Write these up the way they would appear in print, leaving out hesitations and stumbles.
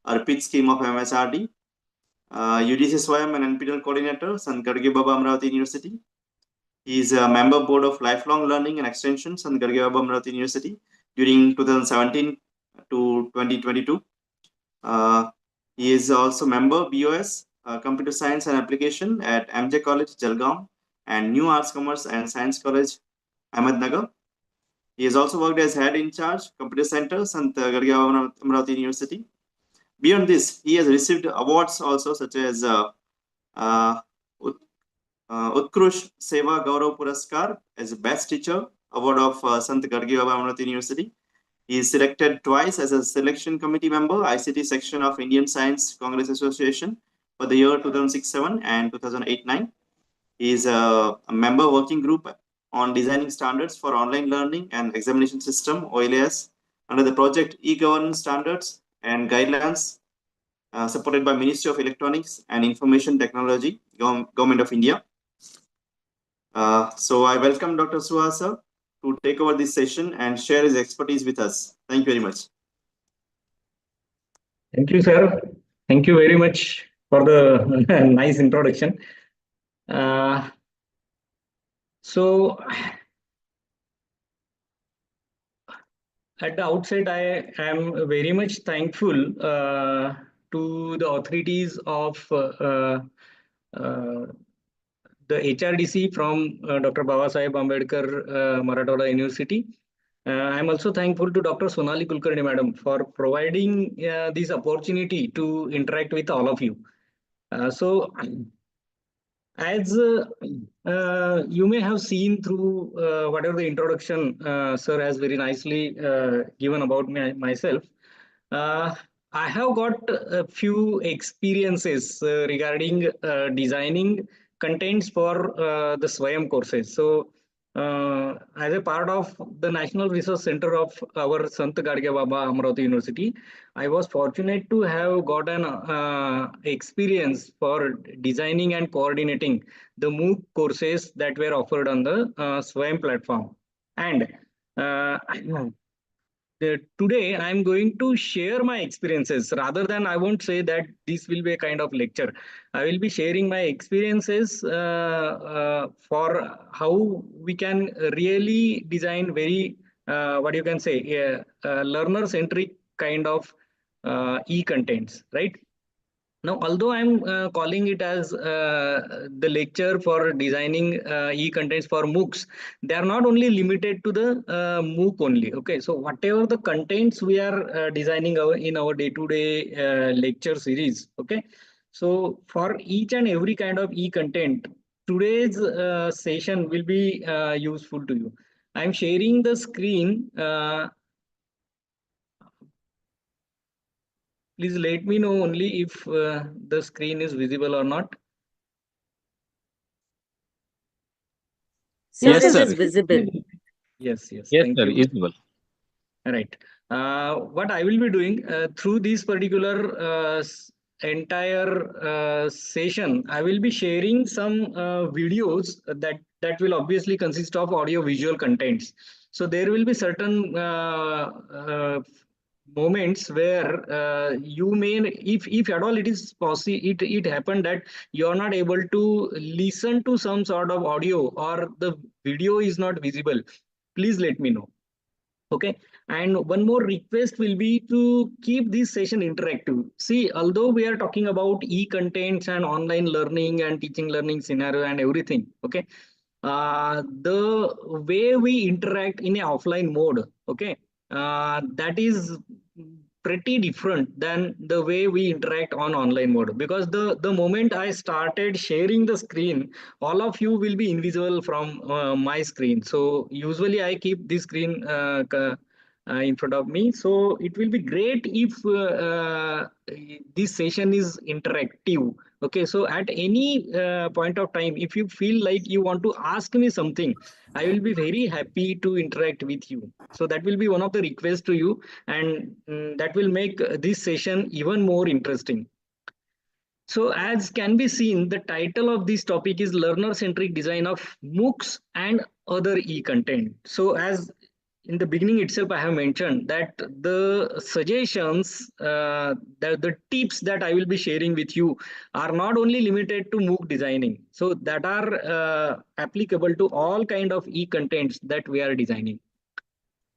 Arpit scheme of MSRD. UGC Swayam, an NPTEL coordinator, Sant Gadge Baba Amravati University. He is a member board of lifelong learning and extension, Sant Gadge Baba Amravati University during 2017 to 2022. He is also member BOS, Computer Science and Application at MJ College, Jalgaon, and New Arts, Commerce and Science College, Ahmednagar. He has also worked as head in charge, Computer Center, Sant Gadge Baba Amravati University. Beyond this, he has received awards also such as Utkrush Seva Gaurav Puraskar as Best Teacher Award of Sant Gadge Baba Amravati University. He is selected twice as a selection committee member, ICT section of Indian Science Congress Association for the year 2006-7 and 2008-9. He is a member working group on designing standards for online learning and examination system, OLAS, under the project e-governance standards and guidelines supported by Ministry of Electronics and Information Technology, Government of India. So I welcome Dr. Suhash sir to take over this session and share his expertise with us. Thank you very much. Thank you, sir. Thank you very much for the nice introduction. So, at the outset, I am very much thankful to the authorities of the HRDC from Dr. Babasaheb Ambedkar Marathwada University. I'm also thankful to Dr. Sonali Kulkarni Madam for providing this opportunity to interact with all of you. So, as you may have seen through whatever the introduction sir has very nicely given about myself, I have got a few experiences regarding designing contents for the Swayam courses. So, as a part of the National Research Center of our Sant Gadge Baba Amravati University, I was fortunate to have got an experience for designing and coordinating the MOOC courses that were offered on the Swayam platform. And today I'm going to share my experiences rather than I won't say that this will be a kind of lecture. I will be sharing my experiences for how we can really design very what you can say learner centric kind of e-contents, right? Now, although I'm calling it as the lecture for designing e-contents for MOOCs, they are not only limited to the MOOC only. Okay, so whatever the contents we are designing in our day-to-day lecture series. Okay, so for each and every kind of e-content, today's session will be useful to you. I'm sharing the screen. Please let me know only if the screen is visible or not. Yes, sir. It is visible. Yes, yes. Yes, thank sir. you. Visible. Right. What I will be doing through this particular entire session, I will be sharing some videos that will obviously consist of audio visual contents. So there will be certain moments where you may, if at all it is possible, it happened that you are not able to listen to some sort of audio or the video is not visible, please let me know. Okay, and one more request will be to keep this session interactive. See, although we are talking about e-contents and online learning and teaching learning scenario and everything, okay, the way we interact in a offline mode, okay, that is pretty different than the way we interact on online mode, because the moment I started sharing the screen, all of you will be invisible from my screen. So usually I keep this screen in front of me, so it will be great if this session is interactive. Okay, so at any point of time, if you feel like you want to ask me something, I will be very happy to interact with you. So that will be one of the requests to you, and that will make this session even more interesting. So as can be seen, the title of this topic is Learner-Centric Design of MOOCs and Other E-Content. So as in the beginning itself, I have mentioned that the suggestions, the tips that I will be sharing with you are not only limited to MOOC designing, so that are applicable to all kind of e-contents that we are designing.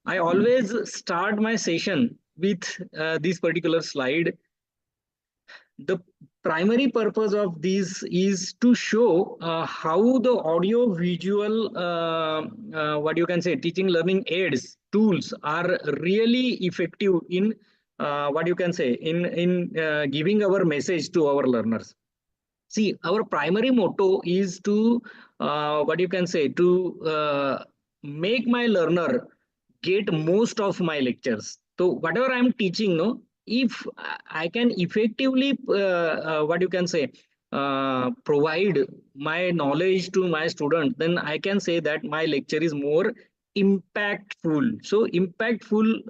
I always start my session with this particular slide. The primary purpose of this is to show how the audio visual what you can say teaching learning aids tools are really effective in what you can say in giving our message to our learners. See, our primary motto is to what you can say to make my learner get most of my lectures. So whatever I'm teaching, no, if I can effectively what you can say provide my knowledge to my student, then I can say that my lecture is more impactful. So impactful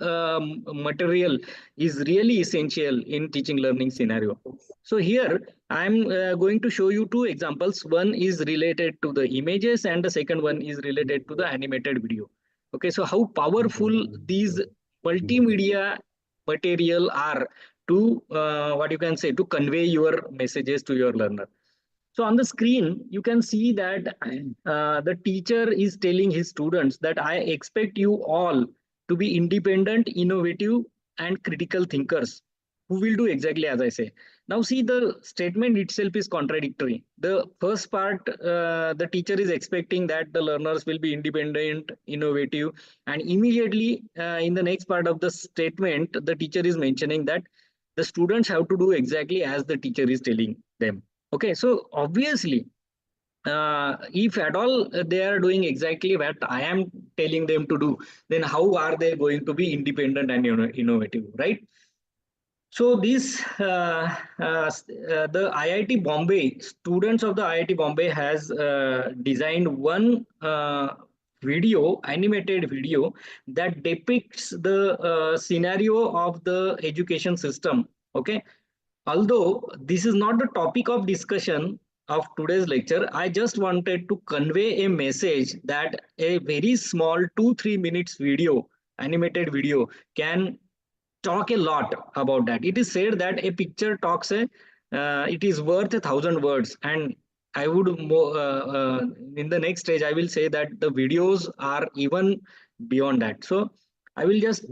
material is really essential in teaching learning scenario. So here I'm going to show you two examples. One is related to the images and the second one is related to the animated video. Okay, so how powerful these multimedia material are to what you can say to convey your messages to your learner. So on the screen, you can see that the teacher is telling his students that I expect you all to be independent, innovative, and critical thinkers who will do exactly as I say. Now, see, the statement itself is contradictory. The first part, the teacher is expecting that the learners will be independent, innovative, and immediately in the next part of the statement, the teacher is mentioning that the students have to do exactly as the teacher is telling them. Okay, so obviously, if at all they are doing exactly what I am telling them to do, then how are they going to be independent and innovative, right? So this the IIT Bombay students of the IIT Bombay has designed one animated video that depicts the scenario of the education system. Okay, although this is not the topic of discussion of today's lecture, I just wanted to convey a message that a very small 2-3 minutes video, animated video, can talk a lot about that. It is said that a picture talks it is worth 1,000 words, and I would in the next stage I will say that the videos are even beyond that. So I will just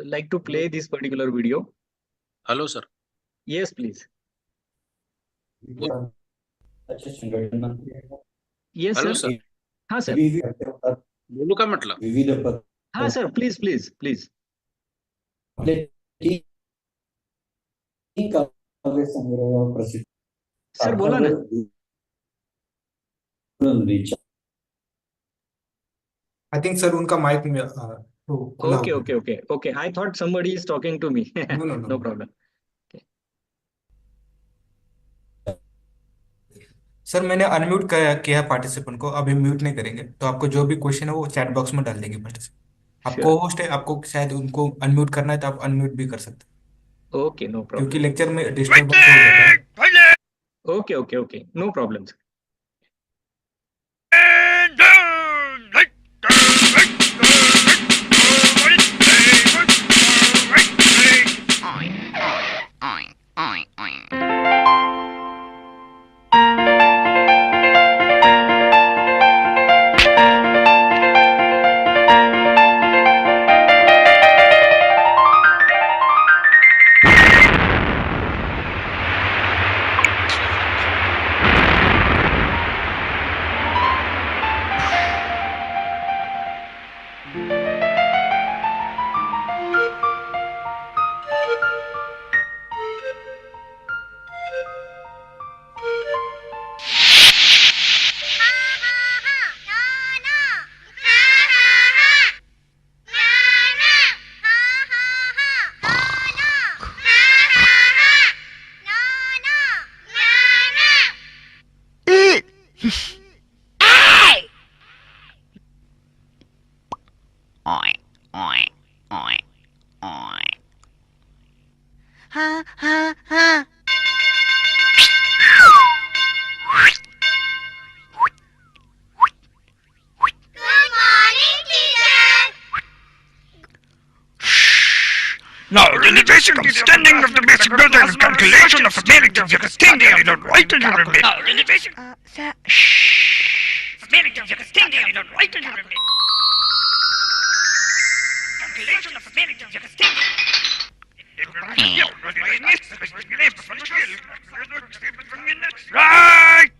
like to play this particular video. Hello, sir. Yes, please. Yes, Hello, sir. sir. हाँ sir. बोलू का मतलब हाँ sir, please please please. Sir बोला ना. I think sir उनका mic में Okay, okay, okay, okay. I thought somebody is talking to me. No. No problem. Sir मैंने अनम्यूट किया पार्टिसिपेंट को, अभी म्यूट नहीं करेंगे, तो आपको जो भी क्वेश्चन है वो चैट बॉक्स में डाल देंगे पार्टिसिपेंट. आप Sure. को होस्ट है, आपको शायद उनको अनम्यूट करना है तो आप अनम्यूट भी कर सकते हैं, Okay, no problem. क्योंकि लेक्चर में डिस्टर्बेंस हो जाता है. Okay, okay, okay. No problem, sir. basic understanding of the basic building and calculation of American Yakastindia, you don't write it, you remember. Sir, shh. American Yakastindia, you don't write it, you remember. Calculation of American Yakastindia. Right!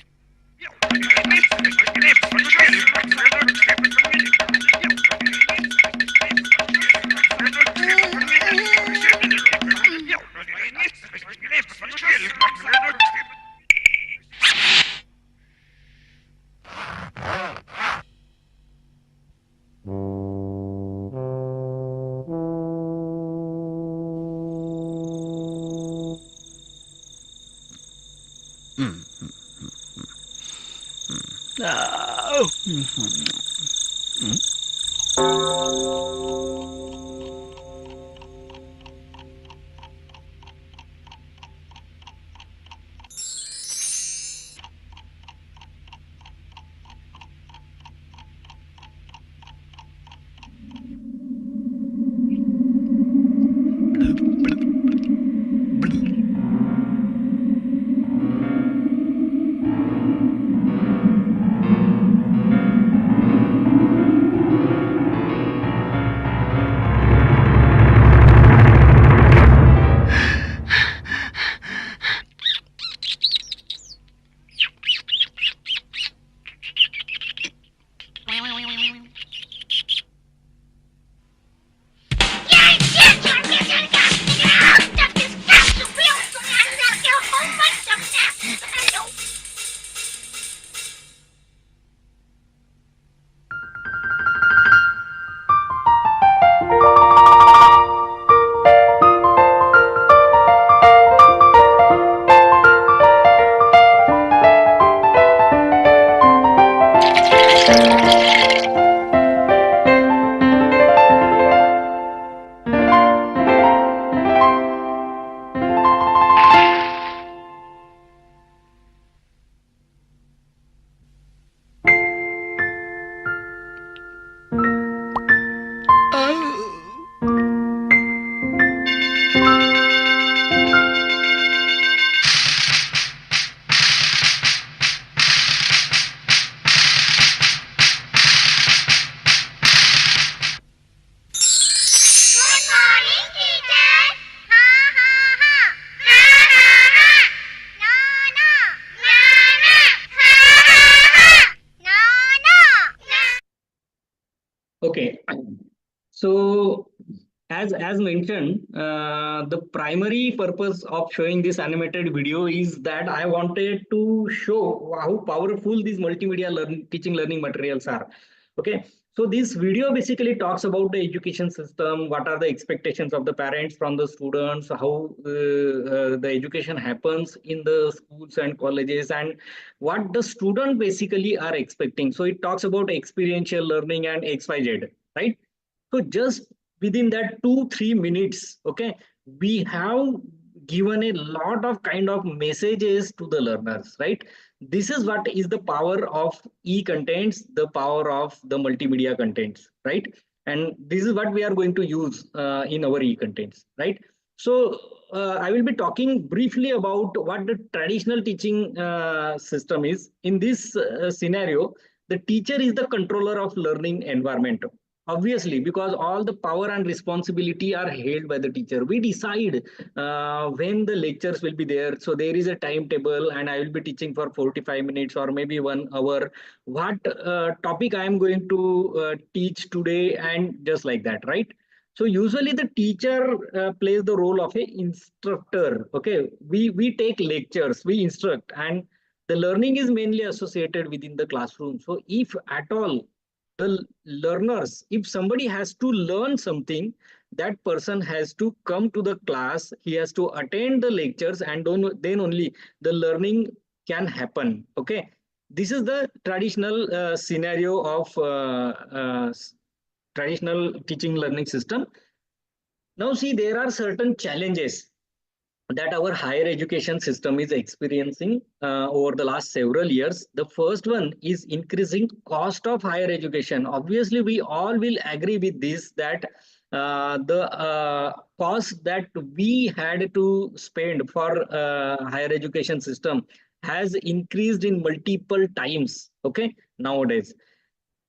Okay, so as mentioned, the primary purpose of showing this animated video is that I wanted to show how powerful these multimedia teaching learning materials are. Okay, so this video basically talks about the education system, what are the expectations of the parents from the students, how the education happens in the schools and colleges, and what the student basically are expecting. So it talks about experiential learning and XYZ, right? So just within that 2-3 minutes, okay, we have given a lot of kind of messages to the learners, right? This is what is the power of e-contents, the power of the multimedia contents, right? And this is what we are going to use in our e-contents, right? So I will be talking briefly about what the traditional teaching system is. In this scenario, the teacher is the controller of learning environment. Obviously, because all the power and responsibility are held by the teacher. We decide when the lectures will be there. So there is a timetable and I will be teaching for 45 minutes or maybe 1 hour. What topic I am going to teach today and just like that, right? So usually the teacher plays the role of an instructor. Okay, we take lectures, we instruct, and the learning is mainly associated within the classroom. So if at all the learners, if somebody has to learn something, that person has to come to the class, he has to attend the lectures, and then only the learning can happen. Okay, this is the traditional scenario of traditional teaching learning system. Now see, there are certain challenges that our higher education system is experiencing over the last several years. The first one is increasing cost of higher education. Obviously, we all will agree with this, that the cost that we had to spend for higher education system has increased in multiple times, okay, nowadays.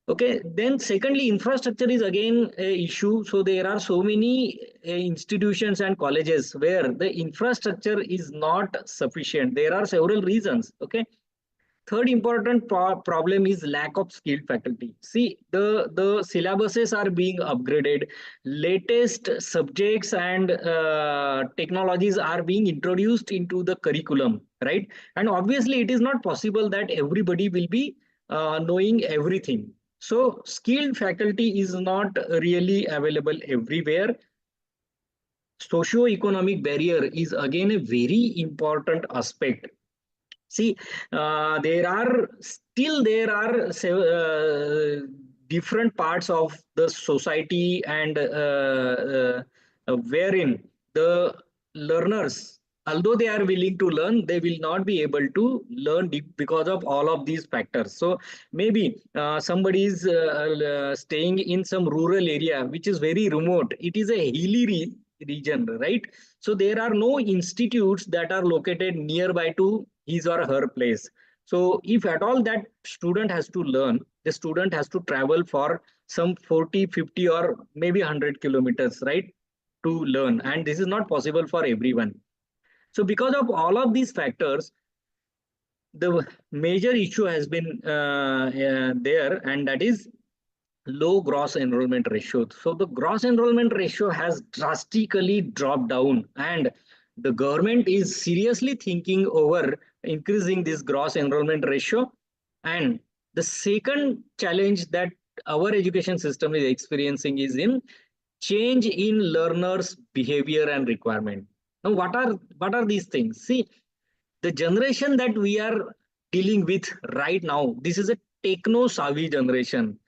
Okay, then secondly, infrastructure is again a issue. So there are so many institutions and colleges where the infrastructure is not sufficient. There are several reasons. Okay. Third important problem is lack of skilled faculty. See, the syllabuses are being upgraded, latest subjects and technologies are being introduced into the curriculum, right? And obviously, it is not possible that everybody will be knowing everything. So, skilled faculty is not really available everywhere. Socio-economic barrier is again a very important aspect. See, there are different parts of the society and wherein the learners, although they are willing to learn, they will not be able to learn because of all of these factors. So maybe somebody is staying in some rural area which is very remote. It is a hilly region, right? So there are no institutes that are located nearby to his or her place. So if at all that student has to learn, the student has to travel for some 40, 50 or maybe 100 kilometers, right, to learn. And this is not possible for everyone. So because of all of these factors, the major issue has been there, and that is low gross enrollment ratio. So the gross enrollment ratio has drastically dropped down, and the government is seriously thinking over increasing this gross enrollment ratio. And the second challenge that our education system is experiencing is in change in learners' behavior and requirement. Now, what are these things? See, the generation that we are dealing with right now, this is a techno-savvy generation.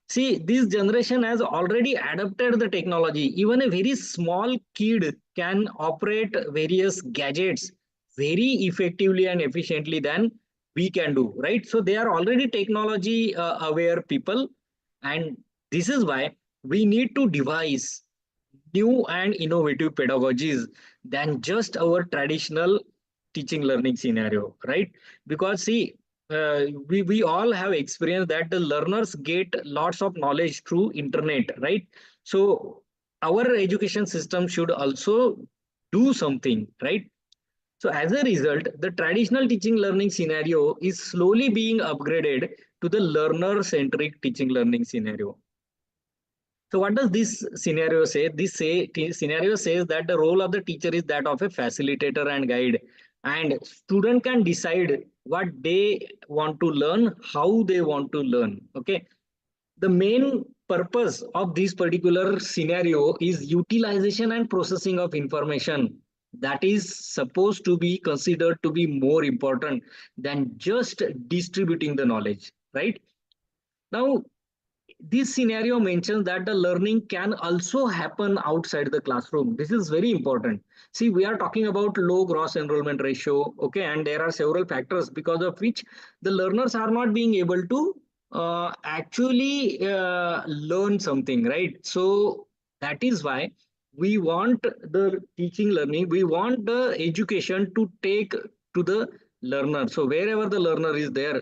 See, this generation has already adopted the technology. Even a very small kid can operate various gadgets very effectively and efficiently than we can do, right? So they are already technology aware people. And this is why we need to devise new and innovative pedagogies than just our traditional teaching learning scenario, right? Because see, we all have experienced that the learners get lots of knowledge through internet, right? So our education system should also do something, right? So as a result, the traditional teaching learning scenario is slowly being upgraded to the learner centric teaching learning scenario. So what does this scenario say? Scenario says that the role of the teacher is that of a facilitator and guide, and student can decide what they want to learn, how they want to learn. Okay. The main purpose of this particular scenario is utilization and processing of information. That is supposed to be considered to be more important than just distributing the knowledge, right? Now, this scenario mentions that the learning can also happen outside the classroom. This is very important. See, we are talking about low gross enrollment ratio, okay, and there are several factors because of which the learners are not being able to actually learn something, right? So that is why we want the teaching learning, we want the education to take to the learner. So wherever the learner is there,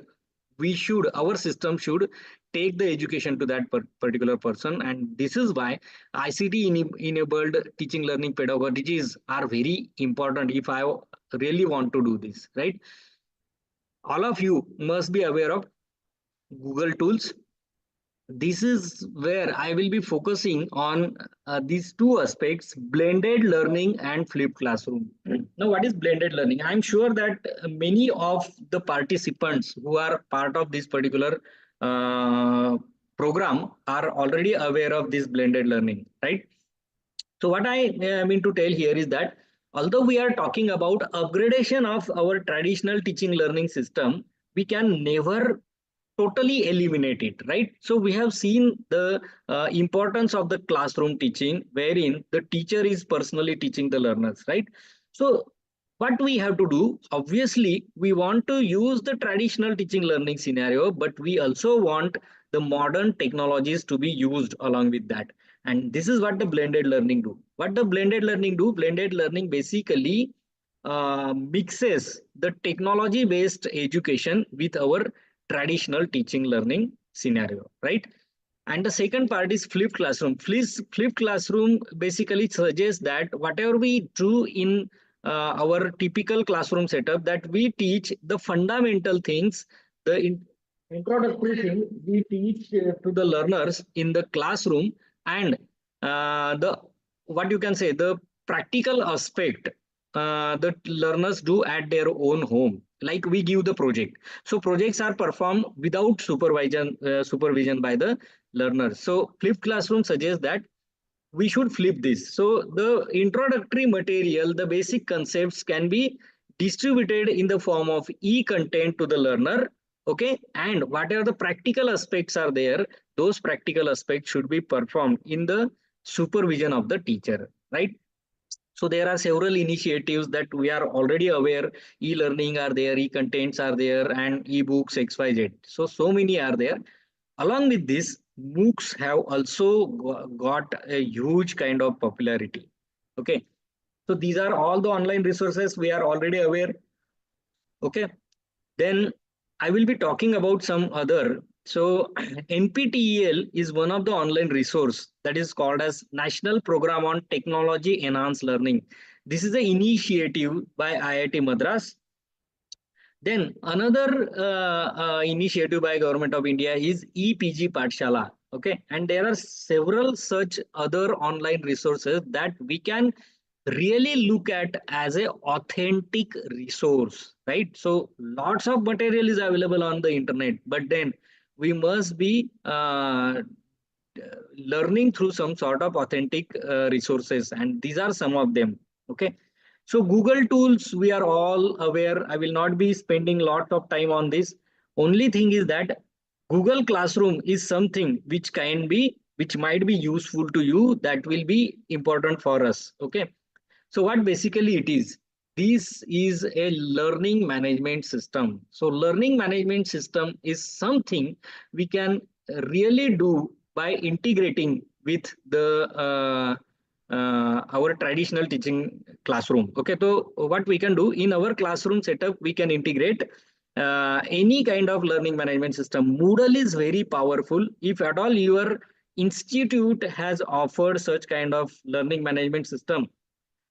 our system should take the education to that particular person. And this is why ICT enabled teaching learning pedagogies are very important if I really want to do this, right? All of you must be aware of Google tools. This is where I will be focusing on these two aspects, blended learning and flipped classroom. Now, what is blended learning? I'm sure that many of the participants who are part of this particular program are already aware of this blended learning, right? So what I mean to tell here is that although we are talking about upgradation of our traditional teaching learning system, we can never totally eliminate it, right? So we have seen the importance of the classroom teaching, wherein the teacher is personally teaching the learners, right? So what we have to do, obviously, we want to use the traditional teaching learning scenario, but we also want the modern technologies to be used along with that. And this is what the blended learning do. What the blended learning do? Blended learning basically mixes the technology based education with our traditional teaching learning scenario, right? And the second part is flipped classroom. Flipped classroom basically suggests that whatever we do in our typical classroom setup, that we teach the fundamental things, the introductory thing we teach to the learners in the classroom, and the what you can say, the practical aspect the learners do at their own home. Like we give the project, so projects are performed without supervision by the learners. So flipped classroom suggests that we should flip this. So the introductory material, the basic concepts can be distributed in the form of e-content to the learner. Okay, and whatever the practical aspects are there, those practical aspects should be performed in the supervision of the teacher, right? So there are several initiatives that we are already aware. E-learning are there, e-contents are there, and e-books XYZ. So many are there. Along with this, MOOCs have also got a huge kind of popularity. Okay, so these are all the online resources we are already aware. Okay, then I will be talking about some other. So NPTEL is one of the online resource that is called as National Program on Technology Enhanced Learning. This is an initiative by IIT Madras. Then another initiative by Government of India is EPG Pathshala. Okay, and there are several such other online resources that we can really look at as a authentic resource, right? So lots of material is available on the internet, but then we must be learning through some sort of authentic resources, and these are some of them. Okay, so Google tools, we are all aware. I will not be spending a lot of time on this. Only thing is that Google Classroom is something which might be useful to you, that will be important for us. Okay, so what basically it is, this is a learning management system. So learning management system is something we can really do by integrating with the our traditional teaching classroom. Okay, so what we can do in our classroom setup, we can integrate any kind of learning management system. Moodle is very powerful. If at all your institute has offered such kind of learning management system,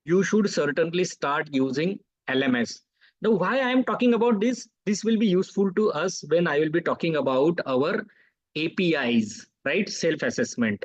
you should certainly start using LMS. Now, why I am talking about this? This will be useful to us when I will be talking about our APIs, right? Self-assessment.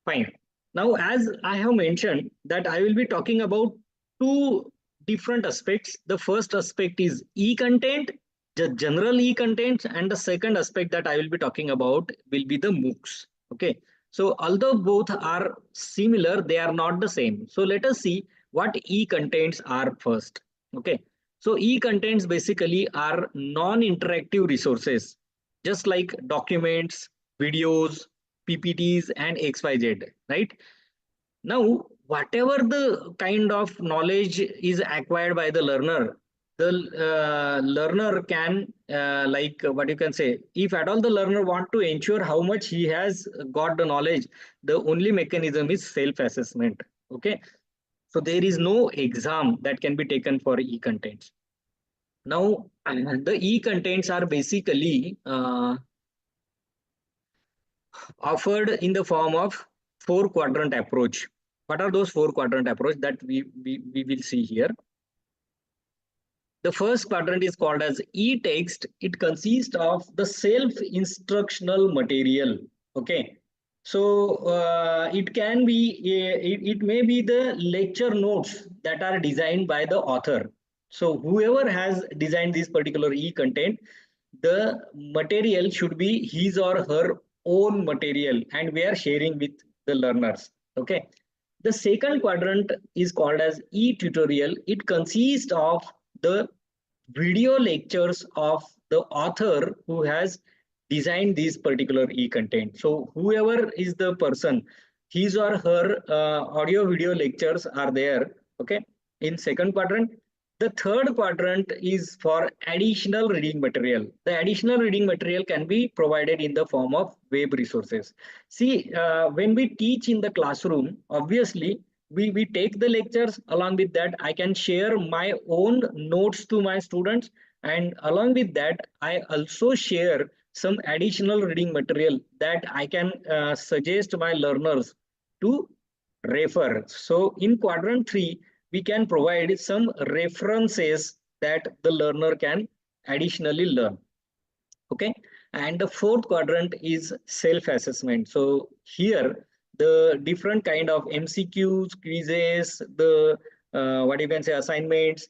Fine. Now, as I have mentioned that I will be talking about two different aspects. The first aspect is e-content, the general e-content, and the second aspect that I will be talking about will be the MOOCs. Okay. So although both are similar, they are not the same. So let us see what e-contents are first. Okay. So e-contents basically are non-interactive resources, just like documents, videos, PPTs, and XYZ, right? Now, whatever the kind of knowledge is acquired by the learner learner can like what you can say, if at all the learner want to ensure how much he has got the knowledge, the only mechanism is self-assessment. Okay, so there is no exam that can be taken for e-contents. Now, the e-contents are basically offered in the form of 4-quadrant approach. What are those 4-quadrant approach that we will see here? The first quadrant is called as e-text. It consists of the self-instructional material. Okay, so it can be it may be the lecture notes that are designed by the author. So whoever has designed this particular e-content, the material should be his or her own material, and we are sharing with the learners. Okay, the second quadrant is called as e-tutorial. It consists of the video lectures of the author who has designed this particular e-content. So whoever is the person, his or her audio video lectures are there. Okay, in second quadrant. The third quadrant is for additional reading material. The additional reading material can be provided in the form of web resources. See, when we teach in the classroom, obviously, we take the lectures. Along with that, I can share my own notes to my students. And along with that, I also share some additional reading material that I can suggest my learners to refer. So in quadrant 3, we can provide some references that the learner can additionally learn. Okay, and the fourth quadrant is self-assessment. So here the different kind of MCQs, quizzes, the what you can say assignments,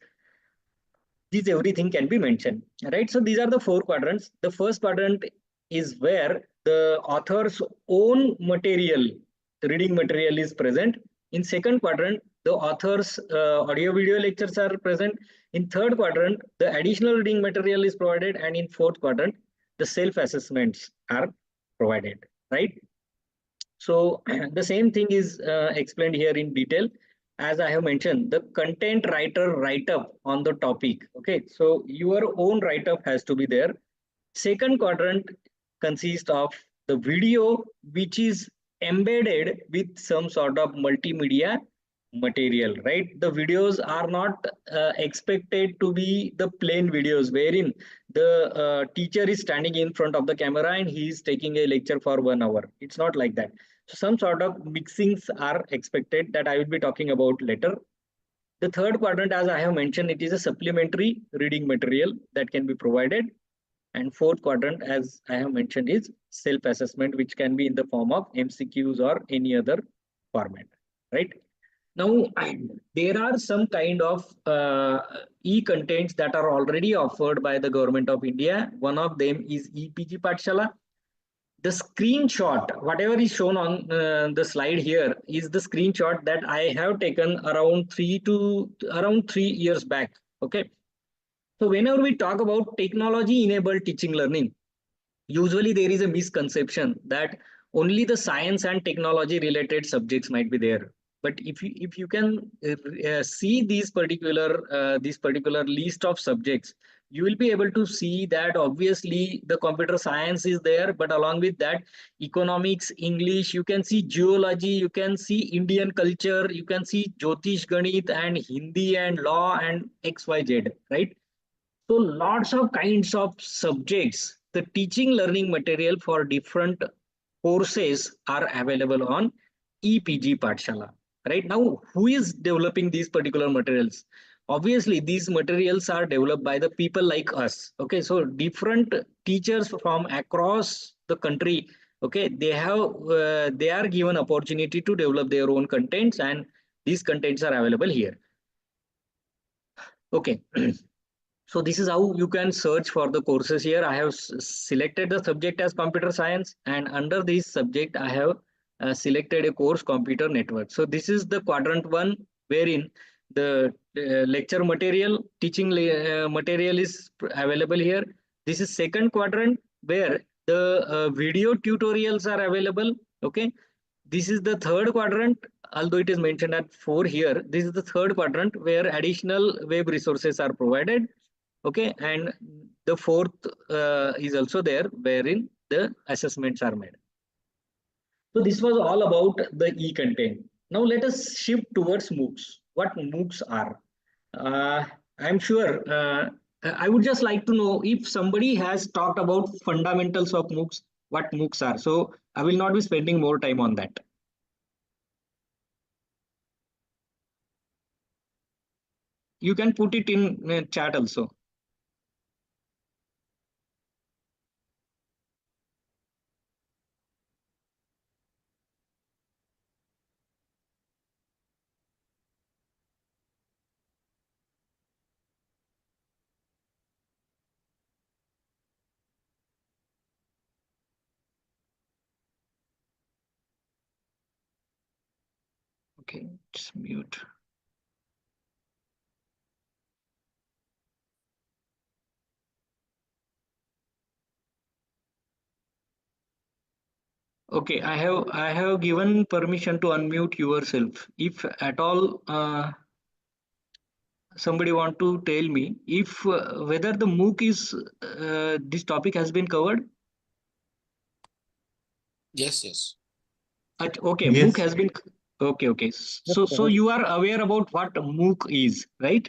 these everything can be mentioned, right? So these are the four quadrants. The first quadrant is where the author's own material, reading material is present. In second quadrant, the author's audio video lectures are present. In third quadrant, the additional reading material is provided, and in fourth quadrant, the self-assessments are provided, right? So the same thing is explained here in detail. As I have mentioned, the content writer write-up on the topic. Okay, so your own write-up has to be there. Second quadrant consists of the video, which is embedded with some sort of multimedia material, right? The videos are not expected to be the plain videos wherein the teacher is standing in front of the camera and he is taking a lecture for 1 hour. It's not like that. So some sort of mixings are expected that I will be talking about later. The third quadrant, as I have mentioned, it is a supplementary reading material that can be provided. And fourth quadrant, as I have mentioned, is self-assessment, which can be in the form of MCQs or any other format, right? Now, there are some kind of e-contents that are already offered by the government of India. One of them is EPG Pathshala. The screenshot, whatever is shown on the slide here, is the screenshot that I have taken around 3 years back. Okay. So whenever we talk about technology-enabled teaching learning, usually there is a misconception that only the science and technology related subjects might be there. But if you can see these particular list of subjects, you will be able to see that obviously the computer science is there, but along with that, economics, English, you can see geology, you can see Indian culture, you can see Jyotish Ganit and Hindi and law and XYZ, right? So lots of kinds of subjects, the teaching learning material for different courses are available on EPG Pathshala. Right now, who is developing these particular materials? Obviously, these materials are developed by the people like us. Okay, so different teachers from across the country. Okay, they are given opportunity to develop their own contents, and these contents are available here. Okay. So this is how you can search for the courses here. I have selected the subject as computer science, and under this subject, I have selected a course computer network. So this is the quadrant 1 wherein the lecture material, teaching material is available here. This is second quadrant where the video tutorials are available. Okay. This is the third quadrant, although it is mentioned at 4 here. This is the third quadrant where additional web resources are provided. Okay, and the fourth is also there wherein the assessments are made. So this was all about the e-content. Now let us shift towards MOOCs. What MOOCs are? I'm sure I would just like to know if somebody has talked about fundamentals of MOOCs, what MOOCs are. So I will not be spending more time on that. You can put it in chat also. Okay, just mute. Okay, I have given permission to unmute yourself. If at all somebody want to tell me if whether the MOOC is this topic has been covered? Yes, yes. Okay, Yes. MOOC has been okay. So you are aware about what MOOC is, right?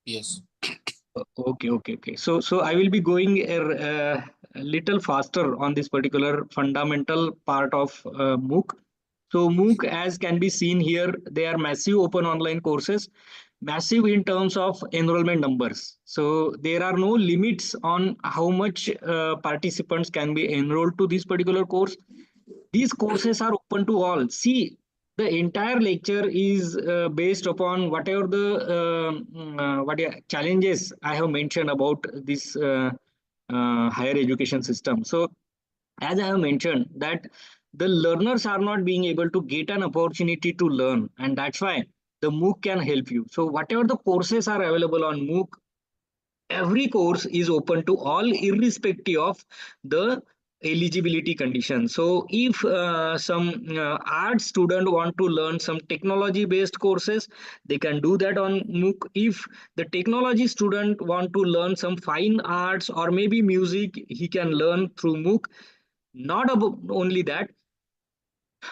Yes. Okay. So I will be going a little faster on this particular fundamental part of MOOC. So MOOC, as can be seen here, they are massive open online courses, massive in terms of enrollment numbers. So there are no limits on how much participants can be enrolled to this particular course. These courses are open to all. See, the entire lecture is based upon whatever the challenges I have mentioned about this higher education system. So as I have mentioned that the learners are not being able to get an opportunity to learn, and that's why the MOOC can help you. So whatever the courses are available on MOOC, every course is open to all irrespective of the eligibility condition. So if some art student want to learn some technology based courses, they can do that on MOOC. If the technology student want to learn some fine arts or maybe music, he can learn through MOOC. Not about only that,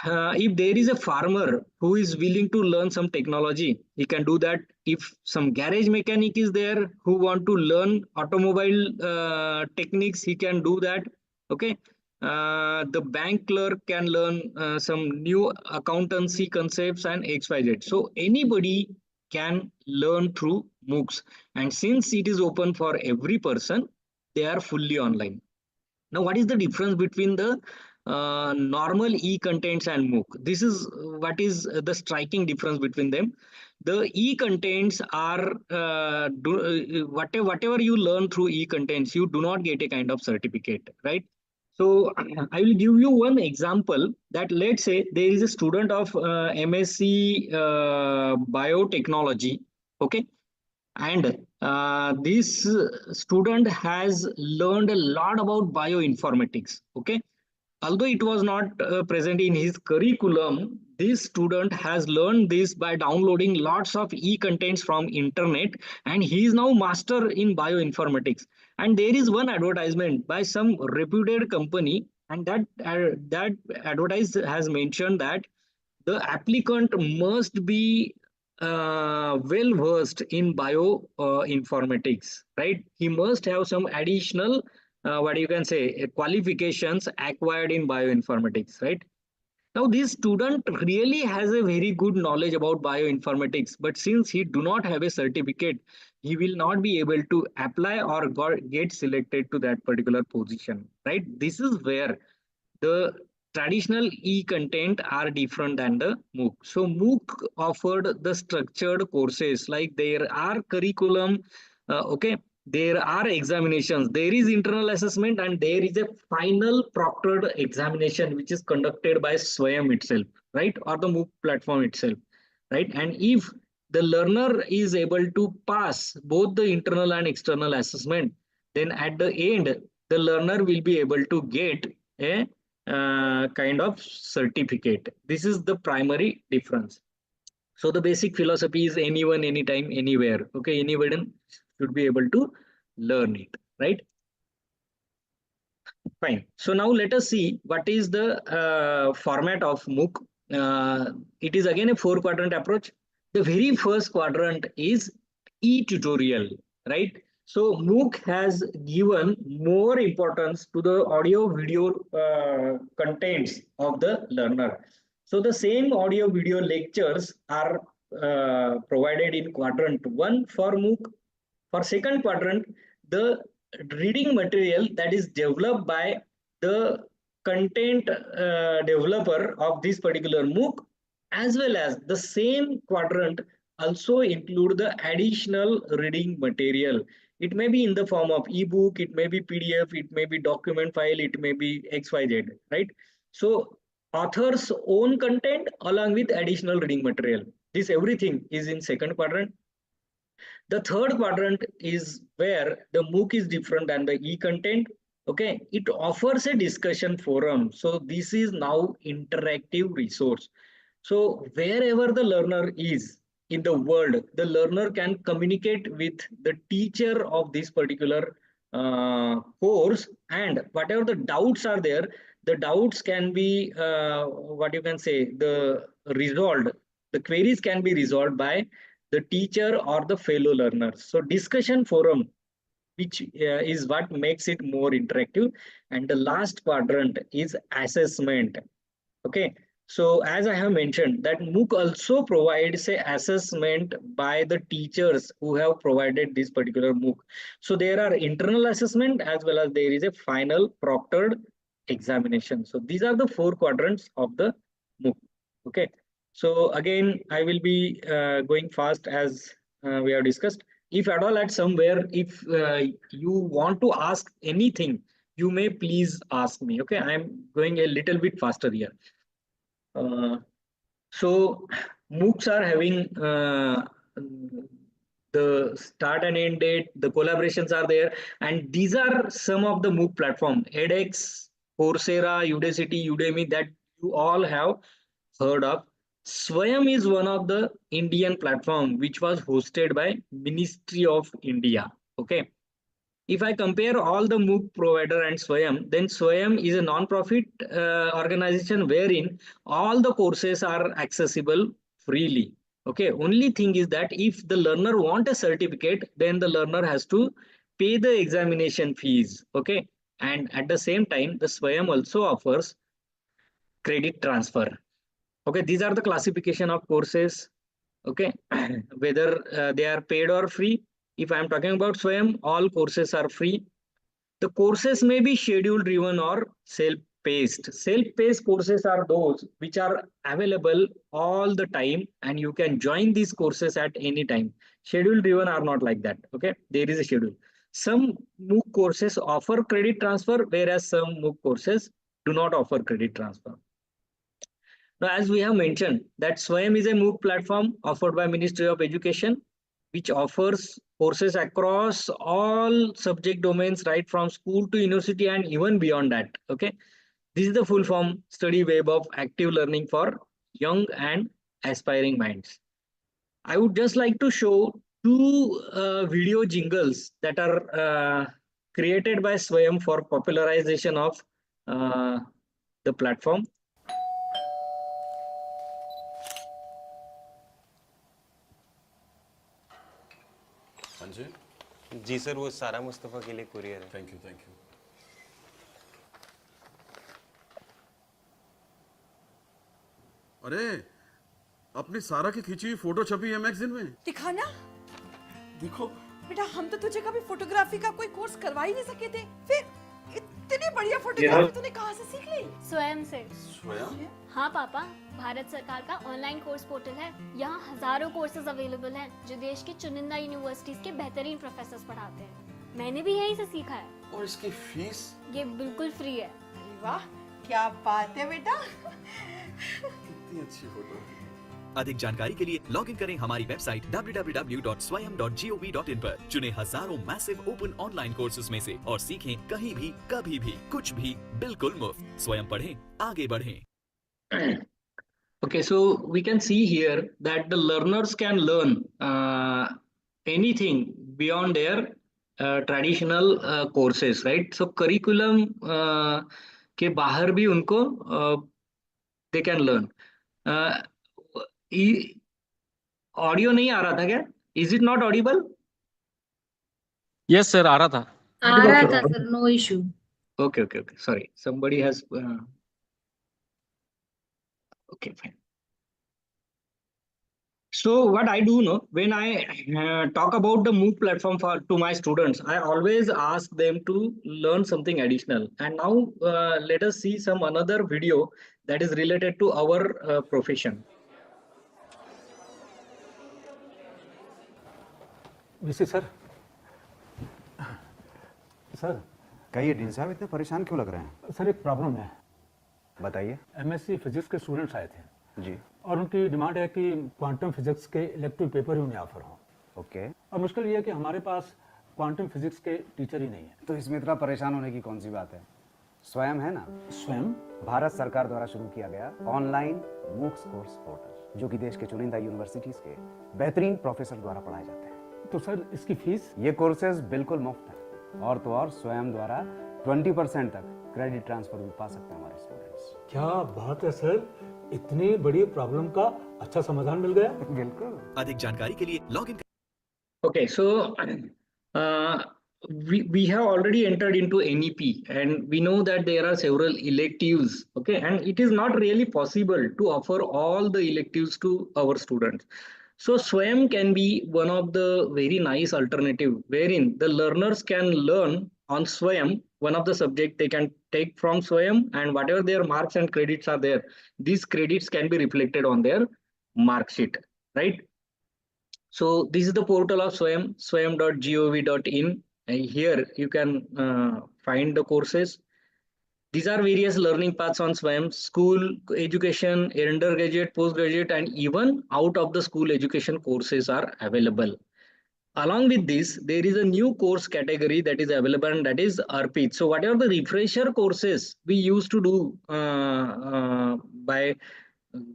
if there is a farmer who is willing to learn some technology, he can do that. If some garage mechanic is there who want to learn automobile techniques, he can do that. Okay. The bank clerk can learn some new accountancy concepts and XYZ. So anybody can learn through MOOCs. And since it is open for every person, they are fully online. Now, what is the difference between the normal e-contents and MOOC? This is what is the striking difference between them. The e-contents are whatever you learn through e-contents, you do not get a kind of certificate, right? So I will give you one example that let's say there is a student of MSc biotechnology, okay, and this student has learned a lot about bioinformatics, okay. Although it was not present in his curriculum, this student has learned this by downloading lots of e-contents from internet, and he is now master in bioinformatics. And there is one advertisement by some reputed company, and that advertise has mentioned that the applicant must be well versed in bio informatics, right? He must have some additional what you can say qualifications acquired in bioinformatics, right? Now this student really has a very good knowledge about bioinformatics, but since he do not have a certificate, he will not be able to apply or get selected to that particular position, right? This is where the traditional e-content are different than the MOOC. So MOOC offered the structured courses, like there are curriculum, okay, there are examinations, there is internal assessment, and there is a final proctored examination which is conducted by Swayam itself, right, or the MOOC platform itself, right? And if the learner is able to pass both the internal and external assessment, then at the end the learner will be able to get a kind of certificate. This is the primary difference. So the basic philosophy is anyone, anytime, anywhere. Okay, anyone should be able to learn it, right? Fine. So now let us see what is the format of MOOC. It is again a 4-quadrant approach. The very first quadrant is e-tutorial, right? So MOOC has given more importance to the audio video contents of the learner. So the same audio video lectures are provided in quadrant 1 for MOOC. For second quadrant, the reading material that is developed by the content developer of this particular MOOC, as well as the same quadrant also include the additional reading material. It may be in the form of ebook, it may be PDF, it may be document file, it may be XYZ, right? So author's own content along with additional reading material. This everything is in second quadrant. The third quadrant is where the MOOC is different than the e-content. Okay, it offers a discussion forum. So this is now interactive resource. So wherever the learner is, in the world, the learner can communicate with the teacher of this particular course, and whatever the doubts are there, the doubts can be what you can say, the resolved, the queries can be resolved by the teacher or the fellow learners. So discussion forum, which is what makes it more interactive. And the last quadrant is assessment. Okay, so as I have mentioned that MOOC also provides a assessment by the teachers who have provided this particular MOOC. So there are internal assessment as well as there is a final proctored examination. So these are the 4 quadrants of the MOOC. Okay, so again I will be going fast as we have discussed. If at all at somewhere, if you want to ask anything, you may please ask me. Okay, I am going a little bit faster here. So MOOCs are having the start and end date, the collaborations are there, and these are some of the MOOC platform: edX, Coursera, Udacity, Udemy, that you all have heard of. Swayam is one of the Indian platform which was hosted by Ministry of India. Okay. If I compare all the MOOC provider and Swayam, then Swayam is a non-profit organization wherein all the courses are accessible freely. Okay, only thing is that if the learner want a certificate, then the learner has to pay the examination fees. Okay, and at the same time, the Swayam also offers credit transfer. Okay, these are the classification of courses. Okay, whether they are paid or free. If I am talking about Swayam, all courses are free. The courses may be schedule driven or self-paced. Self-paced courses are those which are available all the time and you can join these courses at any time. Schedule driven are not like that. Okay, there is a schedule. Some MOOC courses offer credit transfer, whereas some MOOC courses do not offer credit transfer. Now, as we have mentioned, that Swayam is a MOOC platform offered by Ministry of Education, which offers courses across all subject domains, right from school to university and even beyond that. Okay, this is the full form study web of active learning for young and aspiring minds. I would just like to show 2 video jingles that are created by Swayam for popularization of the platform. जी sir, वो सारा मुस्तफ़ा के लिए courier है। Thank you. अरे, अपनी सारा की खींची हुई फोटो छपी है मैगजीन में। दिखाना। देखो बेटा, हम तो तुझे कभी फोटोग्राफी का कोई कोर्स करवा ही नहीं सके थे, फिर इतनी बढ़िया फोटोग्राफी तूने कहाँ से सीख ली? स्वयं से। स्वयं? हाँ पापा, भारत सरकार का ऑनलाइन कोर्स पोर्टल है। यहाँ हजारों कोर्सेज अवेलेबल हैं जो देश की चुनिंदा यूनिवर्सिटीज के बेहतरीन प्रोफेसर्स पढ़ाते हैं। मैंने भी यहीं से सीखा है। और इसकी फीस? ये बिल्कुल फ्री है। अरे वाह, क्या बात है बेटा। कितनी अच्छी फोटो। अधिक जानकारी के लिए लॉग इन करें हमारी वेबसाइट www.swayam.gov.in पर। चुने हजारों मैसिव ओपन ऑनलाइन कोर्सेज में से और सीखें कहीं भी, कभी भी, कुछ भी, बिल्कुल मुफ्त। स्वयं पढ़ें, आगे बढ़ें। Okay, so we can see here that the learners can learn anything beyond their traditional courses, right? So curriculum के बाहर भी उनको they can learn. ऑडियो नहीं आ रहा था क्या? Is it not audible? Yes sir, आ रहा था। आ रहा था sir, no issue. Okay. Sorry, somebody has. Okay, fine. So what I do know, when I talk about the MOOC platform to my students, I always ask them to learn something additional. And now let us see some another video that is related to our profession. VC sir, कहिए dean साहब, इतने परेशान क्यों लग रहे हैं? Sir एक problem है। बताइए। एमएससी फिजिक्स के स्टूडेंट्स आए थे जी, और उनकी डिमांड है कि क्वांटम फिजिक्स के इलेक्टिव पेपर ही उन्हें ऑफर हो। ओके। और मुश्किल ये है कि हमारे पास क्वांटम फिजिक्स के टीचर ही नहीं है। तो इसमें इतना परेशान होने की कौन सी बात है? स्वयं है ना। स्वयं भारत सरकार द्वारा शुरू किया गया ऑनलाइन MOOC कोर्स पोर्टल। जो कि देश के चुनिंदा यूनिवर्सिटीज के बेहतरीन प्रोफेसर द्वारा पढ़ाए जाते हैं। तो सर इसकी फीस? ये कोर्सेज बिल्कुल मुफ्त हैं और तो और स्वयं द्वारा 20% तक क्रेडिट ट्रांसफर भी पा सकते हैं हमारे स्टूडेंट्स। क्या बात है सर, इतनी बड़ी प्रॉब्लम का अच्छा समाधान मिल गया। बिल्कुल। अधिक जानकारी के लिए log in. Okay, so we have already entered into NEP and we know that there are several electives, okay, and it is not really possible to offer all the electives to our students. So Swayam can be one of the very nice alternative wherein the learners can learn on Swayam, one of the subject they can take from Swayam, and whatever their marks and credits are there, these credits can be reflected on their mark sheet, right? So this is the portal of Swayam, swayam.gov.in. Here you can find the courses. These are various learning paths on Swayam: school education, undergraduate, postgraduate, and even out of the school education courses are available. Along with this, there is a new course category that is available, and that is ARPIT. So whatever the refresher courses we used to do by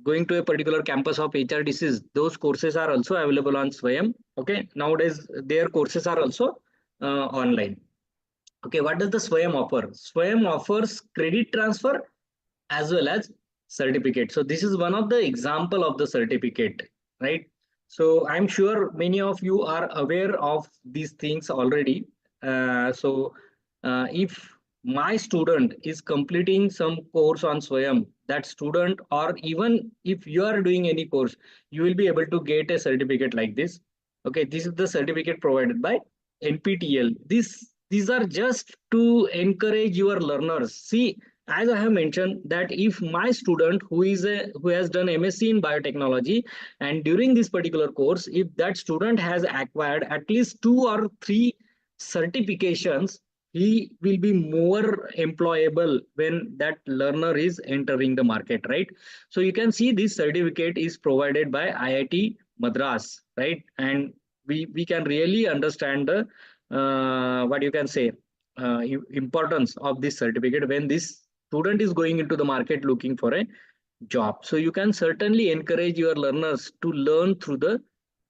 going to a particular campus of HRDCs, those courses are also available on Swayam. Okay, nowadays their courses are also online. Okay, what does the Swayam offer? Swayam offers credit transfer as well as certificate. So this is one of the example of the certificate, right? So I'm sure many of you are aware of these things already. If my student is completing some course on Swayam, that student, or even if you are doing any course, you will be able to get a certificate like this. Okay, this is the certificate provided by NPTEL. These are just to encourage your learners. See, as I have mentioned, that if my student who has done MSc in biotechnology, and during this particular course, if that student has acquired at least 2 or 3 certifications, he will be more employable when that learner is entering the market, right? So you can see this certificate is provided by IIT Madras, right? And we can really understand the what you can say importance of this certificate when this student is going into the market looking for a job. So you can certainly encourage your learners to learn through the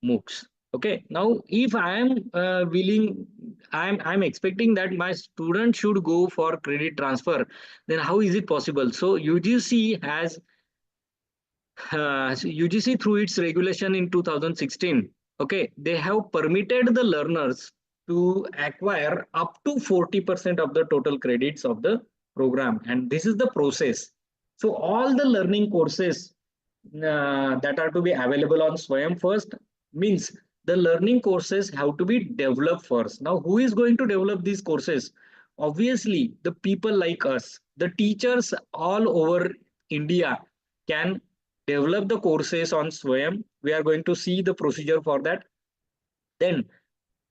MOOCs. Okay, now if I am willing, I'm expecting that my student should go for credit transfer, then how is it possible? So UGC has UGC through its regulation in 2016, okay, they have permitted the learners to acquire up to 40% of the total credits of the program, and this is the process. So all the learning courses that are to be available on Swayam first, means the learning courses have to be developed first. Now who is going to develop these courses? Obviously the people like us, the teachers all over India can develop the courses on Swayam. We are going to see the procedure for that. Then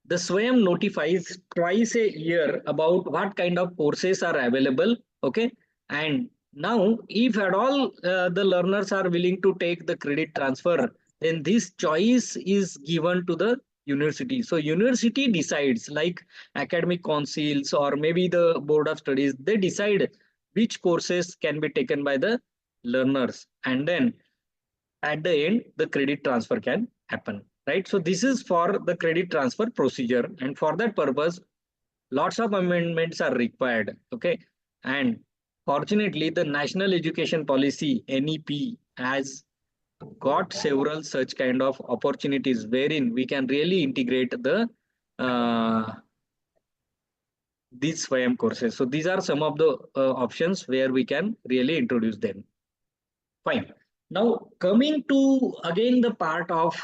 the Swayam notifies twice a year about what kind of courses are available. Okay, and now if at all the learners are willing to take the credit transfer, then this choice is given to the university. So university decides, like academic councils or maybe the board of studies, they decide which courses can be taken by the learners, and then at the end the credit transfer can happen, right? So this is for the credit transfer procedure, and for that purpose lots of amendments are required. Okay, and fortunately the National Education Policy NEP has got several such kind of opportunities wherein we can really integrate the these Swayam courses. So these are some of the options where we can really introduce them. Fine. Now coming to again the part of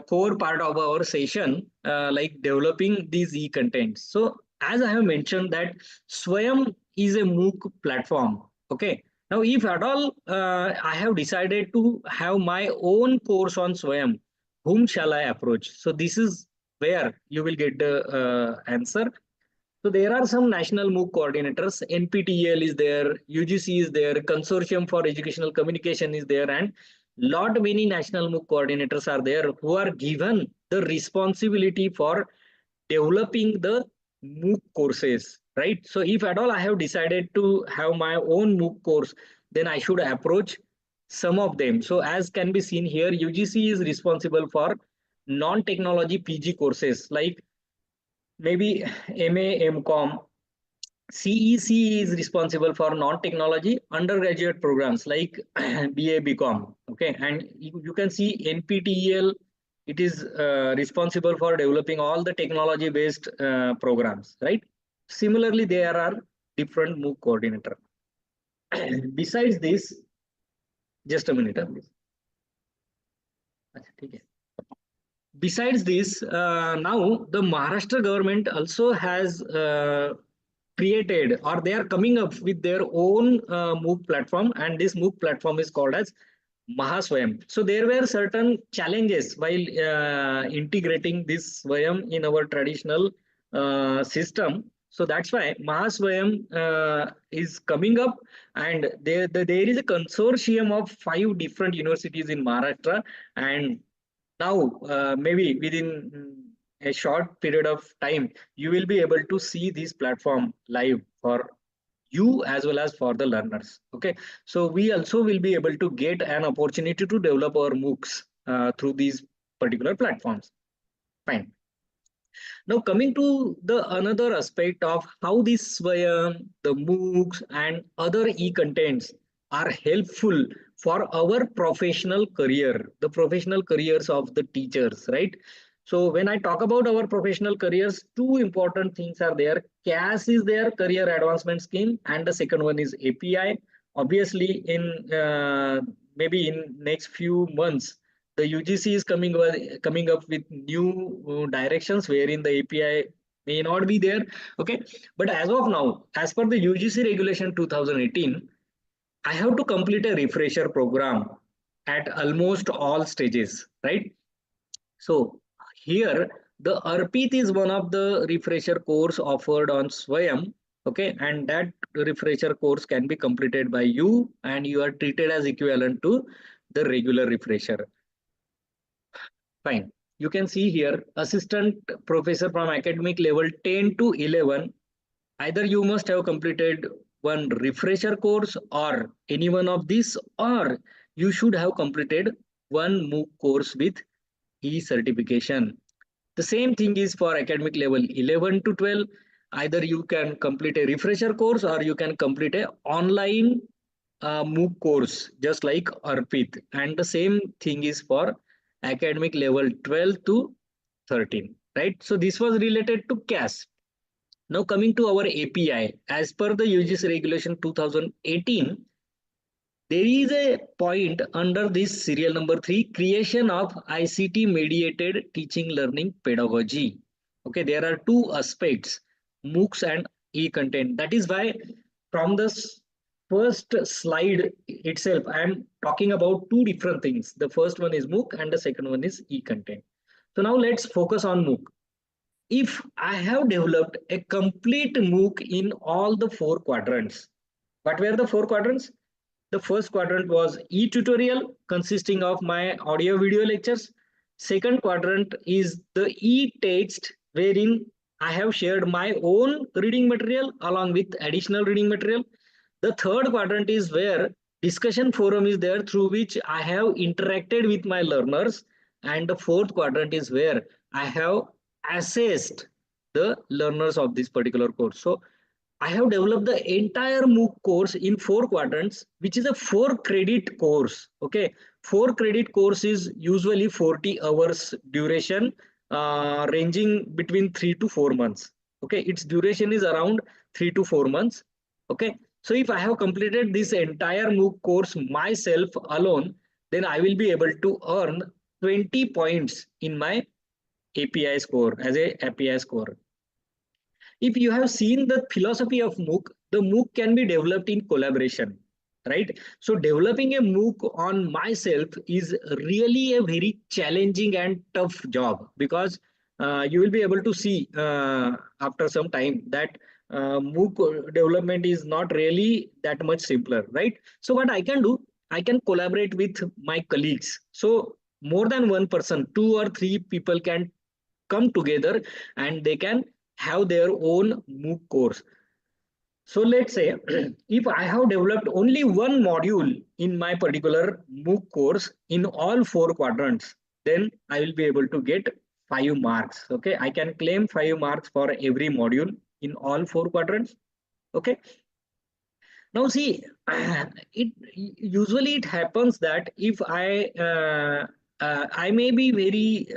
core part of our session, like developing these e-contents. So as I have mentioned that Swayam is a MOOC platform. Okay. Now if at all I have decided to have my own course on Swayam, whom shall I approach? So this is where you will get the answer. So there are some national MOOC coordinators. NPTEL is there, UGC is there, Consortium for Educational Communication is there, and lot many national MOOC coordinators are there who are given the responsibility for developing the MOOC courses, right? So if at all I have decided to have my own MOOC course, then I should approach some of them. So as can be seen here, UGC is responsible for non-technology PG courses like maybe MA, MCOM. CEC is responsible for non-technology undergraduate programs like BA, BCom. Okay, and you can see NPTEL. It is responsible for developing all the technology-based programs, right? Similarly, there are different MOOC coordinator. Besides this, just a minute, please. Okay. Besides this, now the Maharashtra government also has created, or they are coming up with their own MOOC platform, and this MOOC platform is called as Mahaswayam. So there were certain challenges while integrating this Swayam in our traditional system. So that's why Mahaswayam is coming up, and there is a consortium of 5 different universities in Maharashtra, and now maybe within a short period of time, you will be able to see this platform live for you as well as for the learners. Okay, so we also will be able to get an opportunity to develop our MOOCs through these particular platforms. Fine. Now coming to the another aspect of how this the MOOCs and other e-contents are helpful for our professional career, the professional careers of the teachers, right? So when I talk about our professional careers, 2 important things are there. CAS is there, Career Advancement Scheme, and the second one is API. Obviously, in maybe in next few months, the UGC is coming up with new directions wherein the API may not be there. Okay, but as of now, as per the UGC regulation 2018, I have to complete a refresher program at almost all stages, right? So here the Arpit is one of the refresher course offered on Swayam. Okay, and that refresher course can be completed by you, and you are treated as equivalent to the regular refresher. Fine. You can see here assistant professor from academic level 10 to 11. Either you must have completed one refresher course or any one of these, or you should have completed one MOOC course with e-certification. The same thing is for academic level 11 to 12. Either you can complete a refresher course or you can complete a online MOOC course just like Arpit. And the same thing is for academic level 12 to 13, right? So this was related to CAS. Now coming to our API, as per the UGC regulation 2018, there is a point under this serial number 3, creation of ICT mediated teaching learning pedagogy. Okay, there are 2 aspects, MOOCs and e-content. That is why from this first slide itself, I am talking about 2 different things. The first one is MOOC and the second one is e-content. So now let's focus on MOOC. If I have developed a complete MOOC in all the 4 quadrants, what were the 4 quadrants? The first quadrant was e-tutorial consisting of my audio video lectures. Second quadrant is the e-text wherein I have shared my own reading material along with additional reading material. The third quadrant is where discussion forum is there through which I have interacted with my learners. And the fourth quadrant is where I have assessed the learners of this particular course. So I have developed the entire MOOC course in 4 quadrants, which is a 4 credit course. Okay, 4 credit course is usually 40 hours duration, ranging between 3 to 4 months. Okay, its duration is around 3 to 4 months. Okay, so if I have completed this entire MOOC course myself alone, then I will be able to earn 20 points in my API score as a API score. If you have seen the philosophy of MOOC, the MOOC can be developed in collaboration, right? So developing a MOOC on myself is really a very challenging and tough job, because you will be able to see after some time that MOOC development is not really that much simpler, right? So what I can do, I can collaborate with my colleagues. So more than one person, 2 or 3 people can come together and they can have their own MOOC course. So let's say if I have developed only one module in my particular MOOC course in all 4 quadrants, then I will be able to get 5 marks. Okay, I can claim 5 marks for every module in all 4 quadrants. Okay. Now see, it usually it happens that if I may be very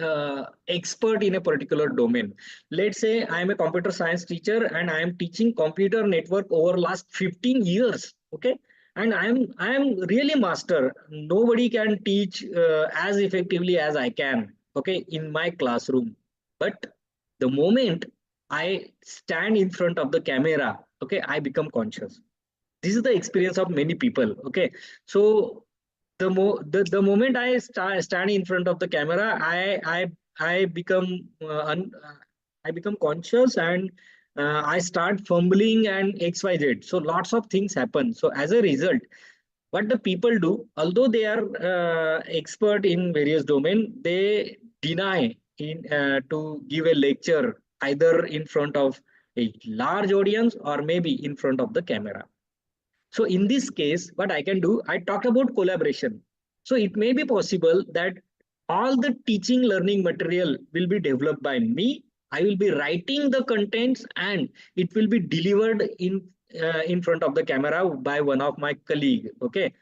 expert in a particular domain. Let's say I am a computer science teacher and I am teaching computer network over last 15 years. Okay, and I am really master. Nobody can teach as effectively as I can. Okay, in my classroom, but the moment I stand in front of the camera, okay, I become conscious. This is the experience of many people. Okay, so the moment I stand in front of the camera, I become I become conscious, and I start fumbling and xyz, so lots of things happen. So as a result, what the people do, although they are expert in various domain, they deny in to give a lecture either in front of a large audience or maybe in front of the camera. So in this case, what I can do, I talk about collaboration. So it may be possible that all the teaching learning material will be developed by me. I will be writing the contents and it will be delivered in front of the camera by one of my colleague. Okay.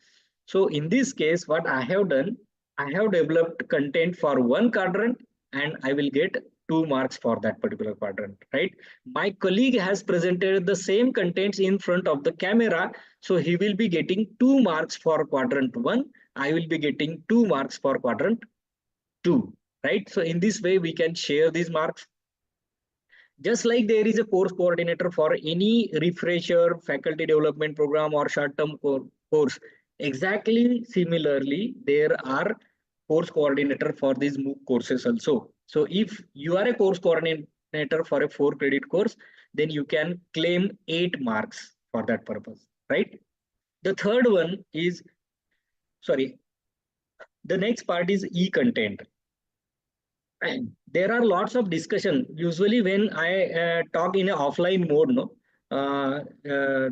So in this case, what I have done, I have developed content for one quadrant and I will get 2 marks for that particular quadrant, right? My colleague has presented the same contents in front of the camera, so he will be getting 2 marks for quadrant 1. I will be getting 2 marks for quadrant 2, right? So in this way, we can share these marks. Just like there is a course coordinator for any refresher, faculty development program or short-term course, exactly similarly, there are course coordinator for these MOOC courses also. So if you are a course coordinator for a 4-credit course, then you can claim 8 marks for that purpose, right? The third one is, sorry, the next part is e-content. There are lots of discussion. Usually when I talk in an offline mode, no,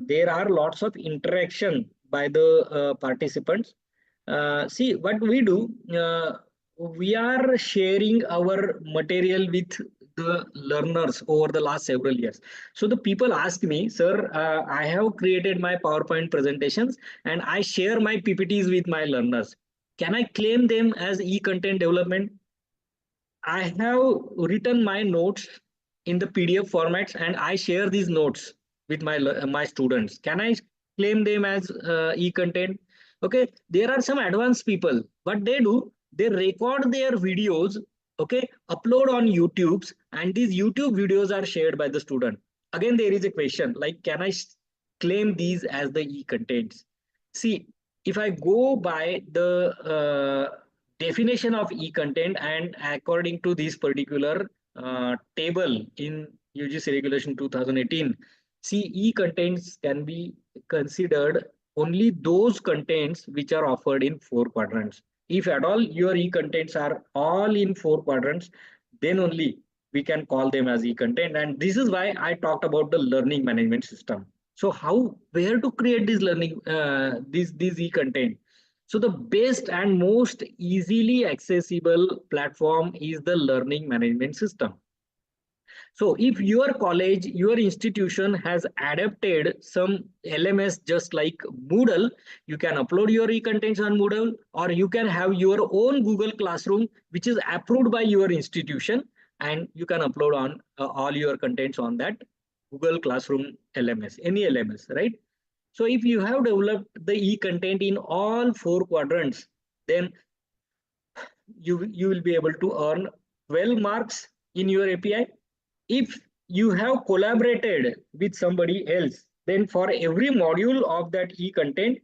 there are lots of interaction by the participants. See what we do, we are sharing our material with the learners over the last several years. So the people ask me, sir, I have created my PowerPoint presentations and I share my PPTs with my learners. Can I claim them as e-content development? I have written my notes in the PDF formats and I share these notes with my students. Can I claim them as e-content? Okay, there are some advanced people. What they do, they record their videos, okay, upload on YouTube, and these YouTube videos are shared by the student. Again, there is a question like, can I claim these as the e-contents? See, if I go by the definition of e-content and according to this particular table in UGC regulation 2018, see, e-contents can be considered only those contents which are offered in 4 quadrants. If at all your e-contents are all in 4 quadrants, then only we can call them as e-content. And this is why I talked about the learning management system. So where to create this learning, this e-content? So the best and most easily accessible platform is the learning management system. So if your college, your institution has adapted some LMS just like Moodle, you can upload your e-contents on Moodle, or you can have your own Google Classroom, which is approved by your institution, and you can upload on all your contents on that Google Classroom LMS, any LMS, right? So if you have developed the e-content in all 4 quadrants, then you will be able to earn 12 marks in your API. If you have collaborated with somebody else, then for every module of that e-content,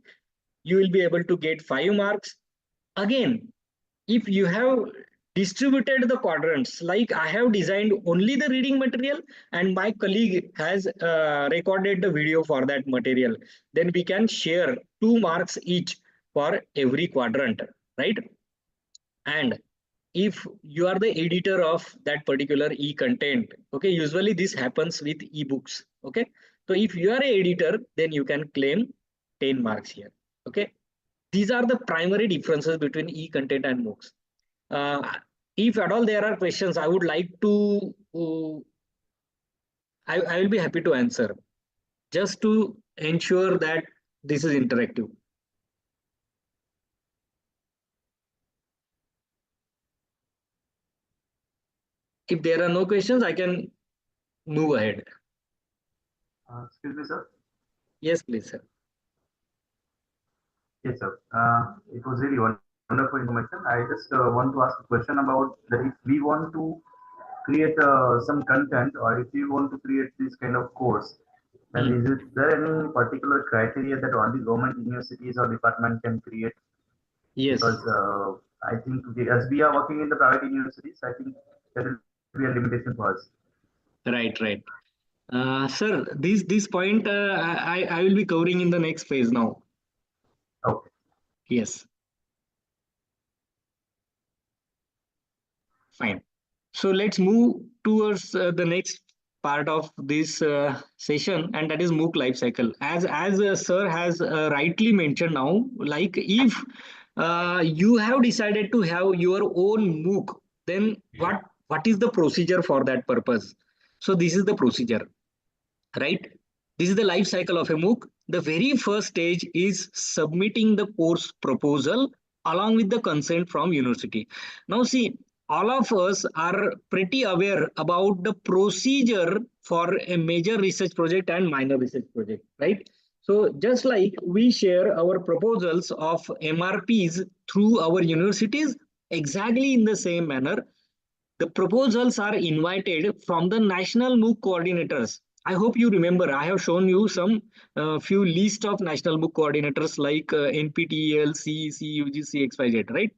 you will be able to get 5 marks. Again, if you have distributed the quadrants, like I have designed only the reading material and my colleague has recorded the video for that material, then we can share 2 marks each for every quadrant, right? And if you are the editor of that particular e-content, okay, usually this happens with ebooks, okay? So if you are an editor, then you can claim 10 marks here. Okay. These are the primary differences between e-content and MOOCs. If at all there are questions, I would like to, I will be happy to answer, just to ensure that this is interactive. If there are no questions, I can move ahead. Excuse me, sir. Yes, please, sir. Yes, sir. It was really wonderful information. I just want to ask a question about that if we want to create some content or if we want to create this kind of course, then is there any particular criteria that only government universities or department can create? Yes. Because I think as we are working in the private universities, I think there will be a limitation for us. Right, right. Sir, this point I will be covering in the next phase now. Okay. Yes. Fine. So let's move towards the next part of this session, and that is MOOC life cycle. As sir has rightly mentioned now, like if you have decided to have your own MOOC, then what is the procedure for that purpose? So this is the procedure, right? This is the life cycle of a MOOC. The very first stage is submitting the course proposal along with the consent from university. Now see, all of us are pretty aware about the procedure for a major research project and minor research project, right? So just like we share our proposals of MRPs through our universities, exactly in the same manner, the proposals are invited from the national MOOC coordinators. I hope you remember, I have shown you some few list of national MOOC coordinators like NPTEL, CEC, UGC, XYZ, right?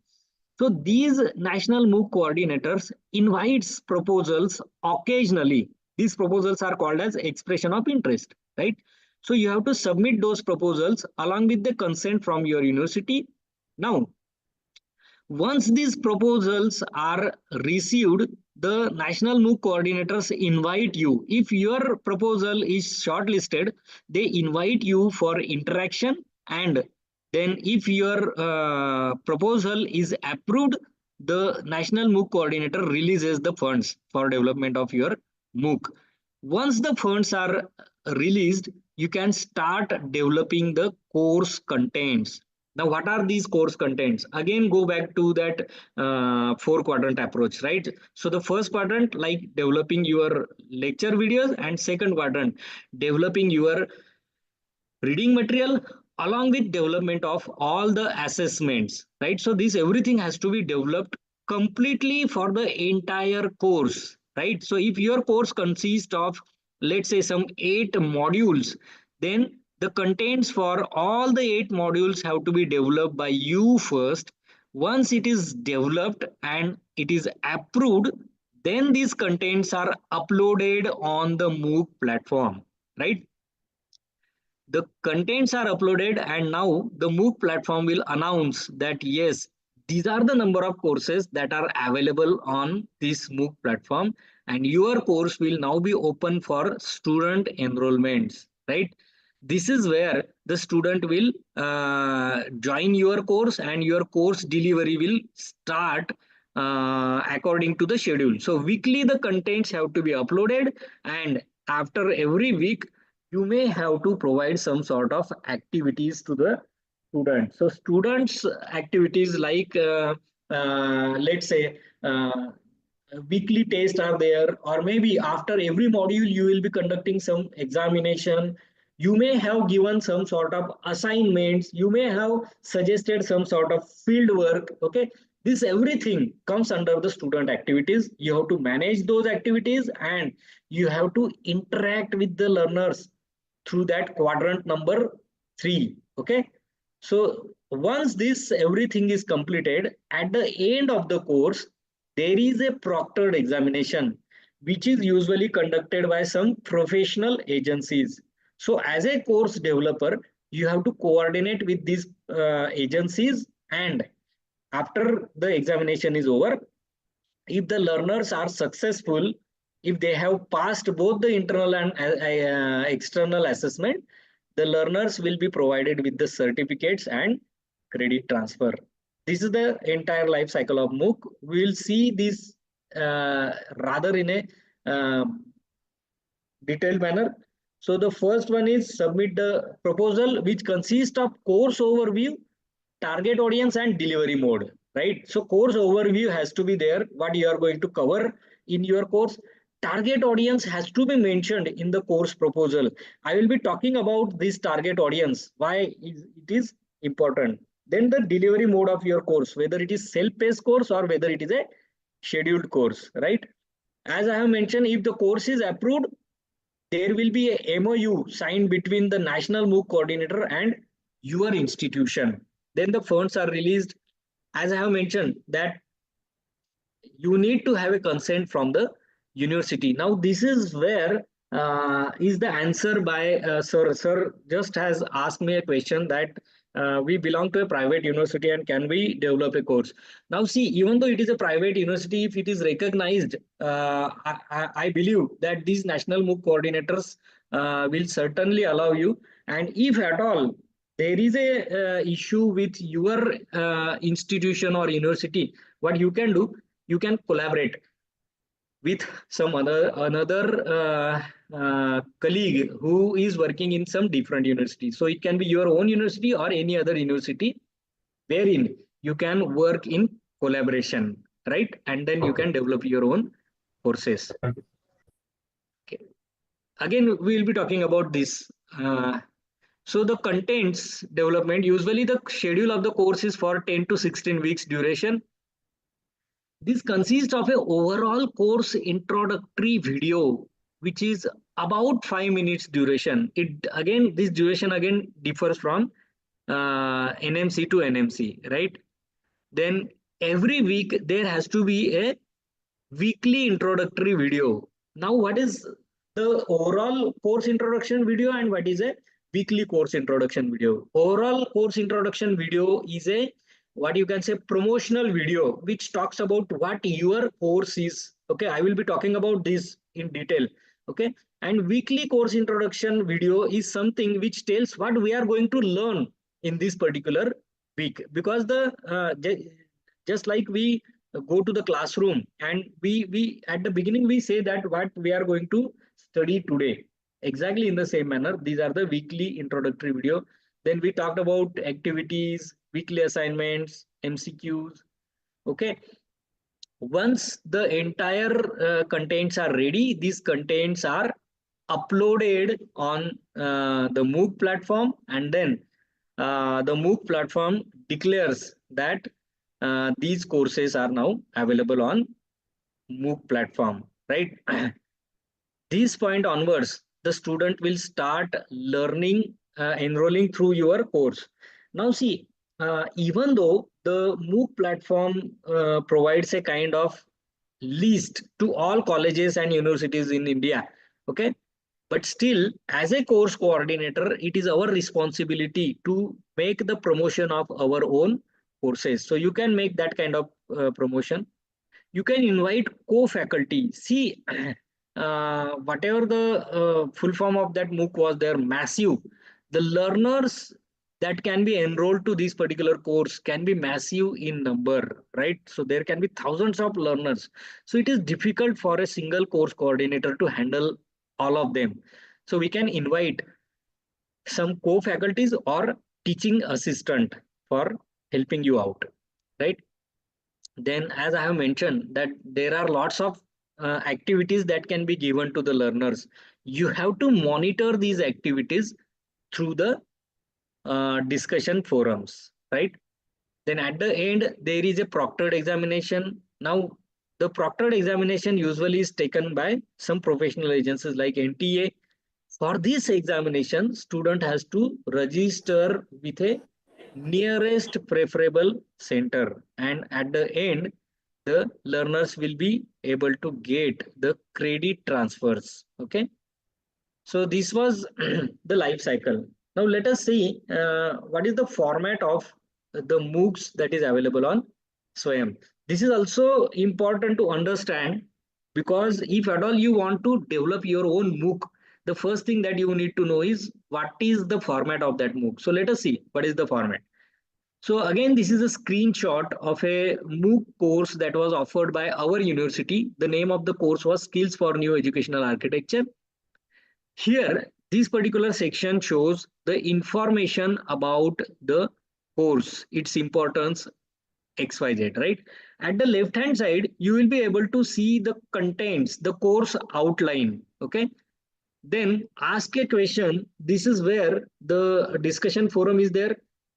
So these national MOOC coordinators invites proposals occasionally. These proposals are called as expression of interest, right? So you have to submit those proposals along with the consent from your university. Now, once these proposals are received, the national MOOC coordinators invite you. If your proposal is shortlisted, they invite you for interaction, and then if your proposal is approved, the national MOOC coordinator releases the funds for development of your MOOC. Once the funds are released, you can start developing the course contents. Now, what are these course contents? Again, go back to that 4-quadrant approach, right? So the first quadrant, like developing your lecture videos, and second quadrant, developing your reading material along with development of all the assessments, right? So this everything has to be developed completely for the entire course, right? So if your course consists of, let's say, some 8 modules, then the contents for all the 8 modules have to be developed by you first. Once it is developed and it is approved, then these contents are uploaded on the MOOC platform, right? The contents are uploaded, and now the MOOC platform will announce that yes, these are the number of courses that are available on this MOOC platform, and your course will now be open for student enrollments, right? This is where the student will join your course, and your course delivery will start according to the schedule. So weekly the contents have to be uploaded, and after every week you may have to provide some sort of activities to the students. So students activities like let's say weekly tests are there, or maybe after every module you will be conducting some examination. You may have given some sort of assignments, you may have suggested some sort of field work. Okay, this everything comes under the student activities. You have to manage those activities, and you have to interact with the learners through that quadrant number 3. Okay, so once this everything is completed, at the end of the course there is a proctored examination which is usually conducted by some professional agencies. So as a course developer, you have to coordinate with these agencies, and after the examination is over, if the learners are successful, if they have passed both the internal and external assessment, the learners will be provided with the certificates and credit transfer. This is the entire life cycle of MOOC. We will see this rather in a detailed manner. So the first one is submit the proposal, which consists of course overview, target audience, and delivery mode, right? So course overview has to be there, what you are going to cover in your course. Target audience has to be mentioned in the course proposal. I will be talking about this target audience, why it is important. Then the delivery mode of your course, whether it is self-paced course or whether it is a scheduled course, right? As I have mentioned, if the course is approved, there will be a MOU signed between the national MOOC coordinator and your institution. Then the funds are released. As I have mentioned, that you need to have a consent from the university. Now this is where is the answer by sir just has asked me a question that we belong to a private university and can we develop a course. Now see, even though it is a private university, if it is recognized, I believe that these national MOOC coordinators will certainly allow you. And if at all there is a issue with your institution or university, what you can do, you can collaborate with some another colleague who is working in some different university. So it can be your own university or any other university wherein you can work in collaboration, right? And then you can develop your own courses. Okay. Again, we will be talking about this. So the contents development, usually the schedule of the course is for 10 to 16 weeks duration. This consists of an overall course introductory video, which is about 5 minutes duration. This duration again differs from NMC to NMC, right? Then every week there has to be a weekly introductory video. Now, what is the overall course introduction video and what is a weekly course introduction video? Overall course introduction video is a what you can say promotional video which talks about what your course is. Okay, I will be talking about this in detail. Okay, and weekly course introduction video is something which tells what we are going to learn in this particular week, because the just like we go to the classroom and we at the beginning we say that what we are going to study today, exactly in the same manner these are the weekly introductory video. Then we talked about activities, weekly assignments, MCQs. Okay, once the entire contents are ready, these contents are uploaded on the MOOC platform, and then the MOOC platform declares that these courses are now available on MOOC platform, right? This point onwards, the student will start learning, enrolling through your course. Now see, even though the MOOC platform provides a kind of list to all colleges and universities in India, okay, but still as a course coordinator, it is our responsibility to make the promotion of our own courses. So you can make that kind of promotion. You can invite co-faculty. See, whatever the full form of that MOOC was there, massive. The learners that can be enrolled to this particular course can be massive in number, right? So there can be thousands of learners. So it is difficult for a single course coordinator to handle all of them. So we can invite some co-faculties or teaching assistant for helping you out, right? Then as I have mentioned that there are lots of activities that can be given to the learners. You have to monitor these activities through the discussion forums, right? Then at the end, there is a proctored examination. Now, the proctored examination usually is taken by some professional agencies like NTA. For this examination, student has to register with a nearest preferable center, and at the end, the learners will be able to get the credit transfers. Okay, so this was the life cycle. Now let us see what is the format of the MOOCs that is available on SWAYAM. This is also important to understand because if at all you want to develop your own MOOC, the first thing that you need to know is what is the format of that MOOC. So let us see what is the format. So again, this is a screenshot of a MOOC course that was offered by our university. The name of the course was Skills for New Educational Architecture. Here, this particular section shows the information about the course, its importance, XYZ, right? At the left hand side, you will be able to see the contents, the course outline, okay? Then ask a question. This is where the discussion forum is there.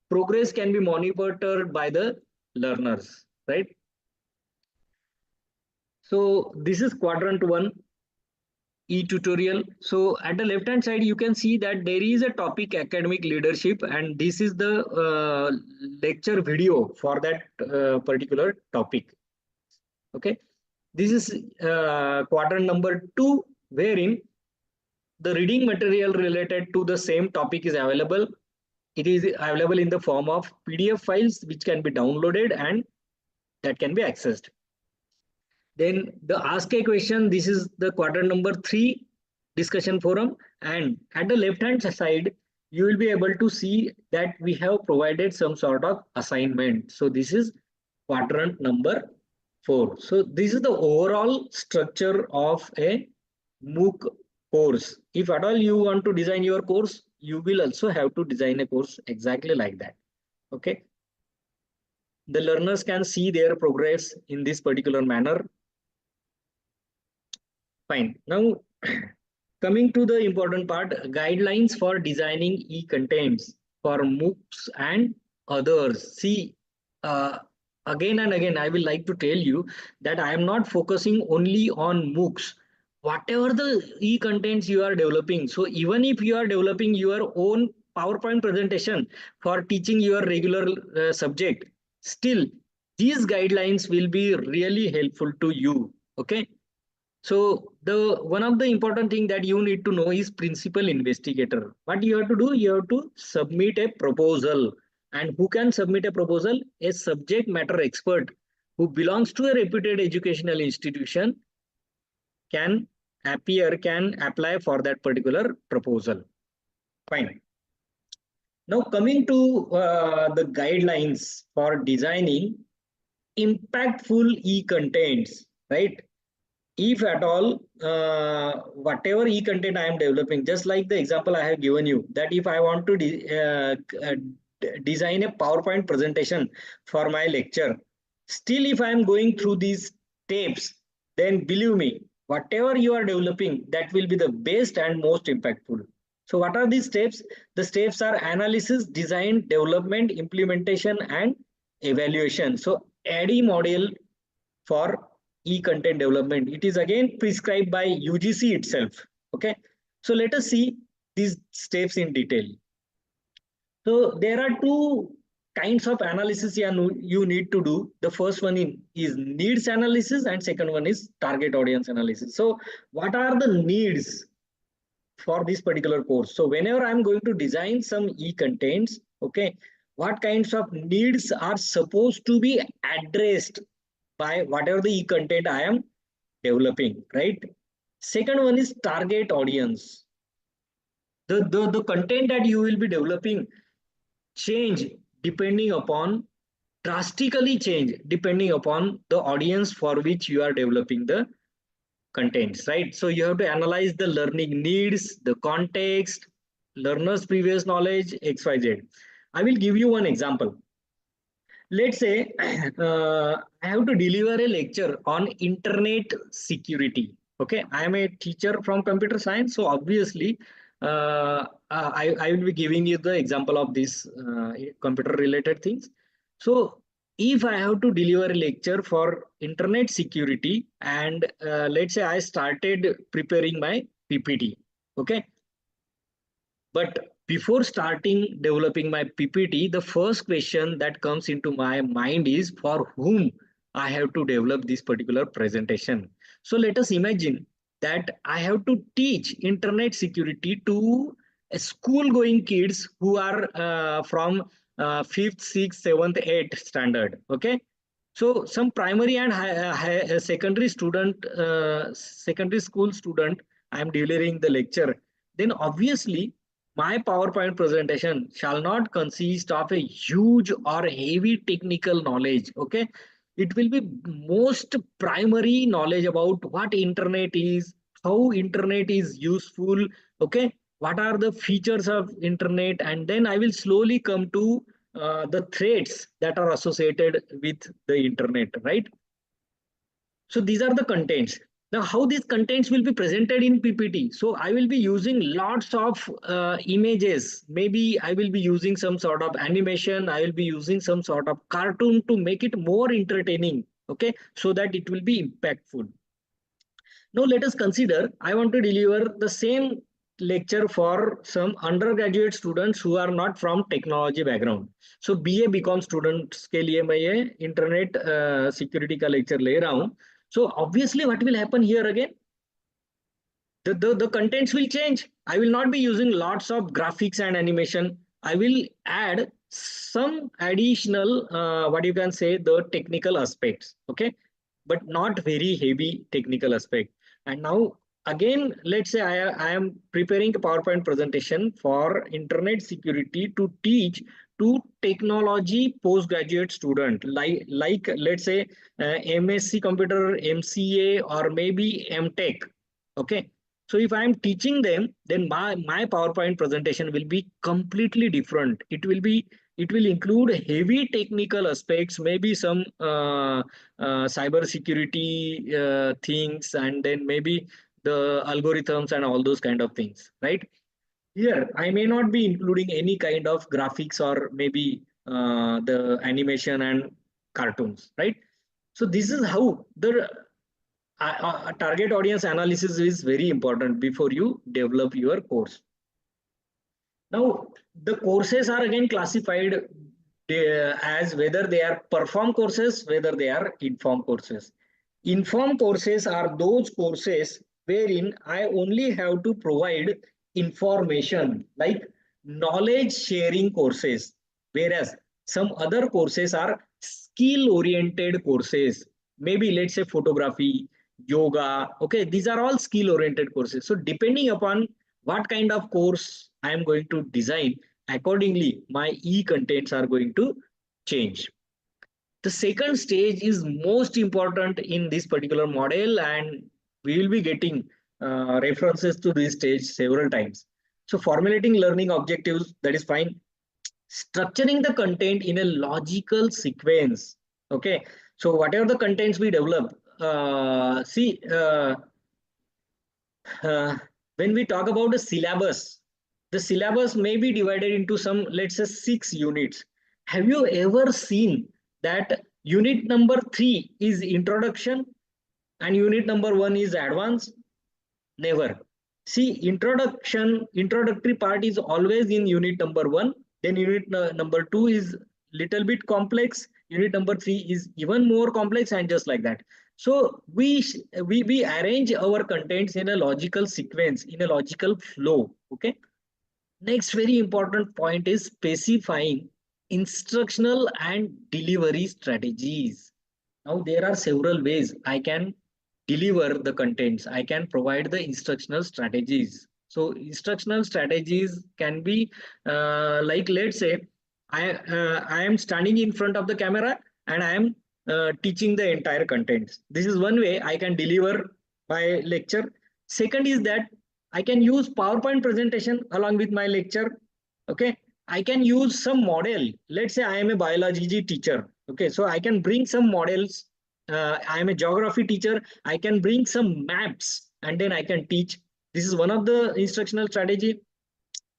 Progress can be monitored by the learners, right? So this is quadrant 1 e-tutorial. So at the left hand side, you can see that there is a topic academic leadership, and this is the lecture video for that particular topic. Okay, this is quadrant number 2, wherein the reading material related to the same topic is available. It is available in the form of PDF files which can be downloaded and that can be accessed. Then the ask a question, this is the quadrant number 3 discussion forum, and at the left hand side you will be able to see that we have provided some sort of assignment. So this is quadrant number 4. So this is the overall structure of a MOOC course. If at all you want to design your course, you will also have to design a course exactly like that. Okay, the learners can see their progress in this particular manner. Fine. Now coming to the important part, guidelines for designing e-contents for MOOCs and others. See, again and again, I will like to tell you that I am not focusing only on MOOCs. Whatever the e-contents you are developing, so even if you are developing your own PowerPoint presentation for teaching your regular subject, still these guidelines will be really helpful to you. Okay. So the one of the important thing that you need to know is principal investigator. What you have to do, you have to submit a proposal. And who can submit a proposal? A subject matter expert who belongs to a reputed educational institution can apply for that particular proposal. Fine. Now coming to the guidelines for designing impactful e-contents, right? If at all, whatever e-content I am developing, just like the example I have given you, that if I want to design a PowerPoint presentation for my lecture, still if I am going through these steps, then believe me, whatever you are developing, that will be the best and most impactful. So what are these steps? The steps are analysis, design, development, implementation, and evaluation. So ADDIE model for e-content development, it is again prescribed by UGC itself. Okay, so let us see these steps in detail. So there are two kinds of analysis you need to do. The first one is needs analysis, and second one is target audience analysis. So what are the needs for this particular course? So whenever I'm going to design some e-contents, okay, what kinds of needs are supposed to be addressed by whatever the e-content I am developing, right? Second one is target audience. The content that you will be developing drastically change depending upon the audience for which you are developing the contents, right? So you have to analyze the learning needs, the context, learner's previous knowledge, XYZ. I will give you one example. Let's say I have to deliver a lecture on internet security. Okay, I am a teacher from computer science, so obviously I will be giving you the example of these computer related things. So if I have to deliver a lecture for internet security, and let's say I started preparing my PPT, okay, but before starting developing my PPT, the first question that comes into my mind is for whom I have to develop this particular presentation. So let us imagine that I have to teach internet security to school-going kids who are from 5th, 6th, 7th, 8th standard. Okay. So some primary and secondary student, secondary school student, I am delivering the lecture. Then obviously my PowerPoint presentation shall not consist of a huge or heavy technical knowledge. Okay, it will be most primary knowledge about what internet is, how internet is useful. Okay, what are the features of internet, and then I will slowly come to the threats that are associated with the internet, right? So these are the contents. Now, how these contents will be presented in PPT? So I will be using lots of images. Maybe I will be using some sort of animation. I will be using some sort of cartoon to make it more entertaining. Okay, so that it will be impactful. Now let us consider, I want to deliver the same lecture for some undergraduate students who are not from technology background. So BA BCom students के लिए मैं ये internet security का lecture ले रहा हूँ. So obviously what will happen here again? The contents will change. I will not be using lots of graphics and animation. I will add some additional, what you can say, the technical aspects. Okay, but not very heavy technical aspect. And now again, let's say I am preparing a PowerPoint presentation for internet security to teach to technology postgraduate student, like let's say MSc computer, MCA, or maybe MTech. Okay, so if I am teaching them, then my PowerPoint presentation will be completely different. It will include heavy technical aspects, maybe some cyber security things, and then maybe the algorithms and all those kind of things, right? Here, I may not be including any kind of graphics or maybe the animation and cartoons, right? So this is how the target audience analysis is very important before you develop your course. Now, the courses are again classified as whether they are perform courses, whether they are inform courses. Inform courses are those courses wherein I only have to provide information, like knowledge sharing courses, whereas some other courses are skill oriented courses. Maybe let's say photography, yoga. Okay, these are all skill oriented courses. So depending upon what kind of course I am going to design, accordingly my e-contents are going to change. The second stage is most important in this particular model, and we will be getting references to this stage several times. So formulating learning objectives, that is fine. Structuring the content in a logical sequence. Okay, so whatever the contents we develop, when we talk about the syllabus may be divided into some, let's say 6 units. Have you ever seen that unit number 3 is introduction and unit number 1 is advanced? Never. See, introductory part is always in unit number 1. Then unit number 2 is little bit complex. Unit number 3 is even more complex, and just like that. So we arrange our contents in a logical sequence, in a logical flow. Okay. Next very important point is specifying instructional and delivery strategies. Now there are several ways I can deliver the contents. I can provide the instructional strategies. So instructional strategies can be like, let's say I am standing in front of the camera and I am teaching the entire contents. This is one way I can deliver my lecture. Second is that I can use PowerPoint presentation along with my lecture. Okay, I can use some model. Let's say I am a biology teacher. Okay, so I can bring some models. I am a geography teacher. I can bring some maps and then I can teach. This is one of the instructional strategy.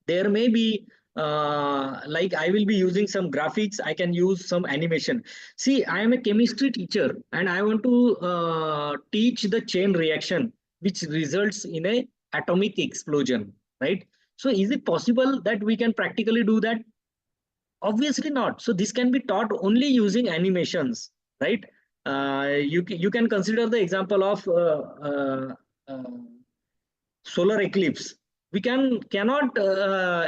There may be like I will be using some graphics. I can use some animation. See, I am a chemistry teacher and I want to teach the chain reaction which results in a atomic explosion, right? So is it possible that we can practically do that? Obviously not. So this can be taught only using animations, right? You can consider the example of solar eclipse. We cannot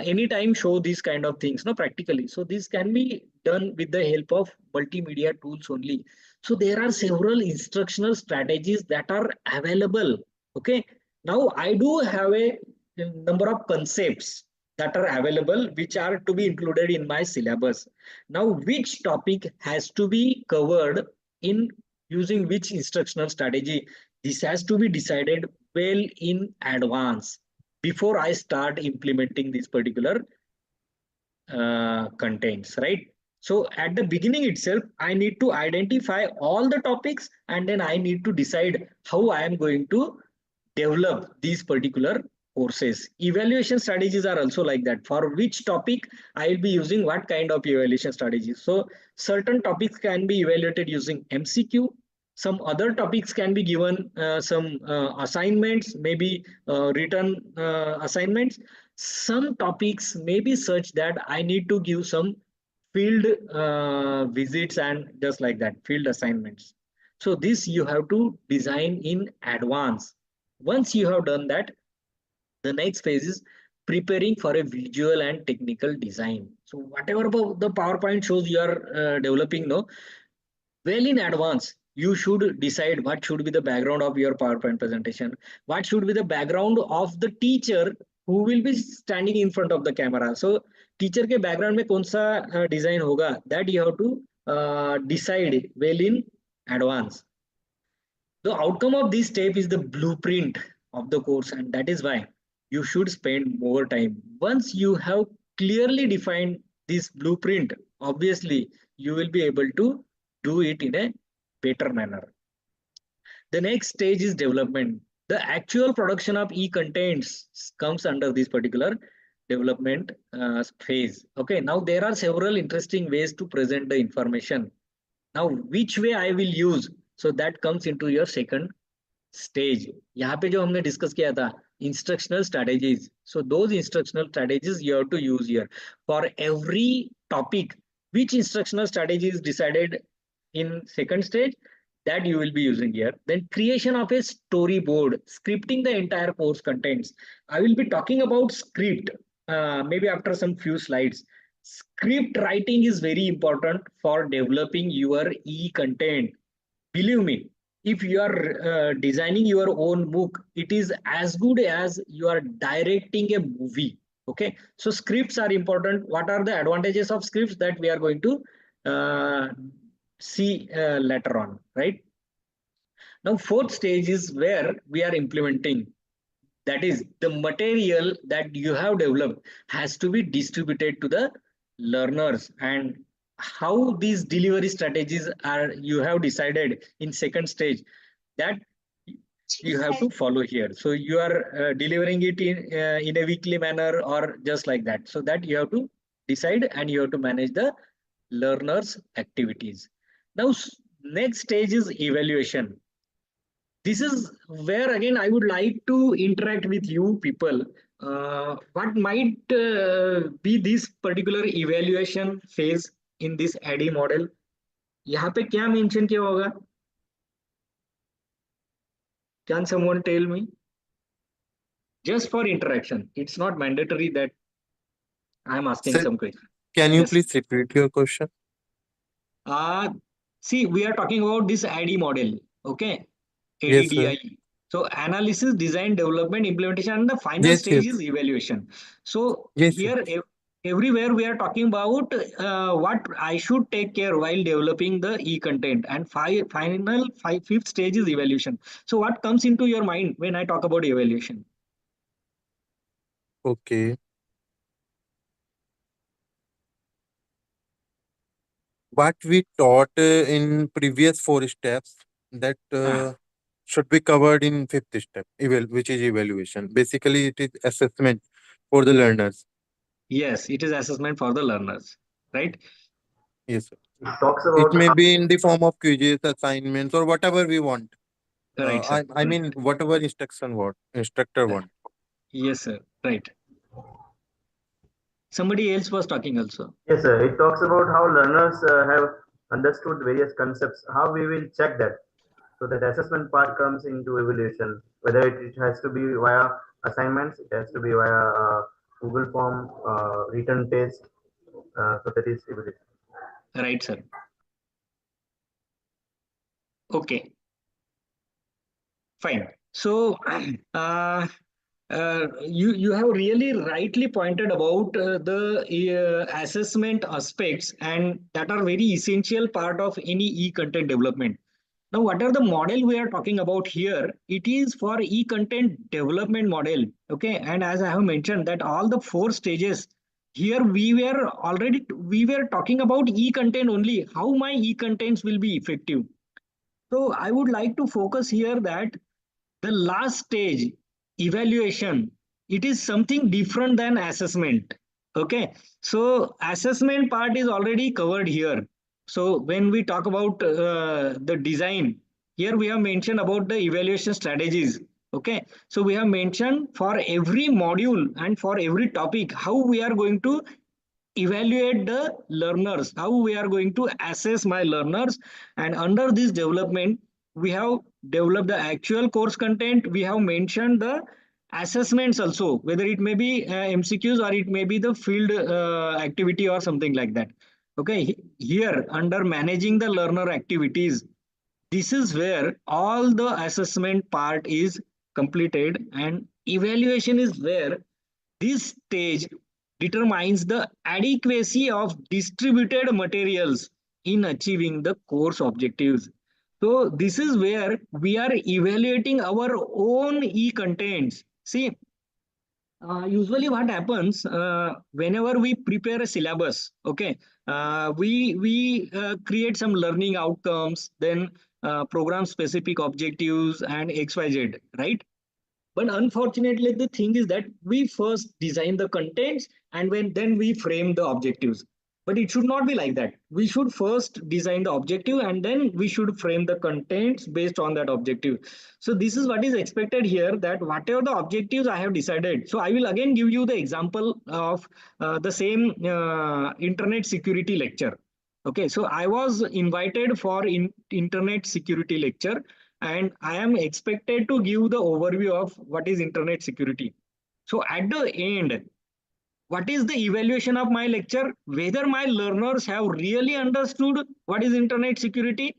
anytime show these kind of things, no, practically. So this can be done with the help of multimedia tools only. So there are several instructional strategies that are available. Okay. Now I do have a number of concepts that are available, which are to be included in my syllabus. Now, which topic has to be covered in using which instructional strategy? This has to be decided well in advance before I start implementing this particular contents, right? So at the beginning itself, I need to identify all the topics, and then I need to decide how I am going to develop these particular courses. Evaluation strategies are also like that. For which topic I will be using what kind of evaluation strategies. So certain topics can be evaluated using MCQ. Some other topics can be given some assignments, maybe written assignments. Some topics may be such that I need to give some field visits and just like that, field assignments. So this you have to design in advance. Once you have done that, the next phase is preparing for a visual and technical design. So whatever the PowerPoint shows you are developing, no, well in advance, you should decide what should be the background of your PowerPoint presentation, what should be the background of the teacher who will be standing in front of the camera. So teacher के background में कौन सा design होगा, that you have to decide well in advance. The outcome of this step is the blueprint of the course, and that is why you should spend more time. Once you have clearly defined this blueprint, obviously you will be able to do it in a better manner. The next stage is development. The actual production of e-contents comes under this particular development phase. Okay, now there are several interesting ways to present the information. Now, which way I will use? So that comes into your second stage. यहाँ पे जो हमने discuss किया था, instructional strategies. So those instructional strategies you have to use here. For every topic, which instructional strategy is decided in second stage, that you will be using here. Then creation of a storyboard, scripting the entire course contents. I will be talking about script, maybe after some few slides. Script writing is very important for developing your e-content. Believe me, if you are designing your own MOOC, it is as good as you are directing a movie. Okay, so scripts are important. What are the advantages of scripts that we are going to see later on, right? Now, fourth stage is where we are implementing. That is, the material that you have developed has to be distributed to the learners, and how these delivery strategies are you have decided in second stage, that you have to follow here. So you are delivering it in a weekly manner or just like that. So that you have to decide, and you have to manage the learners activities. Now next stage is evaluation. This is where again I would like to interact with you people. What might be this particular evaluation phase in this ADDIE model? यहाँ पे क्या mention किया होगा? Can someone tell me? Just for interaction. It's not mandatory that I am asking Sir, some question. can you Yes. please repeat your question? See, we are talking about this ADDIE model. Okay. Yes, sir. ADDIE. So analysis, design, development, implementation, and the final Yes, stage yes. is evaluation. So Yes, here, everywhere we are talking about what I should take care while developing the e-content, and fifth stage is evaluation. So what comes into your mind when I talk about evaluation? Okay. What we taught in previous 4 steps, that should be covered in fifth step, which is evaluation. Basically, it is assessment for the learners. Yes, it is assessment for the learners, right? Yes, sir. It talks It about may how, be in the form of quizzes, assignments, or whatever we want. Right, sir. I mean, whatever instructor want. Yes, sir. Right. Somebody else was talking also. yes, sir. It talks about how learners have understood various concepts, how we will check that. So that assessment part comes into evaluation, whether it has to be via assignments, it has to be via Google form, written test. So that is evaluation. Right, sir. Okay, fine. So, you have really rightly pointed about the assessment aspects, and that are very essential part of any e-content development. Now, what are the model we are talking about here? It is for e-content development model. Okay, and as I have mentioned that all the 4 stages here we were talking about e-content only. How my e-contents will be effective. So I would like to focus here that the last stage, evaluation, it is something different than assessment. Okay, so assessment part is already covered here. So when we talk about the design, here we have mentioned about the evaluation strategies. Okay, so we have mentioned for every module and for every topic how we are going to evaluate the learners, how we are going to assess my learners. And under this development we have developed the actual course content, we have mentioned the assessments also, whether it may be MCQs or it may be the field activity or something like that. Okay, here under managing the learner activities, this is where all the assessment part is completed, and evaluation is where this stage determines the adequacy of distributed materials in achieving the course objectives. So this is where we are evaluating our own e-contents. See, usually what happens whenever we prepare a syllabus, okay, we create some learning outcomes, then program specific objectives and XYZ, right? But unfortunately, the thing is that we first design the contents and then we frame the objectives. But it should not be like that. We should first design the objective and then we should frame the contents based on that objective. So this is what is expected here, that whatever the objectives I have decided. So I will again give you the example of the same internet security lecture. Okay, so I was invited for internet security lecture, and I am expected to give the overview of what is internet security. So at the end, what is the evaluation of my lecture? Whether my learners have really understood what is internet security,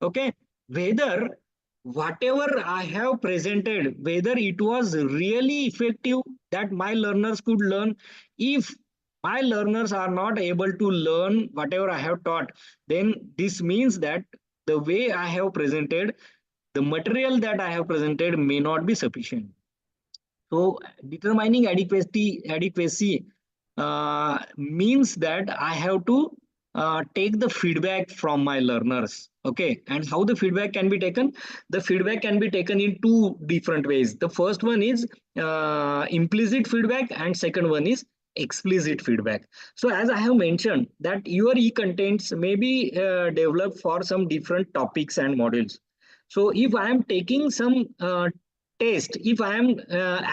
okay? Whether whatever I have presented, whether it was really effective that my learners could learn. If my learners are not able to learn whatever I have taught, then this means that the way I have presented, the material that I have presented may not be sufficient. So determining adequacy means that I have to take the feedback from my learners. Okay, and how the feedback can be taken? The feedback can be taken in 2 different ways. The first one is implicit feedback, and second one is explicit feedback. So as I have mentioned that your e-contents may be developed for some different topics and modules. So if I am taking some test, if I am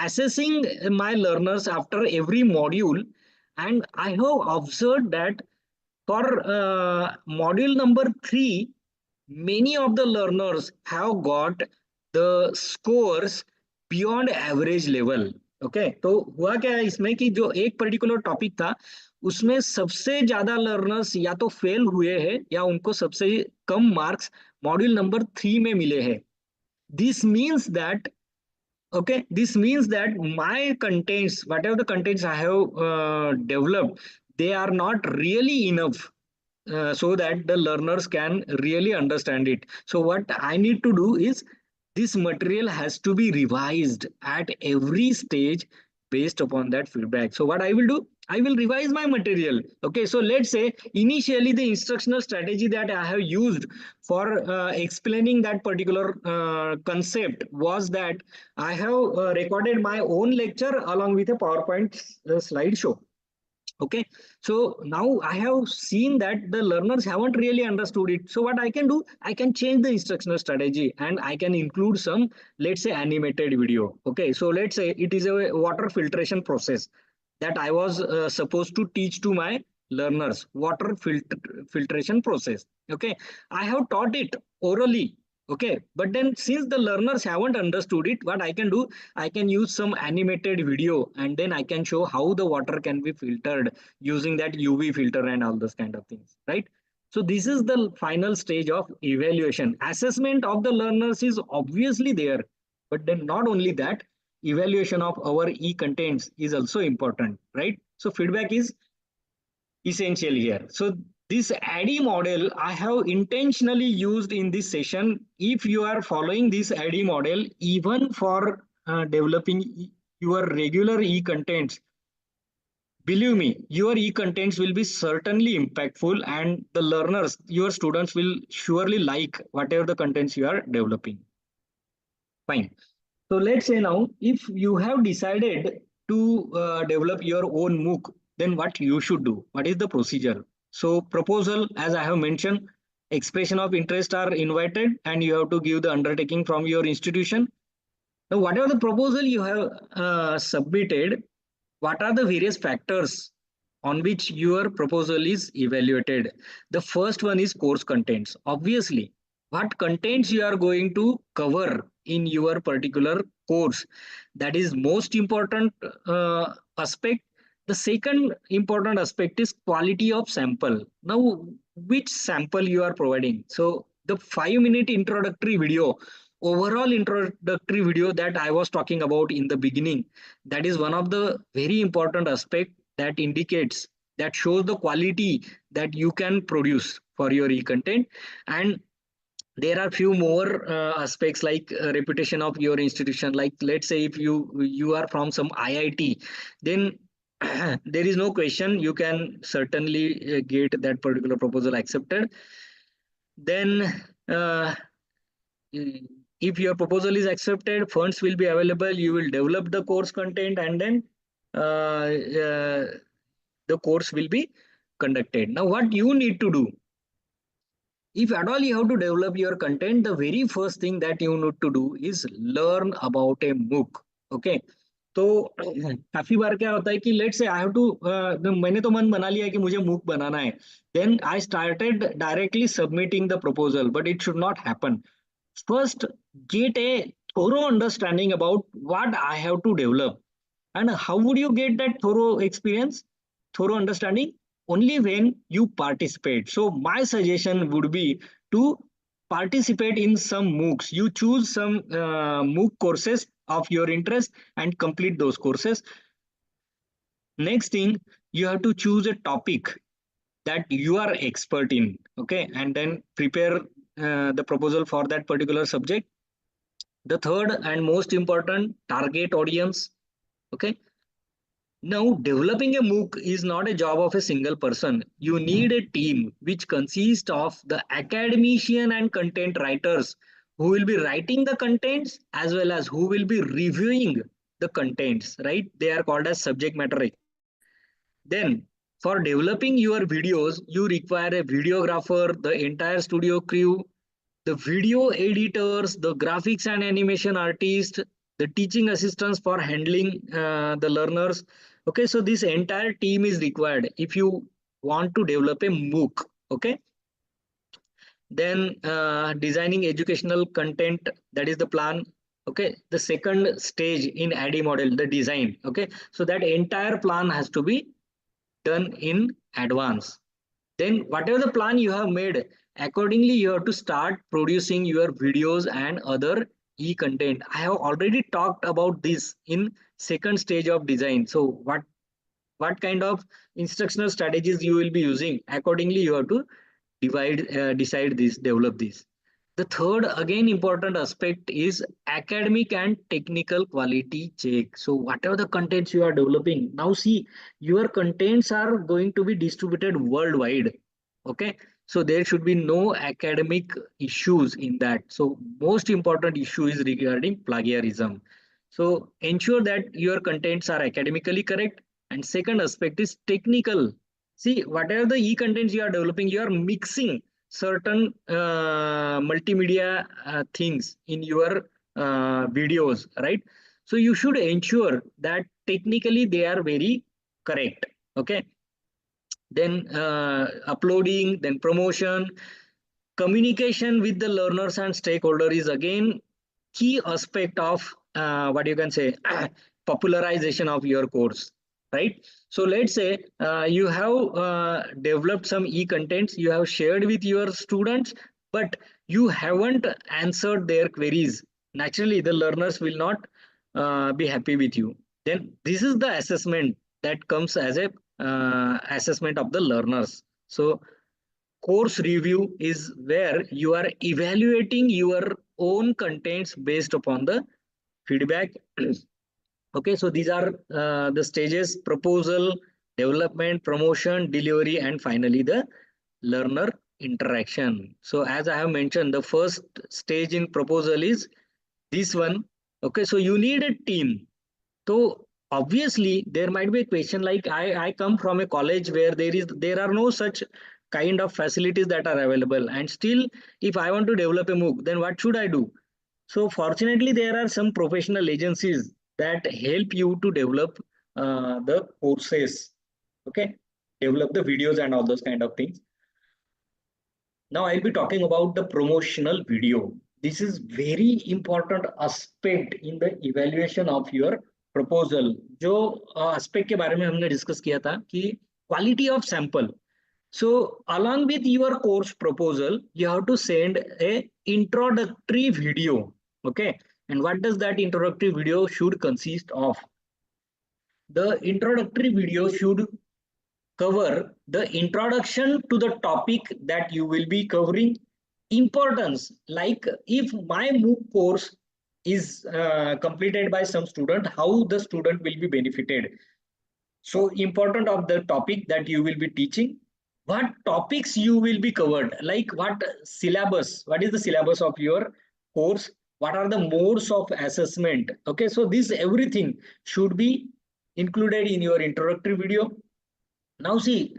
assessing my learners after every module, and I have observed that for module number 3, many of the learners have got the scores beyond average level. Okay, तो हुआ क्या है इसमें कि जो एक particular topic था उसमें सबसे ज्यादा लर्नर्स या तो फेल हुए हैं या उनको सबसे कम मार्क्स मॉड्यूल नंबर 3 में मिले हैं. This means that, okay, this means that my contents, whatever the contents I have developed, they are not really enough so that the learners can really understand it. So what I need to do is, this material has to be revised at every stage based upon that feedback. So what I will do, I will revise my material. Okay, so let's say initially the instructional strategy that I have used for explaining that particular concept was that I have recorded my own lecture along with a PowerPoint slideshow. Okay, so now I have seen that the learners haven't really understood it. So what I can do, I can change the instructional strategy and I can include some, let's say, animated video. Okay, so let's say it is a water filtration process that I was supposed to teach to my learners, water filtration process. Okay, I have taught it orally. Okay, but then since the learners haven't understood it, what I can do, I can use some animated video and then I can show how the water can be filtered using that UV filter and all those kind of things, right? So this is the final stage of evaluation. Assessment of the learners is obviously there, but then not only that, evaluation of our e-contents is also important, right? So feedback is essential here. So this ADDIE model I have intentionally used in this session. If you are following this ADDIE model, even for developing your regular e-contents, believe me, your e-contents will be certainly impactful, and the learners, your students, will surely like whatever the contents you are developing. Fine. So let's say now, if you have decided to develop your own MOOC, then what you should do? What is the procedure? So proposal, as I have mentioned, expression of interest are invited, and you have to give the undertaking from your institution. Now, whatever the proposal you have submitted, what are the various factors on which your proposal is evaluated? The first one is course contents. Obviously, what contents you are going to cover in your particular course, that is most important aspect. The second important aspect is quality of sample. Now, which sample you are providing? So the 5-minute introductory video, overall introductory video that I was talking about in the beginning, that is one of the very important aspect that indicates, that shows the quality that you can produce for your e-content. And there are few more aspects like reputation of your institution. Like, let's say if you are from some IIT, then there is no question, you can certainly get that particular proposal accepted. Then if your proposal is accepted, funds will be available, you will develop the course content, and then the course will be conducted. Now what you need to do, if at all you have to develop your content, the very first thing that you need to do is learn about a MOOC. Okay, तो काफी बार क्या होता है कि let's say I have to, मैंने तो मन बना लिया है कि मुझे MOOC बनाना है, then I started directly submitting the proposal, but it should not happen. First, get a thorough understanding about what I have to develop. And how would you get that thorough understanding? Only when you participate. So my suggestion would be to participate in some MOOCs. You choose some MOOC courses of your interest and complete those courses. Next thing, you have to choose a topic that you are expert in, okay, and then prepare the proposal for that particular subject. The third and most important, target audience. Okay, now developing a MOOC is not a job of a single person. You need a team which consists of the academician and content writers who will be writing the contents as well as who will be reviewing the contents, right? They are called as subject matter experts. Then for developing your videos, you require a videographer, the entire studio crew, the video editors, the graphics and animation artists, the teaching assistants for handling the learners. Okay, so this entire team is required if you want to develop a MOOC. Okay, then designing educational content, that is the plan. Okay, the second stage in ADDIE model, the design. Okay, so that entire plan has to be done in advance. Then whatever the plan you have made, accordingly you have to start producing your videos and other e-content. I have already talked about this in second stage of design. So what kind of instructional strategies you will be using, accordingly you have to decide this, develop this. The third again important aspect is academic and technical quality check. So whatever the contents you are developing, now see, your contents are going to be distributed worldwide. Okay, so there should be no academic issues in that. So most important issue is regarding plagiarism. So ensure that your contents are academically correct. And second aspect is technical. See, whatever the e-contents you are developing, you are mixing certain multimedia things in your videos, right? So you should ensure that technically they are very correct. Okay, then uploading, then promotion, communication with the learners and stakeholder is again key aspect of what you can say popularization of your course. right? So let's say you have developed some e-contents, you have shared with your students, but you haven't answered their queries. Naturally, the learners will not be happy with you. Then this is the assessment that comes as a assessment of the learners. So course review is where you are evaluating your own contents based upon the feedback. Okay, so these are the stages: proposal, development, promotion, delivery, and finally the learner interaction. So as I have mentioned, the first stage in proposal is this one. Okay, so you need a team. So obviously there might be a question like, I come from a college where there are no such kind of facilities that are available, and still if I want to develop a MOOC, then what should I do? So fortunately, there are some professional agencies that help you to develop the courses, okay, develop the videos and all those kind of things. Now I'll be talking about the promotional video. This is very important aspect in the evaluation of your proposal. जो aspect के बारे में हमने discuss किया था कि quality of sample. So along with your course proposal, you have to send a introductory video. Okay. And what does that introductory video should consist of? The introductory video should cover the introduction to the topic that you will be covering, importance, like if my MOOC course is completed by some student, how the student will be benefited. So important of the topic that you will be teaching, what topics you will be covered, like what syllabus, what is the syllabus of your course, what are the modes of assessment. Okay, so this everything should be included in your introductory video. Now see,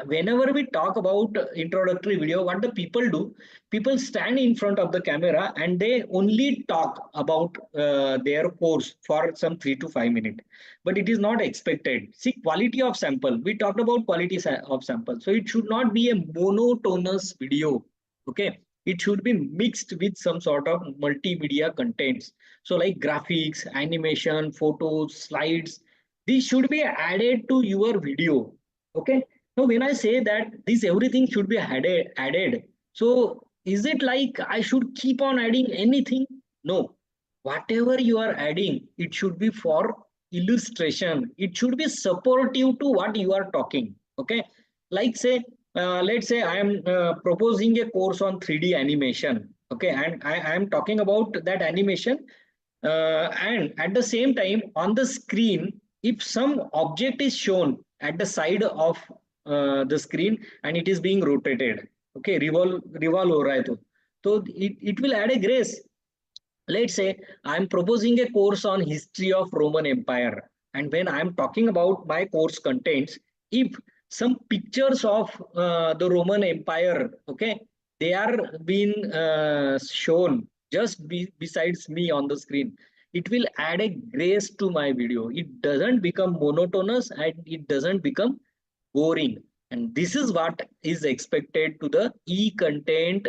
whenever we talk about introductory video, what the people do, people stand in front of the camera and they only talk about their course for some 3 to 5 minutes. But it is not expected. See, quality of sample. We talked about quality of sample. So it should not be a monotonous video. Okay. It should be mixed with some sort of multimedia contents. So like graphics, animation, photos, slides, these should be added to your video. Okay. Now, when I say that this everything should be added, so is it like I should keep on adding anything? No. Whatever you are adding, it should be for illustration. It should be supportive to what you are talking. Okay. Like say, let's say I am proposing a course on 3D animation. Okay. And I am talking about that animation. And at the same time, on the screen, if some object is shown at the side of the screen and it is being rotated, okay, revolve ho raha hai to it will add a grace. Let's say I'm proposing a course on history of Roman Empire, and when I'm talking about my course contents, if some pictures of the Roman Empire, okay, they are being shown just besides me on the screen, it will add a grace to my video. It doesn't become monotonous and it doesn't become boring. And this is what is expected to the e-content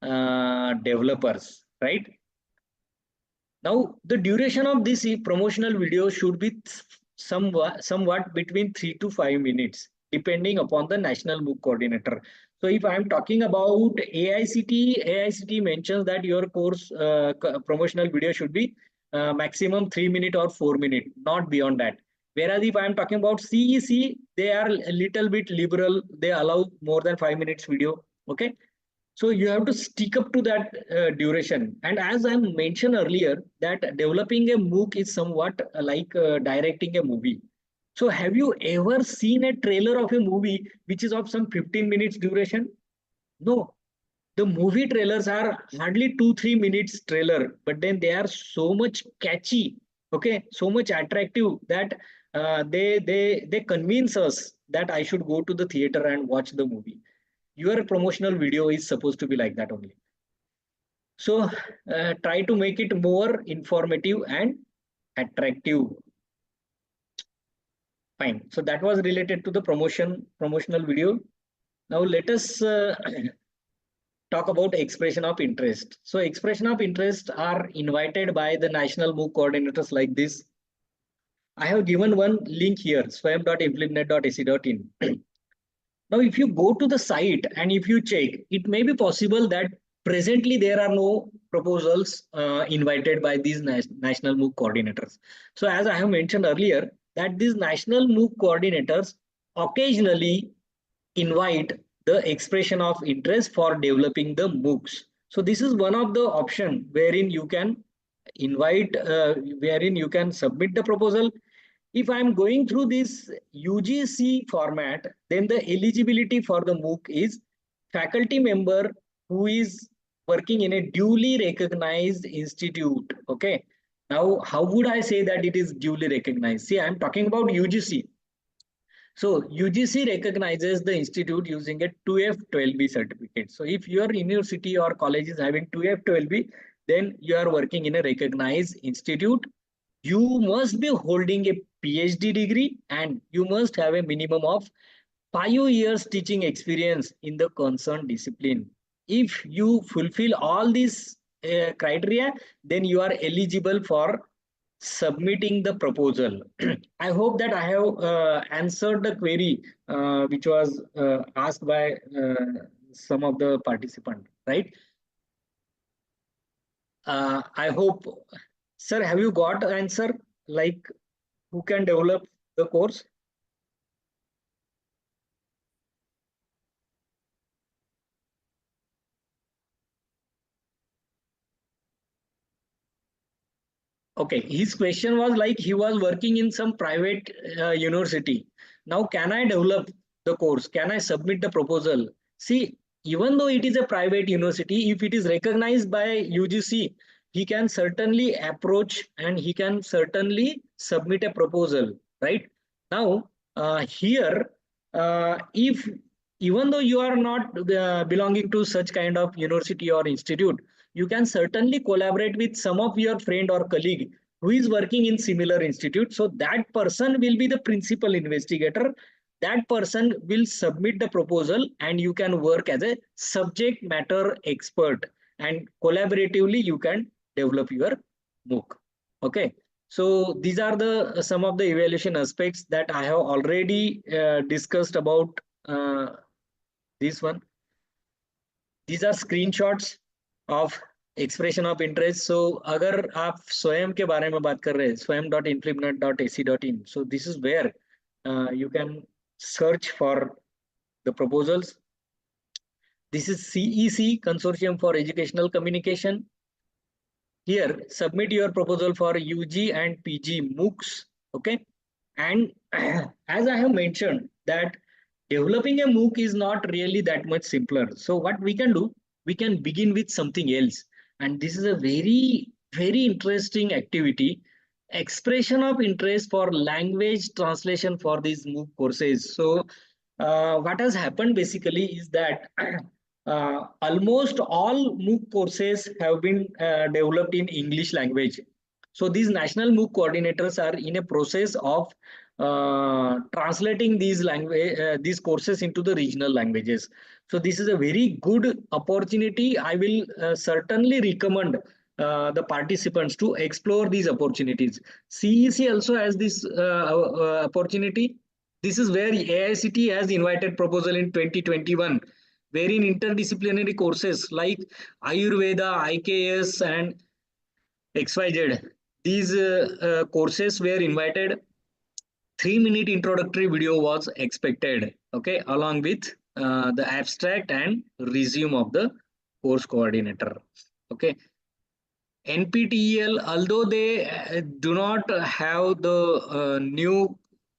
developers, right? Now, the duration of this promotional video should be somewhat between 3 to 5 minutes, depending upon the national MOOC coordinator. So if I am talking about AICTE mentions that your course promotional video should be maximum 3 minutes or 4 minutes, not beyond that. Whereas if I am talking about CEC, they are a little bit liberal. They allow more than 5 minutes video. Okay. So you have to stick up to that duration. And as I mentioned earlier, that developing a MOOC is somewhat like directing a movie. So have you ever seen a trailer of a movie which is of some 15 minutes duration? No. The movie trailers are hardly 2-3 minutes trailer, but then they are so much catchy, okay, so much attractive that they convince us that I should go to the theater and watch the movie. Your promotional video is supposed to be like that only. So try to make it more informative and attractive. Fine. So that was related to the promotional video. Now let us talk about expression of interest. So expression of interest are invited by the national MOOC coordinators like this. I have given one link here, swayam.implementnet.ac.in. Now, if you go to the site and if you check, it may be possible that presently there are no proposals invited by these national MOOC coordinators. So as I have mentioned earlier, that these national MOOC coordinators occasionally invite the expression of interest for developing the MOOCs. So this is one of the option wherein you can invite, wherein you can submit the proposal. If I'm going through this UGC format, then the eligibility for the MOOC is faculty member who is working in a duly recognized institute. Okay. Now, how would I say that it is duly recognized? See, I'm talking about UGC. So UGC recognizes the institute using a 2F12B certificate. So if your university or college is having 2F12B, then you are working in a recognized institute. You must be holding a PhD degree and you must have a minimum of 5 years teaching experience in the concerned discipline. If you fulfill all these criteria, then you are eligible for submitting the proposal. I hope that I have answered the query which was asked by some of the participants, right? I hope, sir, have you got answer like who can develop the course? Okay, his question was like he was working in some private university. Now, can I develop the course? Can I submit the proposal? See, even though it is a private university, if it is recognized by UGC, he can certainly approach and he can certainly submit a proposal, right? Now, here, if even though you are not belonging to such kind of university or institute, you can certainly collaborate with some of your friend or colleague who is working in similar institute. So that person will be the principal investigator. That person will submit the proposal and you can work as a subject matter expert and collaboratively you can develop your MOOC. Okay. So these are the some of the evaluation aspects that I have already discussed about this one. These are screenshots of expression of interest. So अगर आप स्वयं के बारे में बात कर रहे हैं, swayam.implementnet.ac.in, so this is where you can search for the proposals. This is CEC, Consortium for Educational Communication. Here, submit your proposal for UG and PG MOOCs. Okay, and as I have mentioned that developing a MOOC is not really that much simpler. So what we can do, we can begin with something else. And this is a very, very interesting activity. Expression of interest for language translation for these MOOC courses. So what has happened basically is that almost all MOOC courses have been developed in English language. So these national MOOC coordinators are in a process of translating these courses into the regional languages. So this is a very good opportunity. I will certainly recommend the participants to explore these opportunities. CEC also has this opportunity. This is where AICT has invited proposal in 2021, wherein interdisciplinary courses like Ayurveda, IKS and XYZ, these courses were invited. 3-minute introductory video was expected, okay, along with the abstract and resume of the course coordinator. Okay, NPTEL, although they do not have the new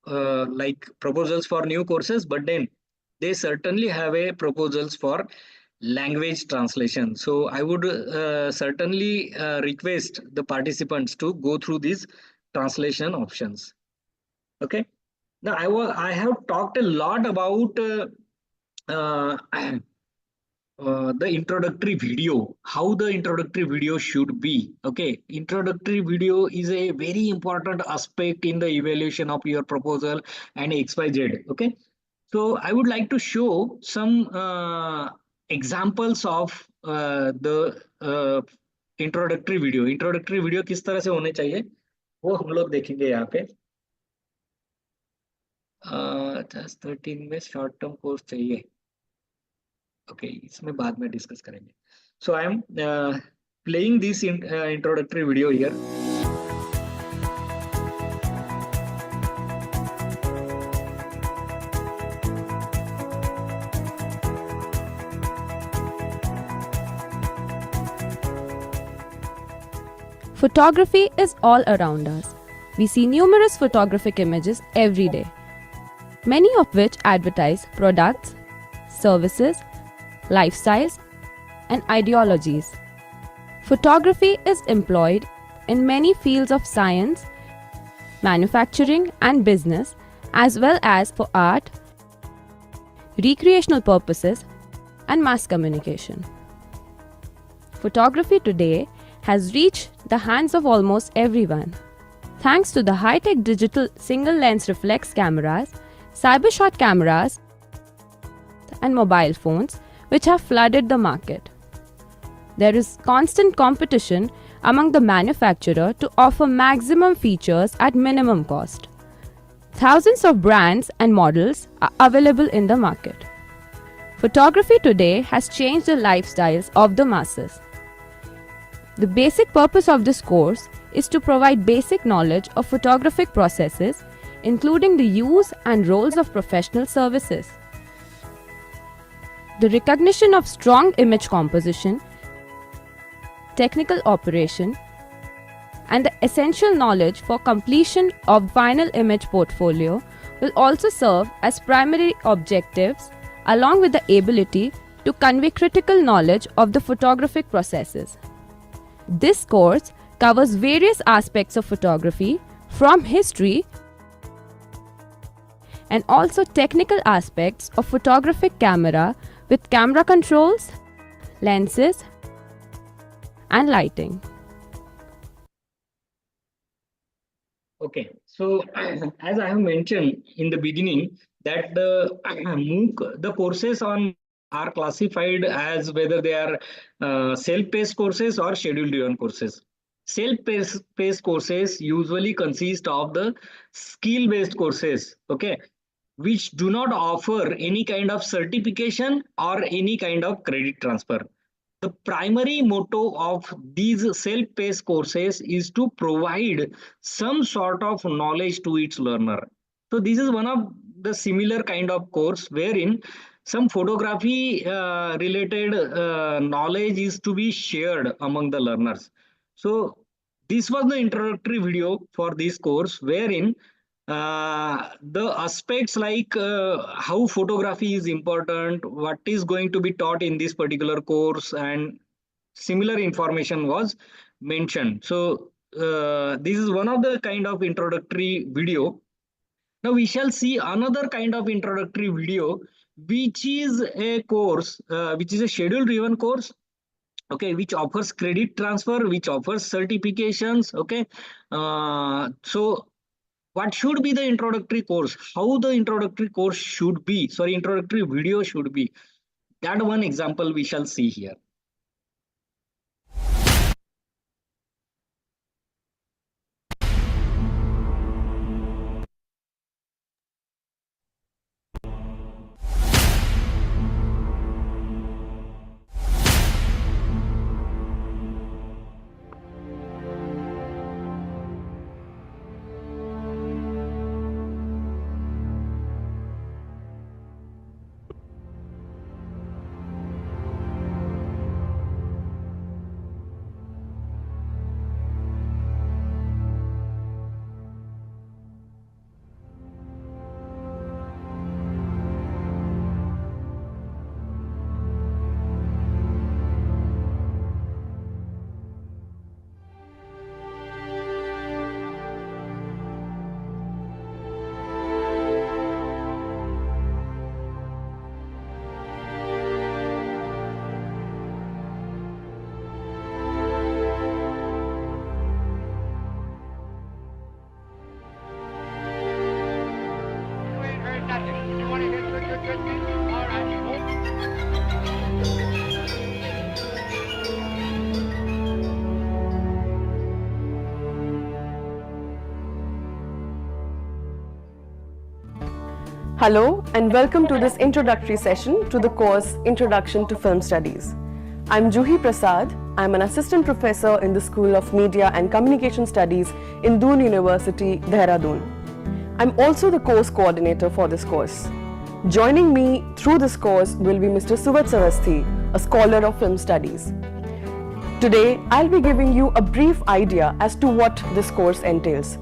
like proposals for new courses, but then they certainly have a proposals for language translation. So I would certainly request the participants to go through these translation options. Okay. Now I have talked a lot about the introductory video, how the introductory video should be. Okay, introductory video is a very important aspect in the evaluation of your proposal and XYZ. Okay, so I would like to show some examples of the introductory video. Introductory video किस तरह से होने चाहिए वो हम लोग देखेंगे यहाँ पे. just 13 में शॉर्ट टर्म कोर्स चाहिए. ओके, इसमें बाद में डिस्कस करेंगे. So I am playing this introductory video here. Photography is all around us. We see numerous photographic images every day, many of which advertise products, services, lifestyles, and ideologies. Photography is employed in many fields of science, manufacturing, and business, as well as for art, recreational purposes, and mass communication. Photography today has reached the hands of almost everyone. Thanks to the high-tech digital single-lens reflex cameras, cybershot cameras, and mobile phones, which have flooded the market. There is constant competition among the manufacturer to offer maximum features at minimum cost. Thousands of brands and models are available in the market. Photography today has changed the lifestyles of the masses. The basic purpose of this course is to provide basic knowledge of photographic processes, including the use and roles of professional services. The recognition of strong image composition, technical operation, and the essential knowledge for completion of final image portfolio will also serve as primary objectives, along with the ability to convey critical knowledge of the photographic processes. This course covers various aspects of photography, from history and also technical aspects of photographic camera with camera controls, lenses, and lighting. Okay, so as I have mentioned in the beginning that the MOOC, the courses on are classified as whether they are self-paced courses or schedule-driven courses. Self-paced courses usually consist of the skill-based courses, okay, which do not offer any kind of certification or any kind of credit transfer. The primary motto of these self-paced courses is to provide some sort of knowledge to its learner. So this is one of the similar kind of course wherein some photography related knowledge is to be shared among the learners. So this was the introductory video for this course, wherein the aspects like how photography is important, what is going to be taught in this particular course, and similar information was mentioned. So this is one of the kind of introductory video. Now we shall see another kind of introductory video, which is a course, which is a schedule driven course, okay, which offers credit transfer, which offers certifications, okay. So what should be the introductory course, how the introductory course should be, sorry, introductory video should be, that one example we shall see here. Hello and welcome to this introductory session to the course Introduction to Film Studies. I'm Juhi Prasad. I'm an assistant professor in the School of Media and Communication Studies in Doon University, Dehradun. I'm also the course coordinator for this course. Joining me through this course will be Mr. Suhash, a scholar of film studies. Today, I'll be giving you a brief idea as to what this course entails.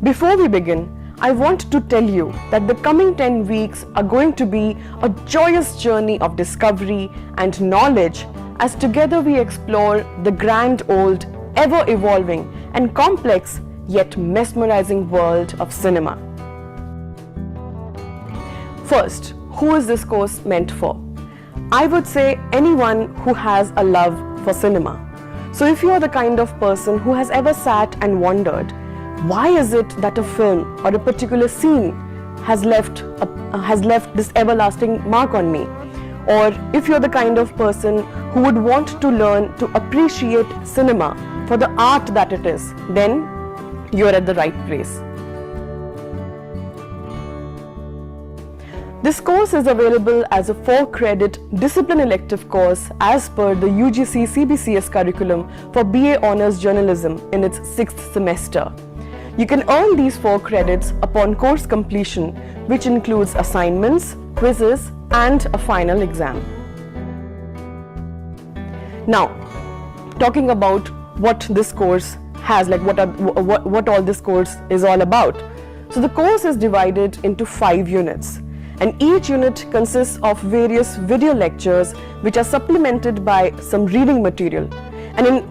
Before we begin, I want to tell you that the coming 10 weeks are going to be a joyous journey of discovery and knowledge as together we explore the grand old, ever-evolving and complex yet mesmerizing world of cinema. First, who is this course meant for? I would say anyone who has a love for cinema. So if you are the kind of person who has ever sat and wondered, why is it that a film or a particular scene has left this everlasting mark on me? Or if you're the kind of person who would want to learn to appreciate cinema for the art that it is, then you're at the right place. This course is available as a 4-credit discipline elective course as per the UGC CBCS curriculum for BA Honours Journalism in its 6th semester. You can earn these 4 credits upon course completion, which includes assignments, quizzes, and a final exam. Now, talking about what this course has, like what all this course is all about. So the course is divided into 5 units, and each unit consists of various video lectures which are supplemented by some reading material. And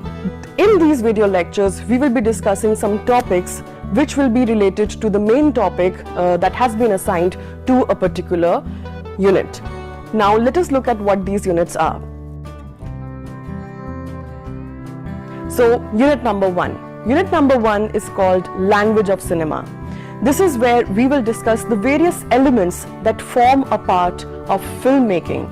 in these video lectures, we will be discussing some topics which will be related to the main topic that has been assigned to a particular unit. Now let us look at what these units are. So unit number 1. Unit number 1 is called Language of Cinema. This is where we will discuss the various elements that form a part of filmmaking.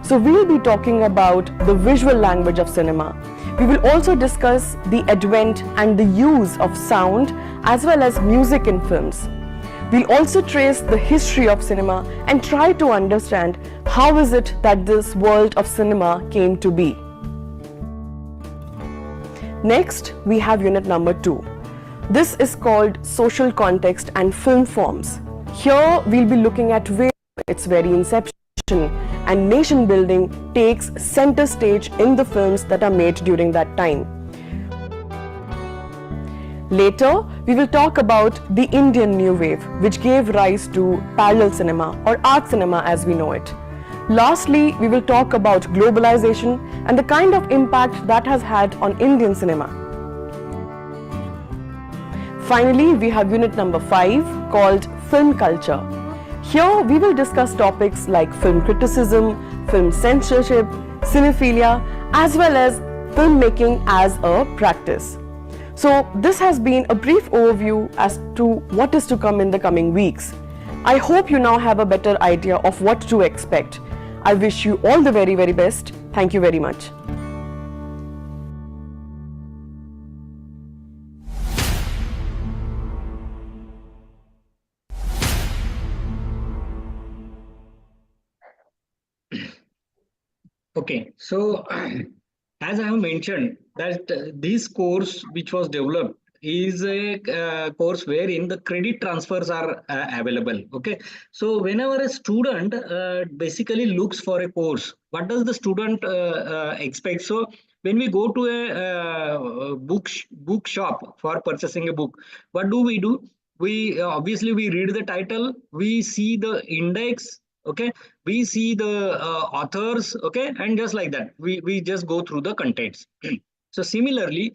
So we will be talking about the visual language of cinema. We will also discuss the advent and the use of sound as well as music in films. We'll also trace the history of cinema and try to understand how is it that this world of cinema came to be. Next, we have unit number 2. This is called Social Context and Film Forms. Here we'll be looking at where its very inception and nation building takes center stage in the films that are made during that time. Later, we will talk about the Indian New Wave, which gave rise to parallel cinema or art cinema as we know it. Lastly, we will talk about globalization and the kind of impact that has had on Indian cinema. Finally, we have unit number 5 called Film Culture. Here we will discuss topics like film criticism, film censorship, cinephilia, as well as filmmaking as a practice. So this has been a brief overview as to what is to come in the coming weeks. I hope you now have a better idea of what to expect. I wish you all the very, very best. Thank you very much. Okay, so as I have mentioned that this course which was developed is a course wherein the credit transfers are available. Okay, so whenever a student basically looks for a course, what does the student expect? So when we go to a book shop for purchasing a book, what do? We obviously we read the title, we see the index, okay, we see the authors, okay, and just like that we just go through the contents. So similarly,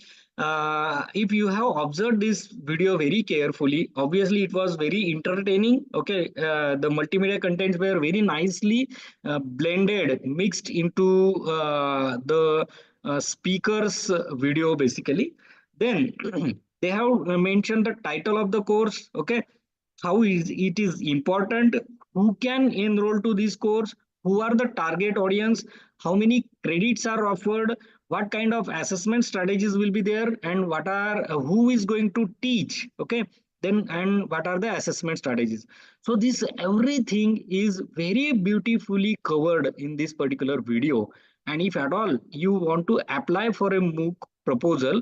if you have observed this video very carefully, obviously it was very entertaining. Okay, the multimedia contents were very nicely blended, mixed into the speaker's video basically. Then they have mentioned the title of the course, okay, how is it is important, who can enroll to this course, who are the target audience, how many credits are offered, what kind of assessment strategies will be there, and what are who is going to teach, okay, then and what are the assessment strategies. So this everything is very beautifully covered in this particular video. And if at all you want to apply for a MOOC proposal,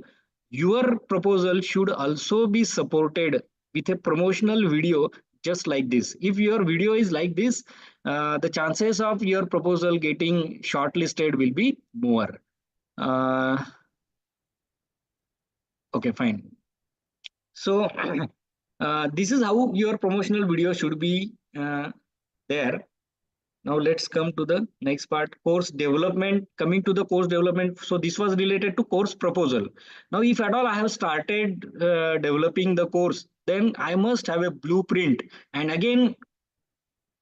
your proposal should also be supported with a promotional video just like this. If your video is like this, the chances of your proposal getting shortlisted will be more. Okay, fine. So this is how your promotional video should be there. Now let's come to the next part, course development. Coming to the course development, so this was related to course proposal. Now if at all I have started developing the course, then I must have a blueprint. And again,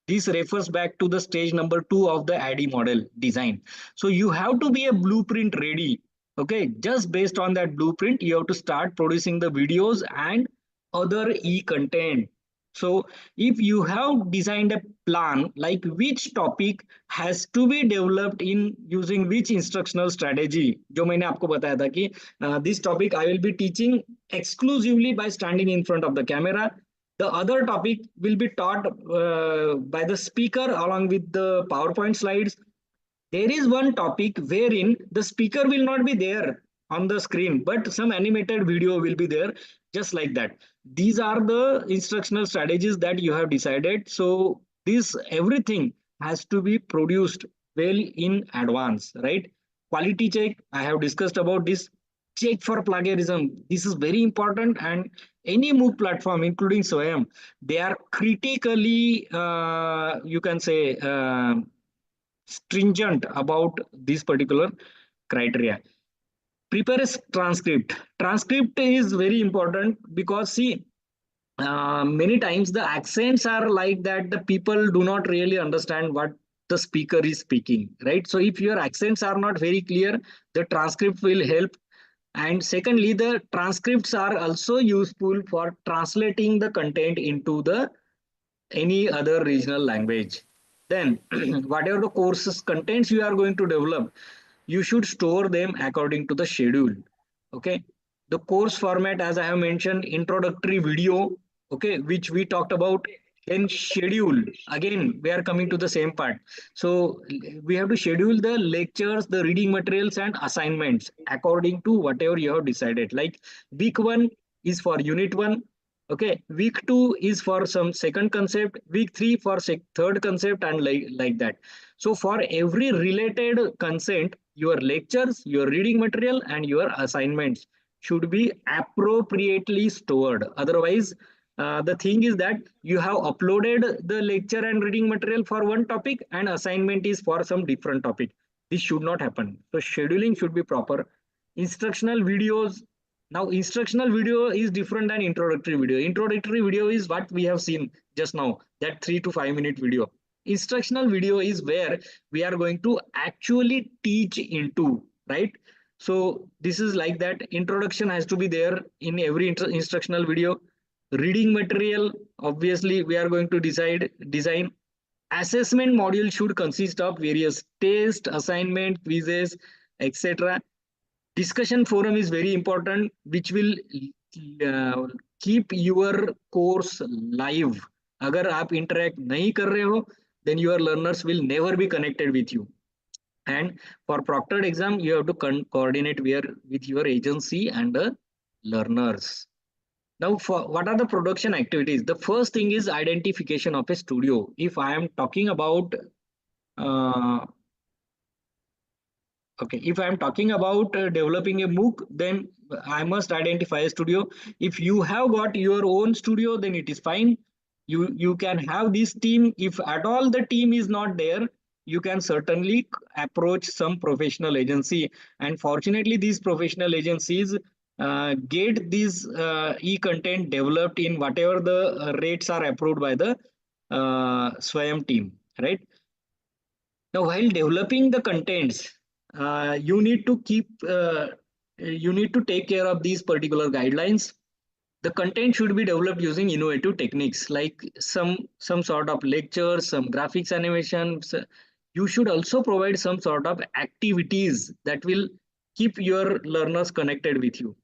this refers back to the stage number 2 of the ADDIE model design. So you have to be a blueprint ready. Okay, just based on that blueprint, you have to start producing the videos and other e-content. So if you have designed a plan, like which topic has to be developed in using which instructional strategy, जो मैंने आपको बताया था कि this topic I will be teaching exclusively by standing in front of the camera. The other topic will be taught by the speaker along with the PowerPoint slides. There is one topic wherein the speaker will not be there on the screen, but some animated video will be there, just like that. These are the instructional strategies that you have decided. So this everything has to be produced well in advance, right? Quality check, I have discussed about this. Check for plagiarism. This is very important, and any MOOC platform, including Swayam, they are critically, you can say, stringent about this particular criteria. Prepare a transcript. Transcript is very important because see, many times the accents are like that the people do not really understand what the speaker is speaking, right? So if your accents are not very clear, the transcript will help. And secondly, the transcripts are also useful for translating the content into the any other regional language. Then whatever the courses contents you are going to develop, you should store them according to the schedule. Okay, the course format, as I have mentioned, introductory video, okay, which we talked about. Then schedule, again we are coming to the same part. So we have to schedule the lectures, the reading materials and assignments according to whatever you have decided. Like week 1 is for unit 1, okay, week 2 is for some second concept, week 3 for third concept, and like that. So for every related concept, your lectures, your reading material and your assignments should be appropriately stored. Otherwise, the thing is that you have uploaded the lecture and reading material for one topic and assignment is for some different topic. This should not happen. So scheduling should be proper. Instructional videos. Now instructional video is different than introductory video. Introductory video is what we have seen just now, that 3 to 5 minute video. Instructional video is where we are going to actually teach into, right? So this is like that. Introduction has to be there in every instructional video. Reading material, obviously we are going to design. Assessment module should consist of various tests, assignment, quizzes, etc. Discussion forum is very important, which will keep your course live. Agar aap interact nahi kar rahe ho, then your learners will never be connected with you. And for proctored exam, you have to coordinate with your agency and the learners. Now, for what are the production activities? The first thing is identification of a studio. If I am talking about if I am talking about developing a MOOC, then I must identify a studio. If you have got your own studio, then it is fine. You can have this team. If at all the team is not there, you can certainly approach some professional agency. And fortunately, these professional agencies get these e-content developed in whatever the rates are approved by the Swayam team, right? Now, while developing the contents, you need to take care of these particular guidelines. The content should be developed using innovative techniques like some sort of lectures, some graphics animations. You should also provide some sort of activities that will keep your learners connected with you.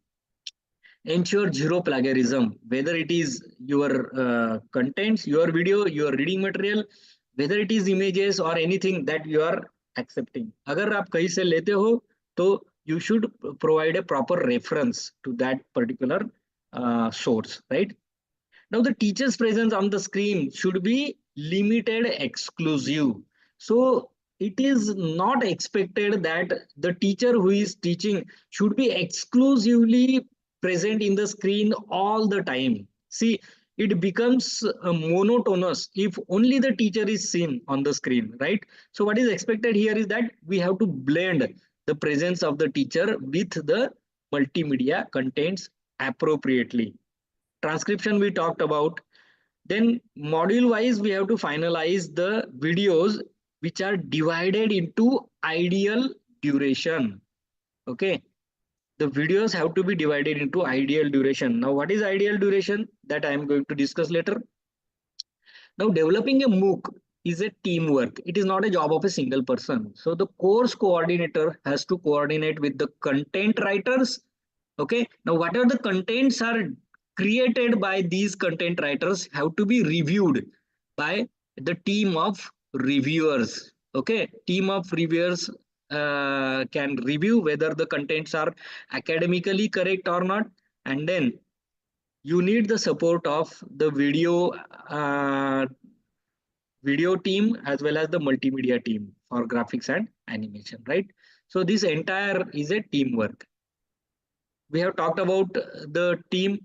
ensure zero plagiarism, whether it is your contents, your video, your reading material, whether it is images or anything that you are accepting. अगर आप कहीं से लेते हो तो you should provide a proper reference to that particular source, right? Now the teacher's presence on the screen should be limited, exclusive. So it is not expected that the teacher who is teaching should be exclusively present in the screen all the time. See, it becomes monotonous if only the teacher is seen on the screen, right? So what is expected here is that we have to blend the presence of the teacher with the multimedia contents appropriately. Transcription we talked about. Then module wise we have to finalize the videos which are divided into ideal duration. Okay, the videos have to be divided into ideal duration. Now what is ideal duration? That I am going to discuss later. Now developing a MOOC is a teamwork. It is not a job of a single person. So the course coordinator has to coordinate with the content writers. Okay, now whatever the contents are created by these content writers have to be reviewed by the team of reviewers. Okay, team of reviewers can review whether the contents are academically correct or not, and then you need the support of the video team as well as the multimedia team for graphics and animation, right? So this entire is a teamwork. We have talked about the team.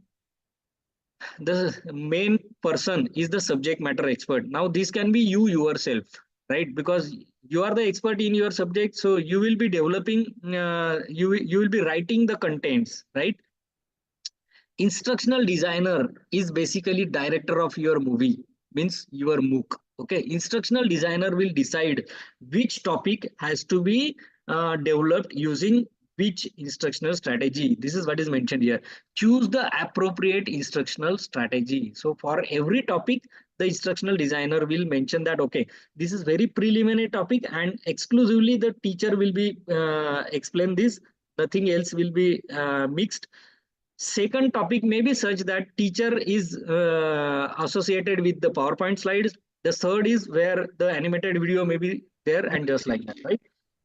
The main person is the subject matter expert. Now this can be you yourself, right? Because you are the expert in your subject, so you will be developing, you will be writing the contents, right? Instructional designer is basically director of your movie, means your MOOC. Okay, instructional designer will decide which topic has to be developed using which instructional strategy. This is what is mentioned here. Choose the appropriate instructional strategy. So for every topic, the instructional designer will mention that, okay, this is very preliminary topic and exclusively the teacher will be explain this, nothing else will be mixed. Second topic may be such that teacher is associated with the PowerPoint slides. The third is where the animated video may be there, and just like that, right?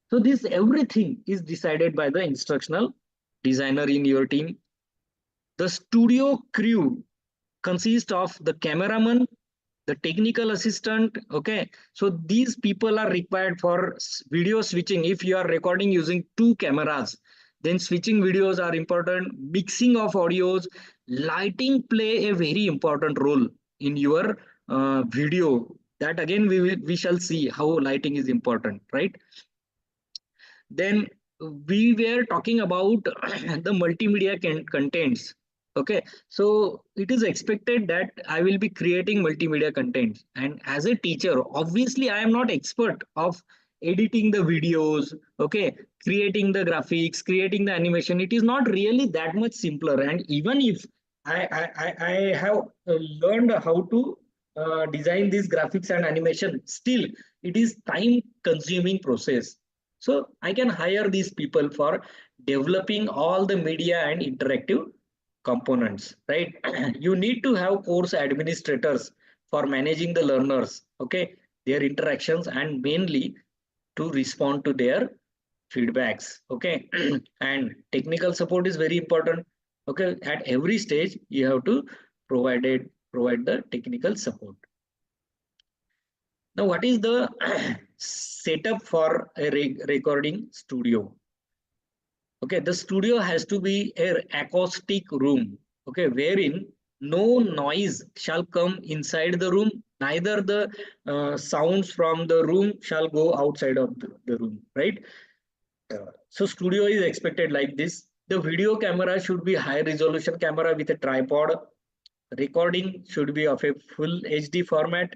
So this everything is decided by the instructional designer in your team. The studio crew consists of the cameraman, the technical assistant. Okay, so these people are required for video switching. If you are recording using 2 cameras, then switching videos are important. Mixing of audios, lighting play a very important role in your video. That again we shall see how lighting is important, right? Then we were talking about the multimedia contents. Okay, so it is expected that I will be creating multimedia contents, and as a teacher, obviously I am not expert of editing the videos, okay, creating the graphics, creating the animation. It is not really that much simpler, and even if I have learned how to design these graphics and animation, still it is time consuming process. So I can hire these people for developing all the media and interactive components, right? You need to have course administrators for managing the learners, okay, their interactions, and mainly to respond to their feedbacks, okay. And technical support is very important. Okay, at every stage you have to provide the technical support. Now what is the setup for a recording studio? Okay, the studio has to be an acoustic room, okay, wherein no noise shall come inside the room, neither the sounds from the room shall go outside of the room, right? So studio is expected like this. The video camera should be high resolution camera with a tripod. Recording should be of a full HD format.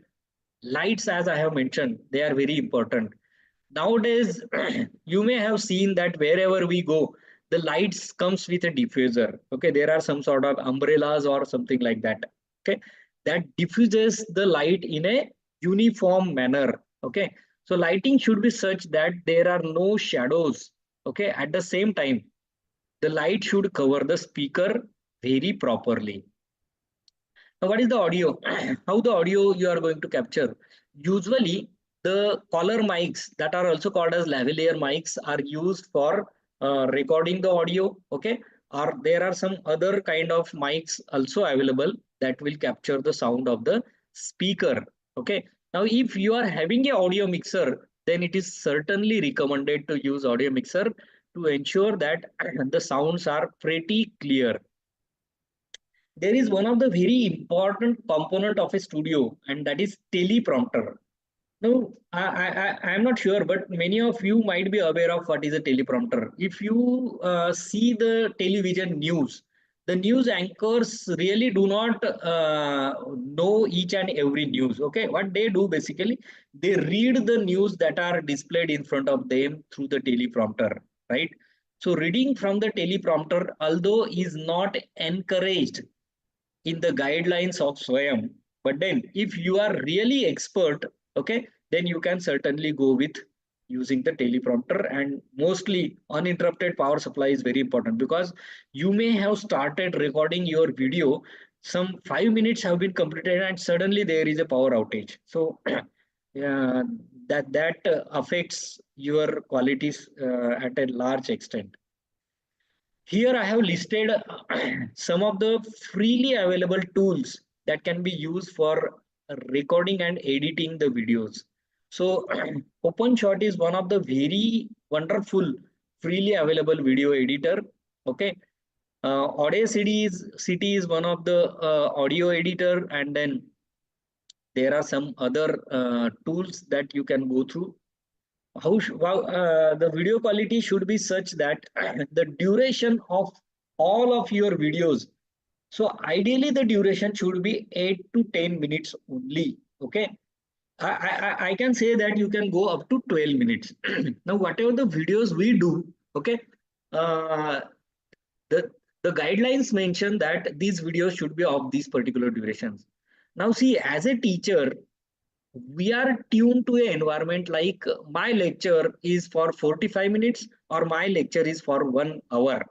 Lights, as I have mentioned, they are very important. Nowadays, you may have seen that wherever we go, the lights comes with a diffuser. Okay, there are some sort of umbrellas or something like that. Okay, that diffuses the light in a uniform manner. Okay, so lighting should be such that there are no shadows. Okay, at the same time, the light should cover the speaker, very properly. Now, what is the audio? How the audio you are going to capture? Usually, the collar mics that are also called as lavalier mics are used for recording the audio. Okay, or there are some other kind of mics also available that will capture the sound of the speaker. Okay. Now, if you are having a audio mixer, then it is certainly recommended to use audio mixer to ensure that the sounds are pretty clear. There is one of the very important component of a studio, and that is teleprompter. Now, I am not sure, but many of you might be aware of what is a teleprompter. If you see the television news, the news anchors really do not know each and every news. Okay, what they do basically, they read the news that are displayed in front of them through the teleprompter, right? So reading from the teleprompter, although is not encouraged in the guidelines of SWAYAM, but then if you are really expert, okay, then you can certainly go with using the teleprompter. And mostly uninterrupted power supply is very important, because you may have started recording your video, some 5 minutes have been completed, and suddenly there is a power outage. So yeah, that affects your qualities at a large extent. Here I have listed some of the freely available tools that can be used for recording and editing the videos. So OpenShot is one of the very wonderful freely available video editor. Okay. Audacity is one of the audio editor, and then there are some other tools that you can go through. The video quality should be such that the duration of all of your videos, so ideally the duration should be 8 to 10 minutes only. Okay, I can say that you can go up to 12 minutes. Now, whatever the videos we do, okay, the guidelines mention that these videos should be of these particular durations. Now, see, as a teacher, we are tuned to an environment like my lecture is for 45 minutes or my lecture is for 1 hour.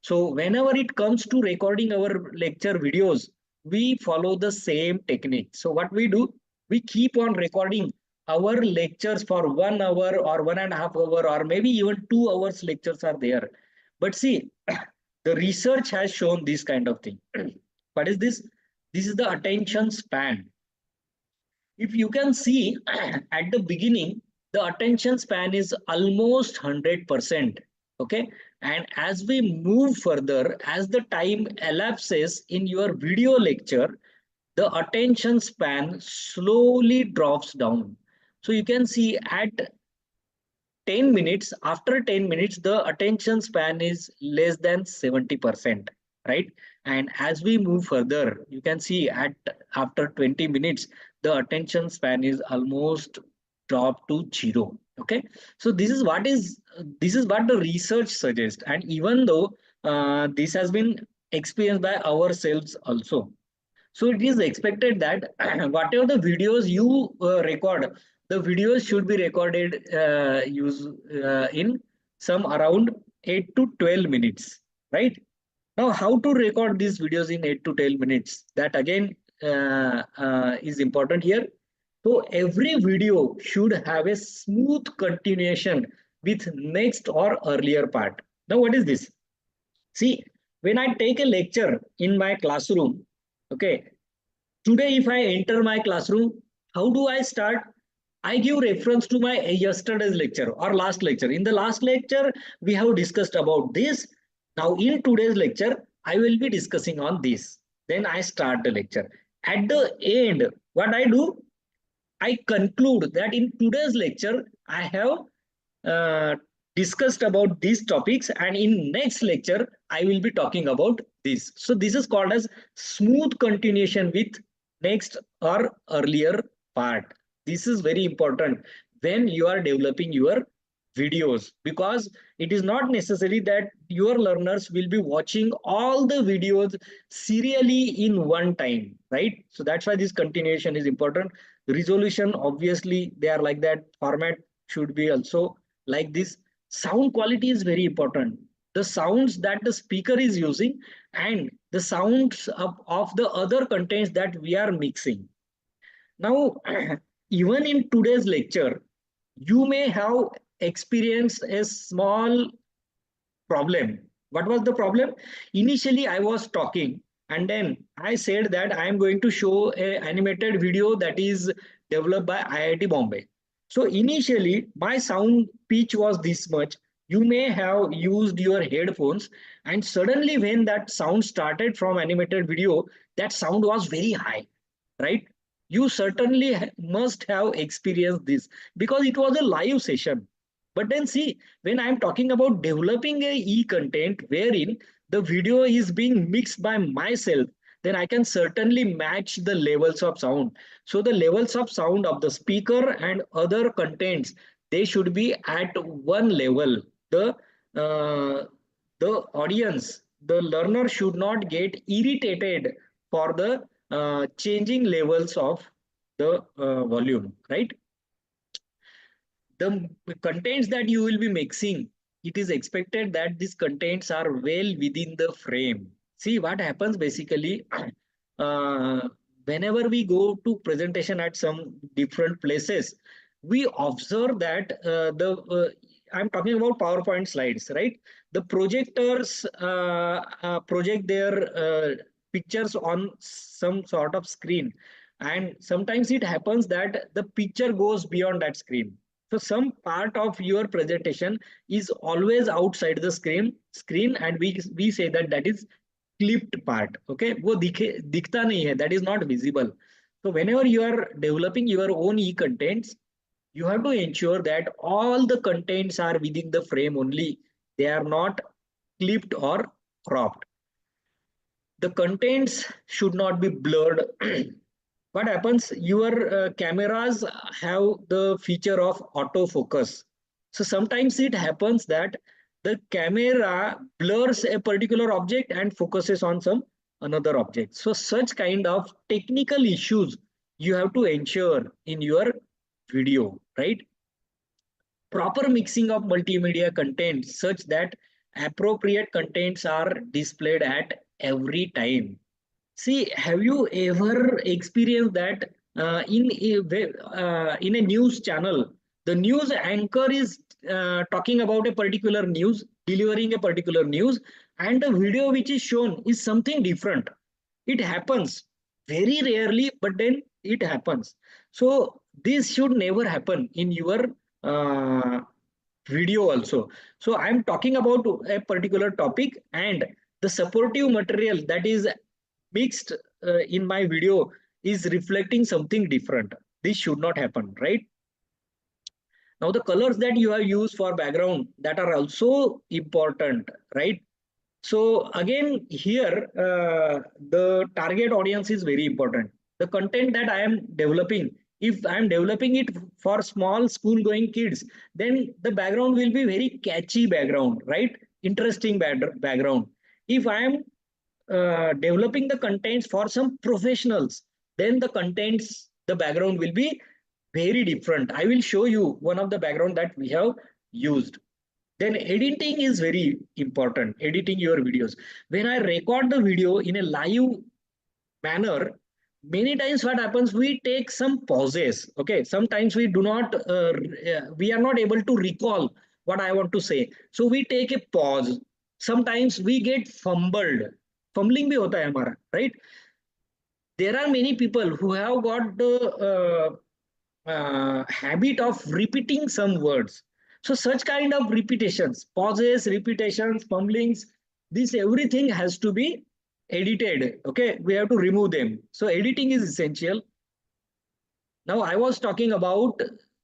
So whenever it comes to recording our lecture videos, we follow the same technique. So what we do, we keep on recording our lectures for 1 hour or 1.5 hours, or maybe even 2 hours lectures are there. But see, the research has shown this kind of thing. What is this? This is the attention span. If you can see at the beginning, the attention span is almost 100%. Okay. And as we move further, as the time elapses in your video lecture, the attention span slowly drops down. So you can see at 10 minutes, after 10 minutes, the attention span is less than 70%, right? And as we move further, you can see after 20 minutes, the attention span is almost dropped to 0. Okay, so this is what the research suggests, and even though this has been experienced by ourselves also, so it is expected that whatever the videos you record, the videos should be recorded in some around 8 to 12 minutes, right? Now, how to record these videos in 8 to 12 minutes? That again is important here. So every video should have a smooth continuation with next or earlier part. Now, what is this? See, when I take a lecture in my classroom, okay, today if I enter my classroom, how do I start? I give reference to my yesterday's lecture or last lecture. In the last lecture, we have discussed about this. Now, in today's lecture, I will be discussing on this. Then I start the lecture. At the end, what I do? I conclude that in today's lecture, I have discussed about these topics, and in next lecture, I will be talking about this. So this is called as smooth continuation with next or earlier part. This is very important when you are developing your videos, because it is not necessary that your learners will be watching all the videos serially in one time, right? So that's why this continuation is important. Resolution, obviously, they are like that. Format should be also like this. Sound quality is very important. the sounds that the speaker is using and the sounds of the other contents that we are mixing. Now, even in today's lecture, you may have experienced a small problem. What was the problem? Initially, I was talking and then I said that I am going to show an animated video that is developed by IIT Bombay. So initially, my sound pitch was this much. You may have used your headphones and suddenly when that sound started from animated video, that sound was very high, right? You certainly must have experienced this because it was a live session. But then see, when I'm talking about developing a e-content wherein the video is being mixed by myself, then I can certainly match the levels of sound. So the levels of sound of the speaker and other contents, they should be at one level. The audience, the learner should not get irritated for the changing levels of the volume, right? The contents that you will be mixing, it is expected that these contents are well within the frame. See what happens basically, whenever we go to presentation at some different places, we observe that I'm talking about PowerPoint slides, right? The projectors project their pictures on some sort of screen. And sometimes it happens that the picture goes beyond that screen. So some part of your presentation is always outside the screen and we say that that is clipped part. Okay, वो दिखता नहीं है, that is not visible. So whenever you are developing your own e-contents, you have to ensure that all the contents are within the frame only. They are not clipped or cropped. The contents should not be blurred. What happens? Your cameras have the feature of autofocus. So sometimes it happens that the camera blurs a particular object and focuses on some another object. So such kind of technical issues you have to ensure in your video, right? Proper mixing of multimedia content such that appropriate contents are displayed at every time. See, have you ever experienced that in a news channel, the news anchor is talking about a particular news, delivering a particular news, and the video which is shown is something different. It happens very rarely, but then it happens. So this should never happen in your video also. So I'm talking about a particular topic and the supportive material that is mixed in my video is reflecting something different. This should not happen, right? Now the colors that you have used for background, that are also important, right? So again here the target audience is very important. The content that I am developing, if I am developing it for small school going kids, then the background will be very catchy background, right? Interesting background. If I am developing the contents for some professionals, then the contents, the background will be very different. I will show you one of the background that we have used. Then editing is very important, editing your videos. When I record the video in a live manner, many times what happens, we take some pauses. Okay, sometimes we do not, we are not able to recall what I want to say. So we take a pause. Sometimes we get fumbled. Fumbling bhi hota hai hamara, right? There are many people who have got the habit of repeating some words. So such kind of repetitions, pauses, repetitions, fumblings, this everything has to be edited. Okay, we have to remove them. So editing is essential. Now I was talking about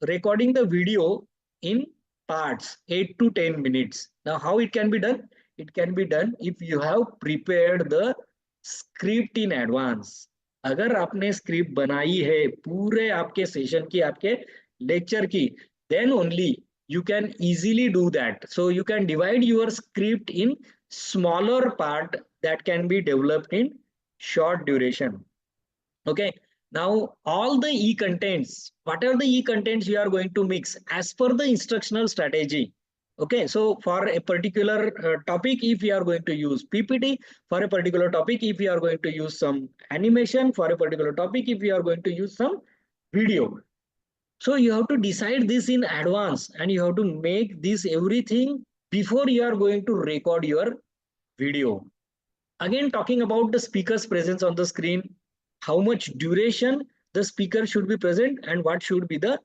recording the video in parts, 8 to 10 minutes. Now how it can be done? It can be done if you have prepared the script in advance. अगर आपने script बनाई है पूरे आपके session की, आपके lecture की, then only you can easily do that. So you can divide your script in smaller part that can be developed in short duration. Okay, now all the e-contents, what are the e-contents you are going to mix as per the instructional strategy? Okay, so for a particular topic, if we are going to use PPT, for a particular topic, if we are going to use some animation, for a particular topic, if we are going to use some video. So you have to decide this in advance, and you have to make this everything before you are going to record your video. Again, talking about the speaker's presence on the screen, how much duration the speaker should be present, and what should be the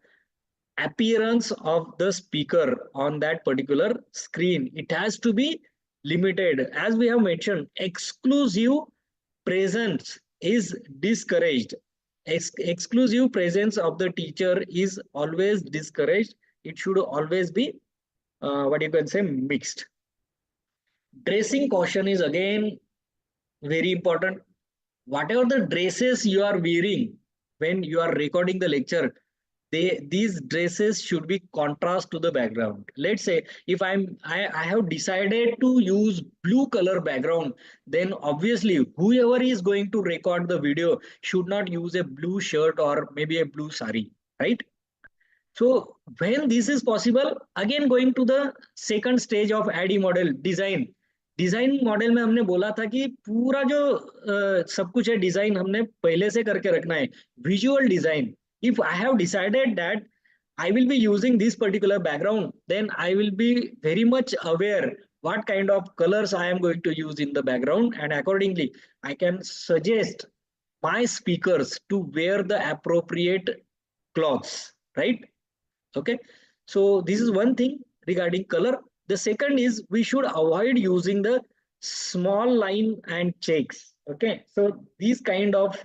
appearance of the speaker on that particular screen. It has to be limited. As we have mentioned, exclusive presence is discouraged. Exclusive presence of the teacher is always discouraged. It should always be what you can say, mixed. Dressing caution is again very important. Whatever the dresses you are wearing when you are recording the lecture, these dresses should be contrast to the background. Let's say if I have decided to use blue color background, then obviously whoever is going to record the video should not use a blue shirt or maybe a blue sari, right? So when this is possible, again going to the second stage of AD model, design. Design model में हमने बोला था कि पूरा जो सब कुछ है डिजाइन हमने पहले से करके रखना है. Visual design, if I have decided that I will be using this particular background, then I will be very much aware what kind of colors I am going to use in the background, and accordingly I can suggest my speakers to wear the appropriate clothes, right? Okay, so this is one thing regarding color. The second is we should avoid using the small line and checks. Okay, so these kind of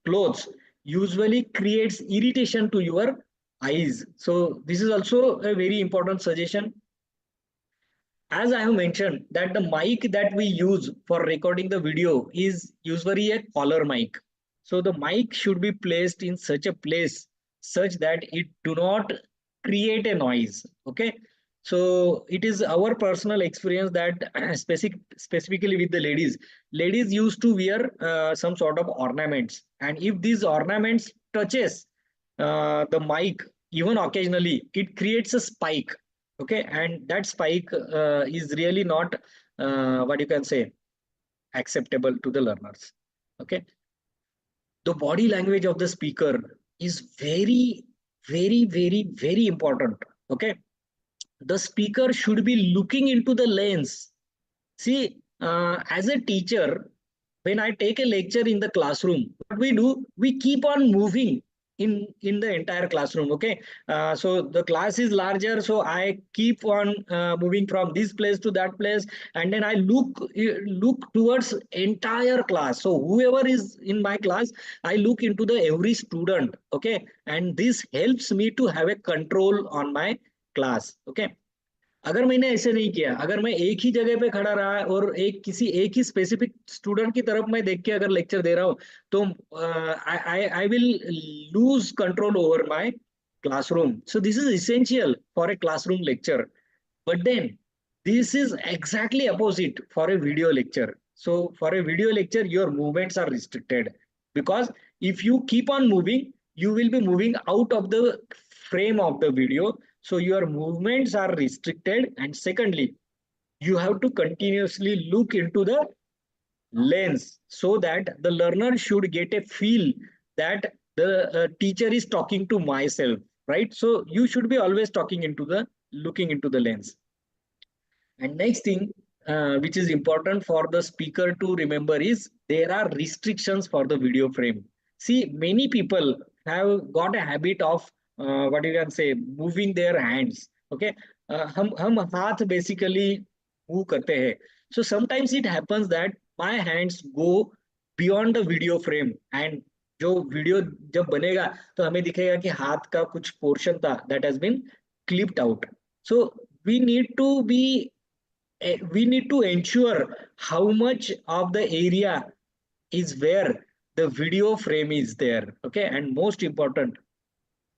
clothes usually creates irritation to your eyes. So this is also a very important suggestion. As I have mentioned that the mic that we use for recording the video is usually a collar mic. So the mic should be placed in such a place such that it do not create a noise. Okay. So it is our personal experience that specifically with the ladies used to wear some sort of ornaments, and if these ornaments touches the mic even occasionally, it creates a spike. Okay, and that spike is really not what you can say acceptable to the learners. Okay, the body language of the speaker is very important. Okay, the speaker should be looking into the lens. See, as a teacher, when I take a lecture in the classroom, what we do, we keep on moving in the entire classroom. Okay, so the class is larger, so I keep on moving from this place to that place, and then I look towards entire class. So whoever is in my class, I look into the every student. Okay, and this helps me to have a control on my class. Okay, अगर मैंने ऐसे नहीं किया, अगर मैं एक ही जगह पे खड़ा रहा और एक ही स्पेसिफिक स्टूडेंट की तरफ मैं देख के अगर लेक्चर दे रहा हूँ, तो I will lose control over my classroom. So this is essential for a classroom lecture, but then this is exactly opposite for a video lecture. So for a video lecture, your movements are restricted, because if you keep on moving, you will be moving out of the frame of the video. So your movements are restricted, and secondly, you have to continuously look into the lens so that the learner should get a feel that the teacher is talking to myself, right? So you should be always looking into the lens. And next thing which is important for the speaker to remember is there are restrictions for the video frame. See, many people have got a habit of what you can say, moving their hands. Okay, हम हाथ basically move करते हैं. So sometimes it happens that my hands go beyond the video frame, and जो video जब बनेगा तो हमें दिखेगा कि हाथ का कुछ पोर्शन था that has been clipped out. So we need to ensure how much of the area is where the video frame is there. Okay, and most important,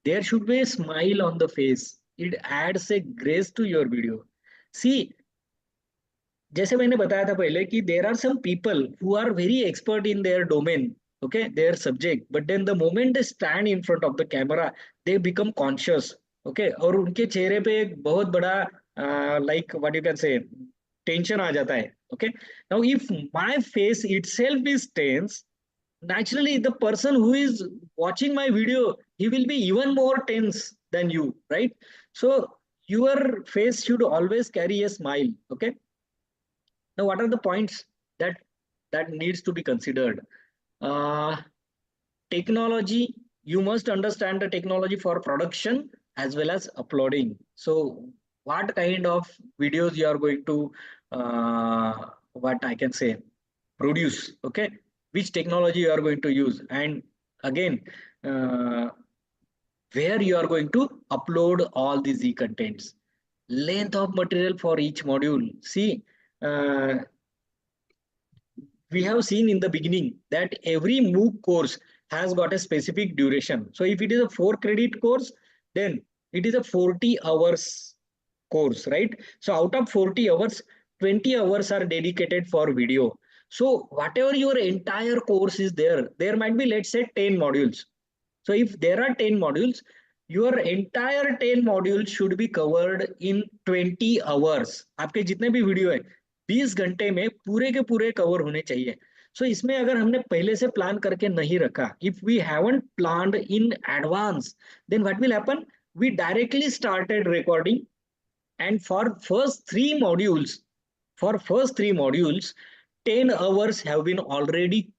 there should be a smile on the face. It adds a grace to your video. See, जैसे मैंने बताया था पहले कि there are some people who are very expert in their domain, okay, their subject, but then the moment they stand in front of the camera, they become conscious. Okay, और उनके चेहरे पे एक बहुत बड़ा like what you can say, tension aa jata hai. Okay, now if my face itself is tense, naturally the person who is watching my video, he will be even more tense than you, right? So your face should always carry a smile. Okay, now what are the points that needs to be considered? uh, Technology, you must understand the technology for production as well as uploading. So what kind of videos you are going to what I can say, produce? Okay, which technology you are going to use, and again, uh, where you are going to upload all these e-contents, length of material for each module. See, uh, we have seen in the beginning that every MOOC course has got a specific duration. So if it is a 4 credit course, then it is a 40 hours course, right? So out of 40 hours, 20 hours are dedicated for video. So whatever your entire course is there, there might be, let's say, 10 modules. So if there are 10 modules, your entire 10 modules should be covered in 20 hours. आपके जितने भी video है 20 घंटे में पूरे के पूरे cover होने चाहिए. So इसमें अगर हमने पहले से प्लान करके नहीं रखा, if we haven't planned in advance, then what will happen? We directly started recording, and for first three modules, 10 hours have been already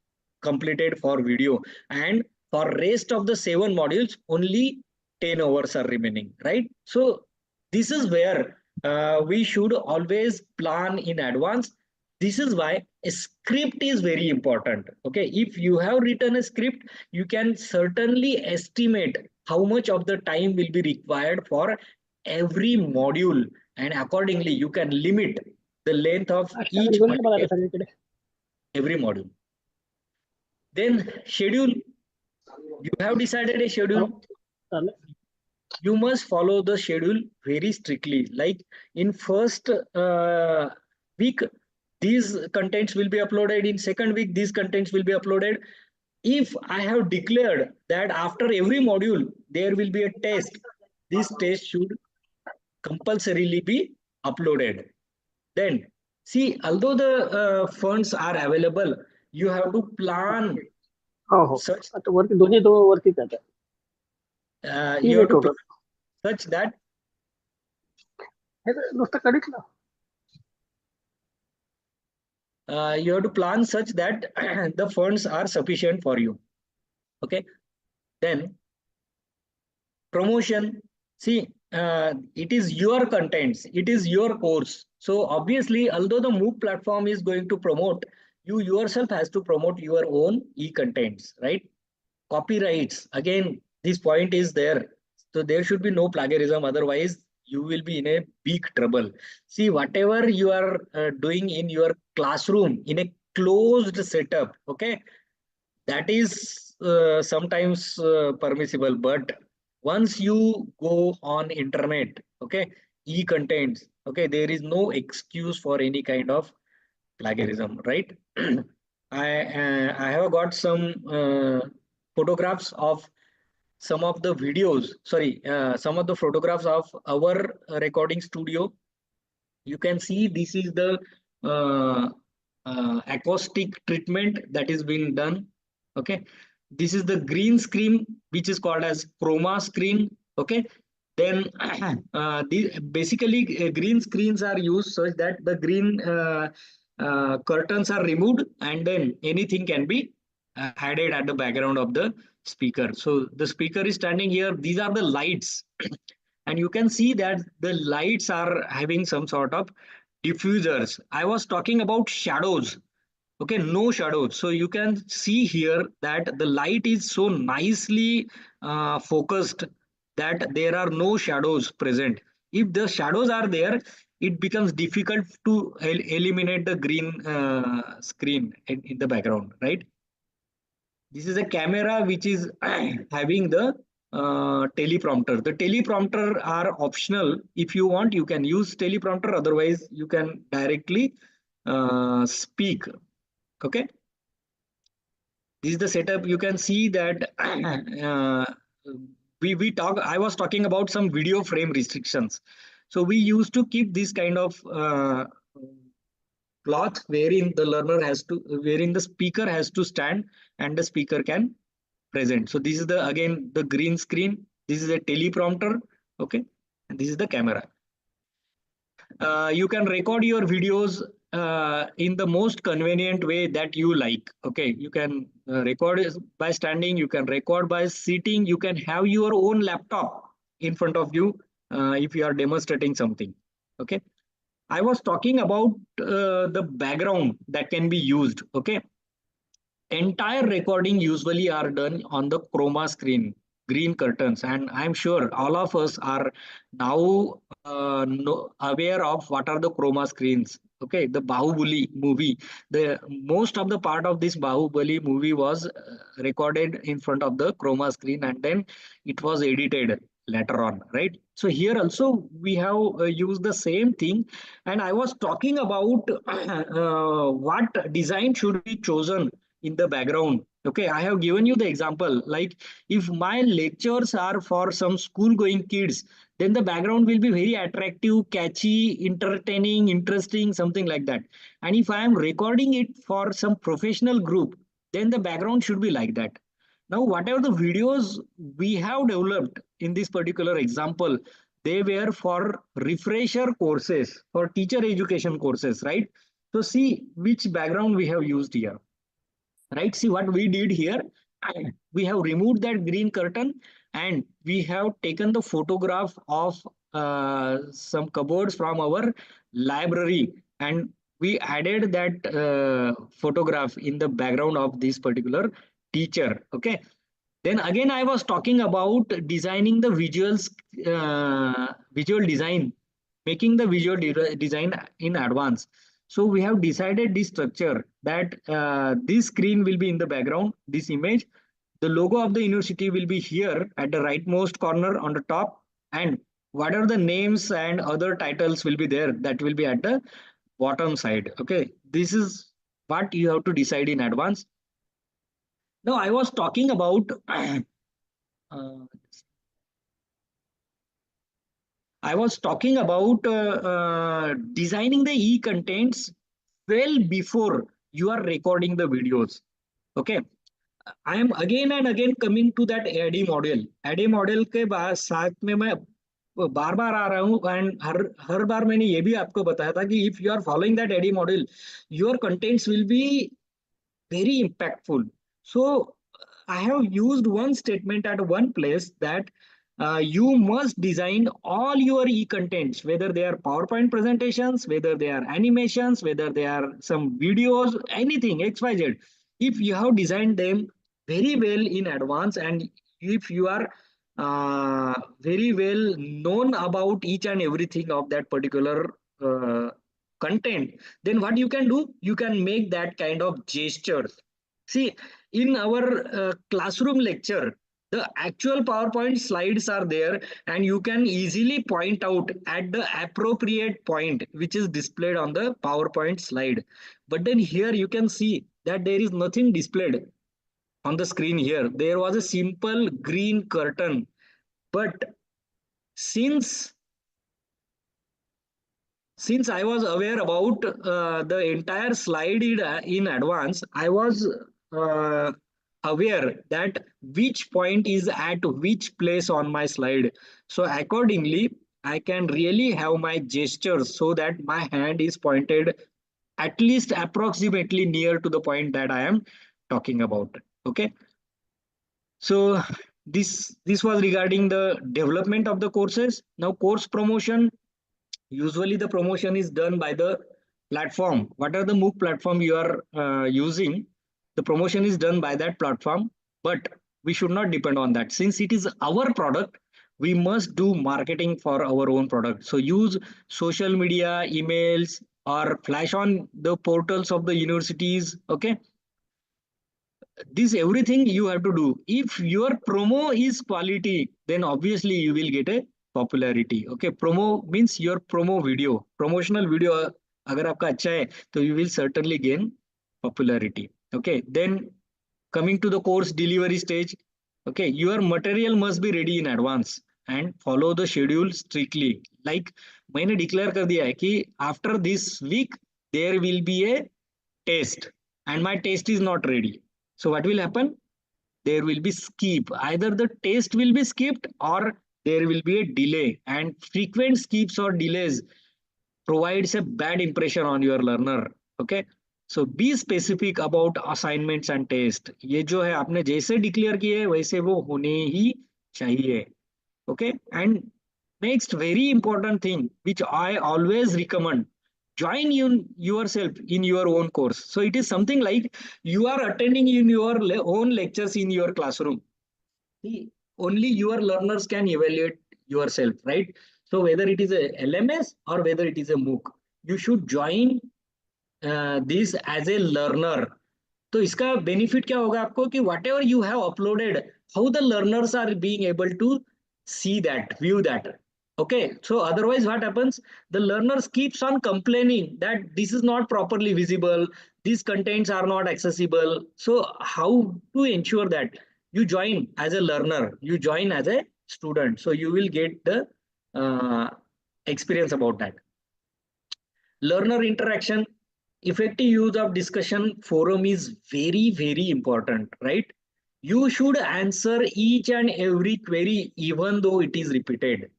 completed for video, and for rest of the 7 modules only 10 hours are remaining, right? So this is where we should always plan in advance. This is why a script is very important. Okay, if you have written a script, you can certainly estimate how much of the time will be required for every module, and accordingly you can limit the length of each material, every module. Then schedule, you have decided a schedule, you must follow the schedule very strictly. Like in first week, these contents will be uploaded. In second week, these contents will be uploaded. If I have declared that after every module there will be a test, this test should compulsorily be uploaded. Then see, although the funds are available, you have to plan such, you have to plan such that you have to plan such that the funds are sufficient for you. Okay, then promotion. See, it is your contents, it is your course. So obviously, although the MOOC platform is going to promote, you yourself has to promote your own e-contents, right? Copyrights, again, this point is there. So there should be no plagiarism, otherwise you will be in a big trouble. See, whatever you are doing in your classroom in a closed setup, okay, that is sometimes permissible, but once you go on internet, okay, e-contents, okay, there is no excuse for any kind of plagiarism, right? I have got some photographs of some of the videos, sorry, some of the photographs of our recording studio. You can see this is the acoustic treatment that is being done. Okay, this is the green screen, which is called as chroma screen. Okay, then basically green screens are used such that the green curtains are removed, and then anything can be added at the background of the speaker. So the speaker is standing here, these are the lights and you can see that the lights are having some sort of diffusers. I was talking about shadows. Okay, no shadows. So you can see here that the light is so nicely focused that there are no shadows present. If the shadows are there, it becomes difficult to eliminate the green screen in the background, right? This is a camera which is having the teleprompter. The teleprompter are optional. If you want, you can use teleprompter. Otherwise, you can directly speak. Okay. This is the setup. You can see that I was talking about some video frame restrictions. So we used to keep this kind of cloth wherein the learner has to, wherein the speaker has to stand and the speaker can present. So this is the, again, the green screen. This is a teleprompter. Okay. And this is the camera. You can record your videos in the most convenient way that you like. Okay, you can record by standing, you can record by sitting, you can have your own laptop in front of you if you are demonstrating something. Okay, I was talking about the background that can be used. Okay, entire recording usually are done on the chroma screen, green curtains, and I'm sure all of us are now aware of what are the chroma screens. Okay, the Bahubali movie, the most of the part of this Bahubali movie was recorded in front of the chroma screen, and then it was edited later on, right? So here also we have used the same thing, and I was talking about what design should be chosen in the background. Okay, I have given you the example, like if my lectures are for some school going kids, then the background will be very attractive, catchy, entertaining, interesting, something like that. And if I am recording it for some professional group, then the background should be like that. Now whatever the videos we have developed in this particular example, they were for refresher courses, for teacher education courses, right? So see which background we have used here, right? See what we did here. We have removed that green curtain and we have taken the photograph of some cupboards from our library, and we added that photograph in the background of this particular teacher. Okay, then again I was talking about designing the visuals, visual design, making the visual design in advance. So we have decided this structure that this screen will be in the background, this image. The logo of the university will be here at the rightmost corner on the top, and what are the names and other titles will be there, that will be at the bottom side. Okay, this is what you have to decide in advance. Now I was talking about designing the e-contents well before you are recording the videos. Okay, I am again and again coming to that AD model. AD model के साथ में मैं बार बार आ रहा हूँ, and हर बार मैंने ये भी आपको बताया था कि if you are following that AD model, your contents will be very impactful. So I have used one statement at one place that you must design all your e-contents, whether they are PowerPoint presentations, whether they are animations, whether they are some videos, anything, XYZ. If you have designed them very well in advance, and if you are very well known about each and everything of that particular content, then what you can do, you can make that kind of gestures. See, in our classroom lecture, the actual PowerPoint slides are there, and you can easily point out at the appropriate point which is displayed on the PowerPoint slide. But then here you can see that there is nothing displayed on the screen here. There was a simple green curtain. But since I was aware about the entire slide in advance, I was aware that which point is at which place on my slide. So accordingly, I can really have my gestures so that my hand is pointed at least approximately near to the point that I am talking about. Okay. So this was regarding the development of the courses. Now course promotion. Usually the promotion is done by the platform. What are the MOOC platform you are using? The promotion is done by that platform, but we should not depend on that. Since it is our product, we must do marketing for our own product. So use social media, emails, or flash on the portals of the universities. Okay. This everything you have to do. If your promo is quality, then obviously you will get a popularity. Okay, promo means your promo video, promotional video अगर आपका अच्छा है तो you will certainly gain popularity. Okay, then coming to the course delivery stage. Okay, your material must be ready in advance. and follow the schedule strictly. Like मैंने declare कर दिया है कि after this week there will be a test and my test is not ready. So what will happen? There will be skip. Either the test will be skipped or there will be a delay, and frequent skips or delays provides a bad impression on your learner. Okay, so be specific about assignments and test. ये जो है आपने जैसे declare किए है वैसे वो होने ही चाहिए. Okay, and next very important thing which I always recommend, join yourself in your own course. So it is something like you are attending in your own lectures in your classroom. See, only your learners can evaluate yourself, right? So whether it is a LMS or whether it is a MOOC, you should join this as a learner. तो इसका benefit क्या होगा आपको कि whatever you have uploaded, how the learners are being able to see that, view that. Okay, so otherwise what happens, the learners keeps on complaining that this is not properly visible, these contents are not accessible. So how to ensure that you join as a learner, you join as a student, so you will get the experience about that. Learner interaction, effective use of discussion forum is very, very important, right? You should answer each and every query even though it is repeated.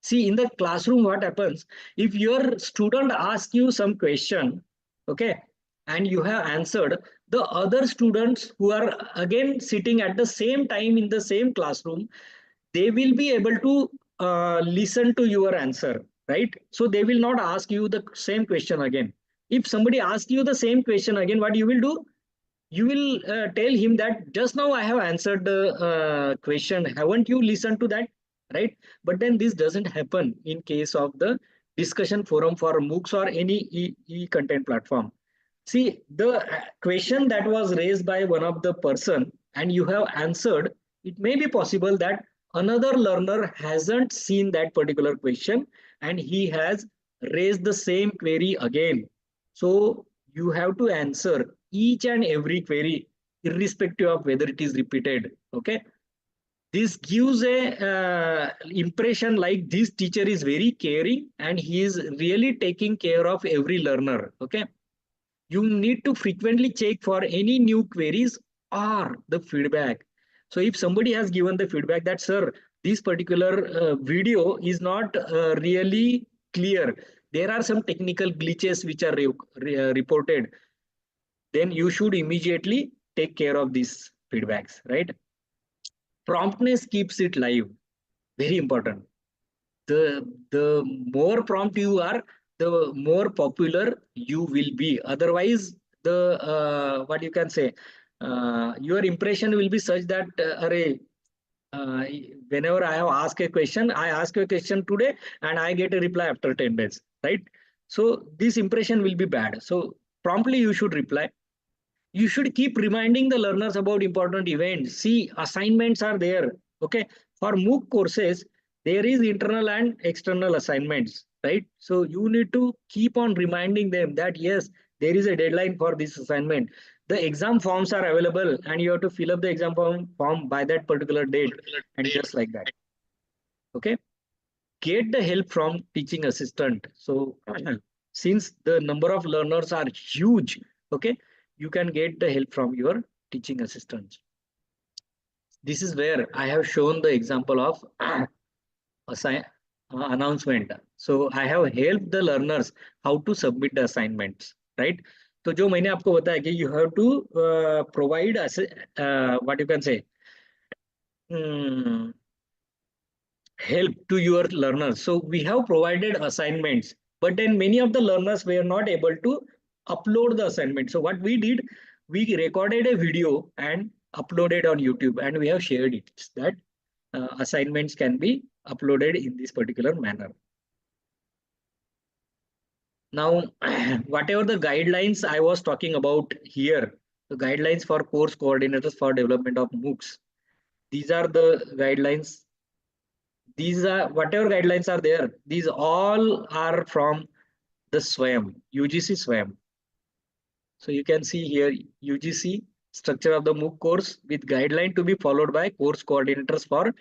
See, in the classroom what happens, if your student asks you some question, okay, and you have answered, the other students who are again sitting at the same time in the same classroom, they will be able to listen to your answer, right? So they will not ask you the same question again. If somebody asks you the same question again, what you will do? You will tell him that just now I have answered the question, haven't you listened to that, right? But then this doesn't happen in case of the discussion forum for MOOCs or any e-content platform. See, the question that was raised by one of the person and you have answered, it may be possible that another learner hasn't seen that particular question and he has raised the same query again. So you have to answer each and every query irrespective of whether it is repeated. Okay, this gives a impression like this teacher is very caring and he is really taking care of every learner. Okay, you need to frequently check for any new queries or the feedback. So if somebody has given the feedback that sir, this particular video is not really clear, there are some technical glitches which are reported, then you should immediately take care of these feedbacks, right? Promptness keeps it live. Very important. The more prompt you are, the more popular you will be. Otherwise, the what you can say, your impression will be such that whenever I have asked a question, I ask a question today and I get a reply after 10 days, right? So this impression will be bad. So promptly you should reply. You should keep reminding the learners about important events. See, assignments are there. Okay, for MOOC courses, there is internal and external assignments, right? So you need to keep on reminding them that yes, there is a deadline for this assignment. The exam forms are available and you have to fill up the exam form by that particular date and just like that. Okay, get the help from teaching assistant. So since the number of learners are huge, okay, you can get the help from your teaching assistants. This is where I have shown the example of announcement. So I have helped the learners how to submit the assignments, right? तो जो मैंने आपको बताया कि you have to provide what you can say help to your learners. So we have provided assignments, but then many of the learners were not able to upload the assignment. So what we did, we recorded a video and uploaded on YouTube and we have shared it, that assignments can be uploaded in this particular manner. Now, whatever the guidelines I was talking about here, the guidelines for course coordinators for development of MOOCs, these are the guidelines. These are whatever guidelines are there, these all are from the SWAYAM, UGC SWAYAM. So you can see here UGC structure of the MOOC course with guideline to be followed by course coordinators for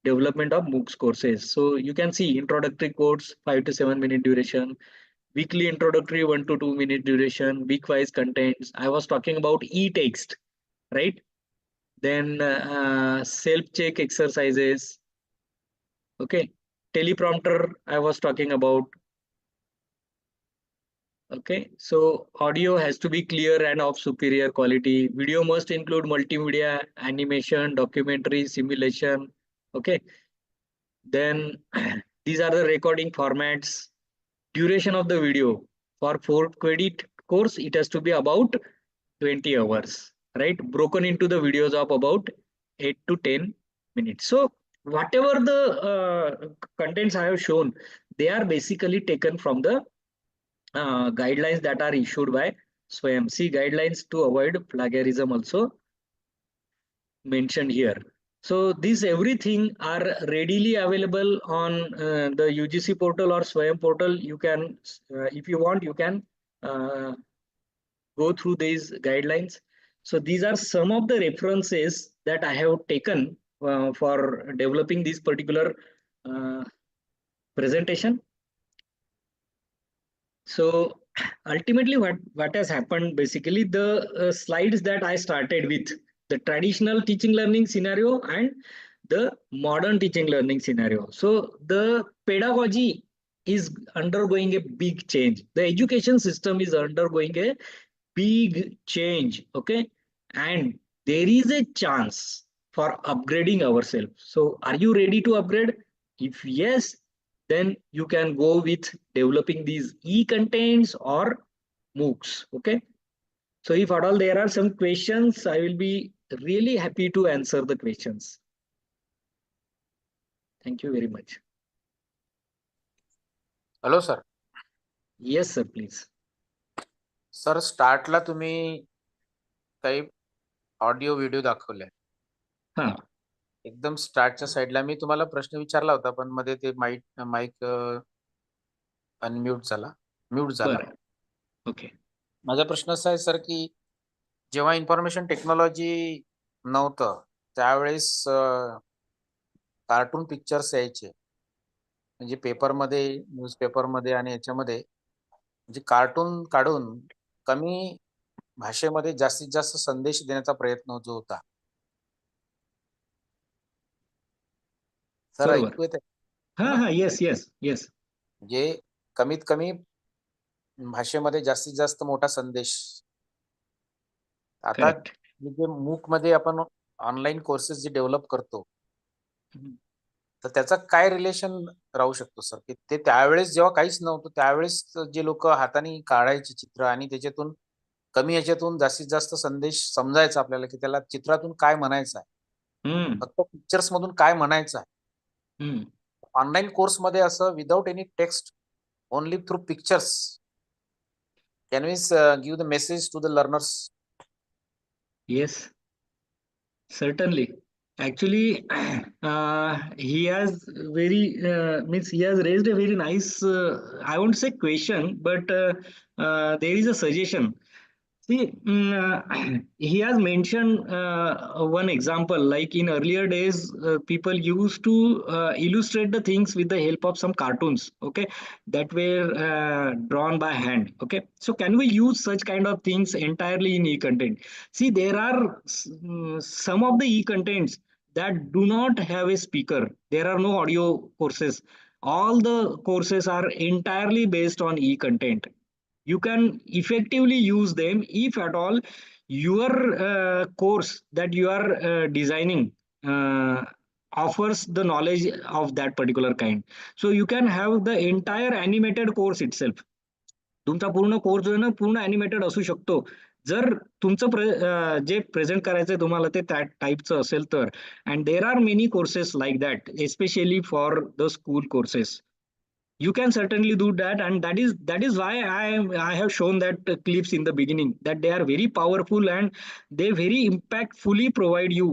development of MOOCs courses. So you can see introductory course 5 to 7 minute duration, weekly introductory 1 to 2 minute duration, week wise contents. I was talking about e-text, right? Then self-check exercises. Okay, teleprompter I was talking about. Okay, so audio has to be clear and of superior quality. Video must include multimedia, animation, documentary, simulation. Okay, then these are the recording formats. Duration of the video for 4 credit course, it has to be about 20 hours, right? Broken into the videos of about 8 to 10 minutes. So whatever the contents I have shown, they are basically taken from the guidelines that are issued by SWAYAM. See, guidelines to avoid plagiarism also mentioned here. So these everything are readily available on the UGC portal or SWAYAM portal. You can, if you want, you can go through these guidelines. So these are some of the references that I have taken for developing this particular presentation. So ultimately what has happened, basically the slides that I started with, the traditional teaching learning scenario and the modern teaching learning scenario. So the pedagogy is undergoing a big change. The education system is undergoing a big change. Okay, and there is a chance for upgrading ourselves. So are you ready to upgrade? If yes, then you can go with developing these e-contents or MOOCs. Okay, so if at all there are some questions, I will be really happy to answer the questions. Thank you very much. Hello sir. Yes sir, please. Sir स्टार्टला तुम्ही काही audio video दाखवले. हा, एकदम स्टार्टच्या साईडला मी तुम्हाला प्रश्न विचारला होता, पण मध्ये ते माईक अनम्यूट झाला, म्यूट झाला. ओके. माझा प्रश्न असा आहे सर, की जेव्हा इन्फॉर्मेशन टेक्नॉलॉजी नव्हतं त्यावेळेस कार्टून पिक्चर्स यायचे, म्हणजे पेपरमध्ये, न्यूजपेपरमध्ये आणि याच्यामध्ये, म्हणजे कार्टून काढून कमी भाषेमध्ये जास्तीत जास्त संदेश देण्याचा प्रयत्न जो होता. सर ऐकू येते? हा हा, येस येस येस. म्हणजे कमीत कमी भाषेमध्ये जास्तीत जास्त मोठा संदेश. आता जे मूक मध्ये आपण ऑनलाईन कोर्सेस जे डेव्हलप करतो, तर त्याचा काय रिलेशन राहू शकतो सर? की ते त्यावेळेस जेव्हा काहीच नव्हतं त्यावेळेस जे लोक हाताने काढायचे चित्र आणि त्याच्यातून कमी याच्यातून जास्तीत जास्त संदेश समजायचा आपल्याला, की त्याला चित्रातून काय म्हणायचं आहे, फक्त पिक्चर्स मधून काय म्हणायचं आहे. ऑनलाईन कोर्स मध्ये असं without any text, only through pictures, can we give the message to the learners? Yes, certainly. Actually, he has very means he has raised a very nice, I won't say question, but there is a suggestion. See, he has mentioned one example, like in earlier days, people used to illustrate the things with the help of some cartoons, okay, that were drawn by hand. Okay, so can we use such kind of things entirely in e-content? See, there are some of the e-contents that do not have a speaker. There are no audio courses. All the courses are entirely based on e-content. You can effectively use them if at all your course that you are designing offers the knowledge of that particular kind. So you can have the entire animated course itself. तुमचा पूर्ण course जो आहे ना, पूर्ण animated असू शकतो, जर तुमचं जे प्रेझेंट करायचंय तुम्हाला ते त्या टाईपचं असेल तर. And there are many courses like that, especially for the school courses. You can certainly do that, and that is why I have shown that clips in the beginning, that they are very powerful and they very impactfully provide you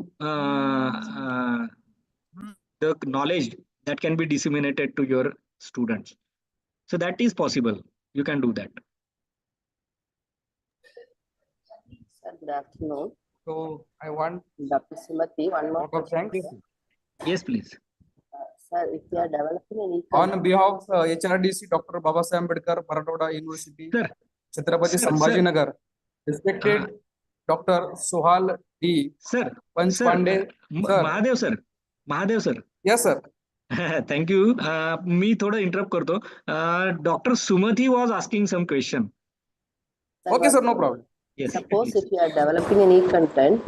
the knowledge that can be disseminated to your students. So that is possible. You can do that. Sir, good afternoon. So I want Dr. Sumati, one more lot of question. thanks. Yes, please. Sir, if you are developing any On behalf of HRDC, Dr. Babasaheb Ambedkar, Marathwada University, Sir, Chhatrapati sir, Sambhajinagar, respected Dr. Suhal D. sir, Pachpande, sir. Mahadev sir Yes, sir. Thank you. मी थोडं interrupt करतो. Doctor Sumati was asking some question. Okay, sir, no problem. Yes, suppose please. if you are developing any content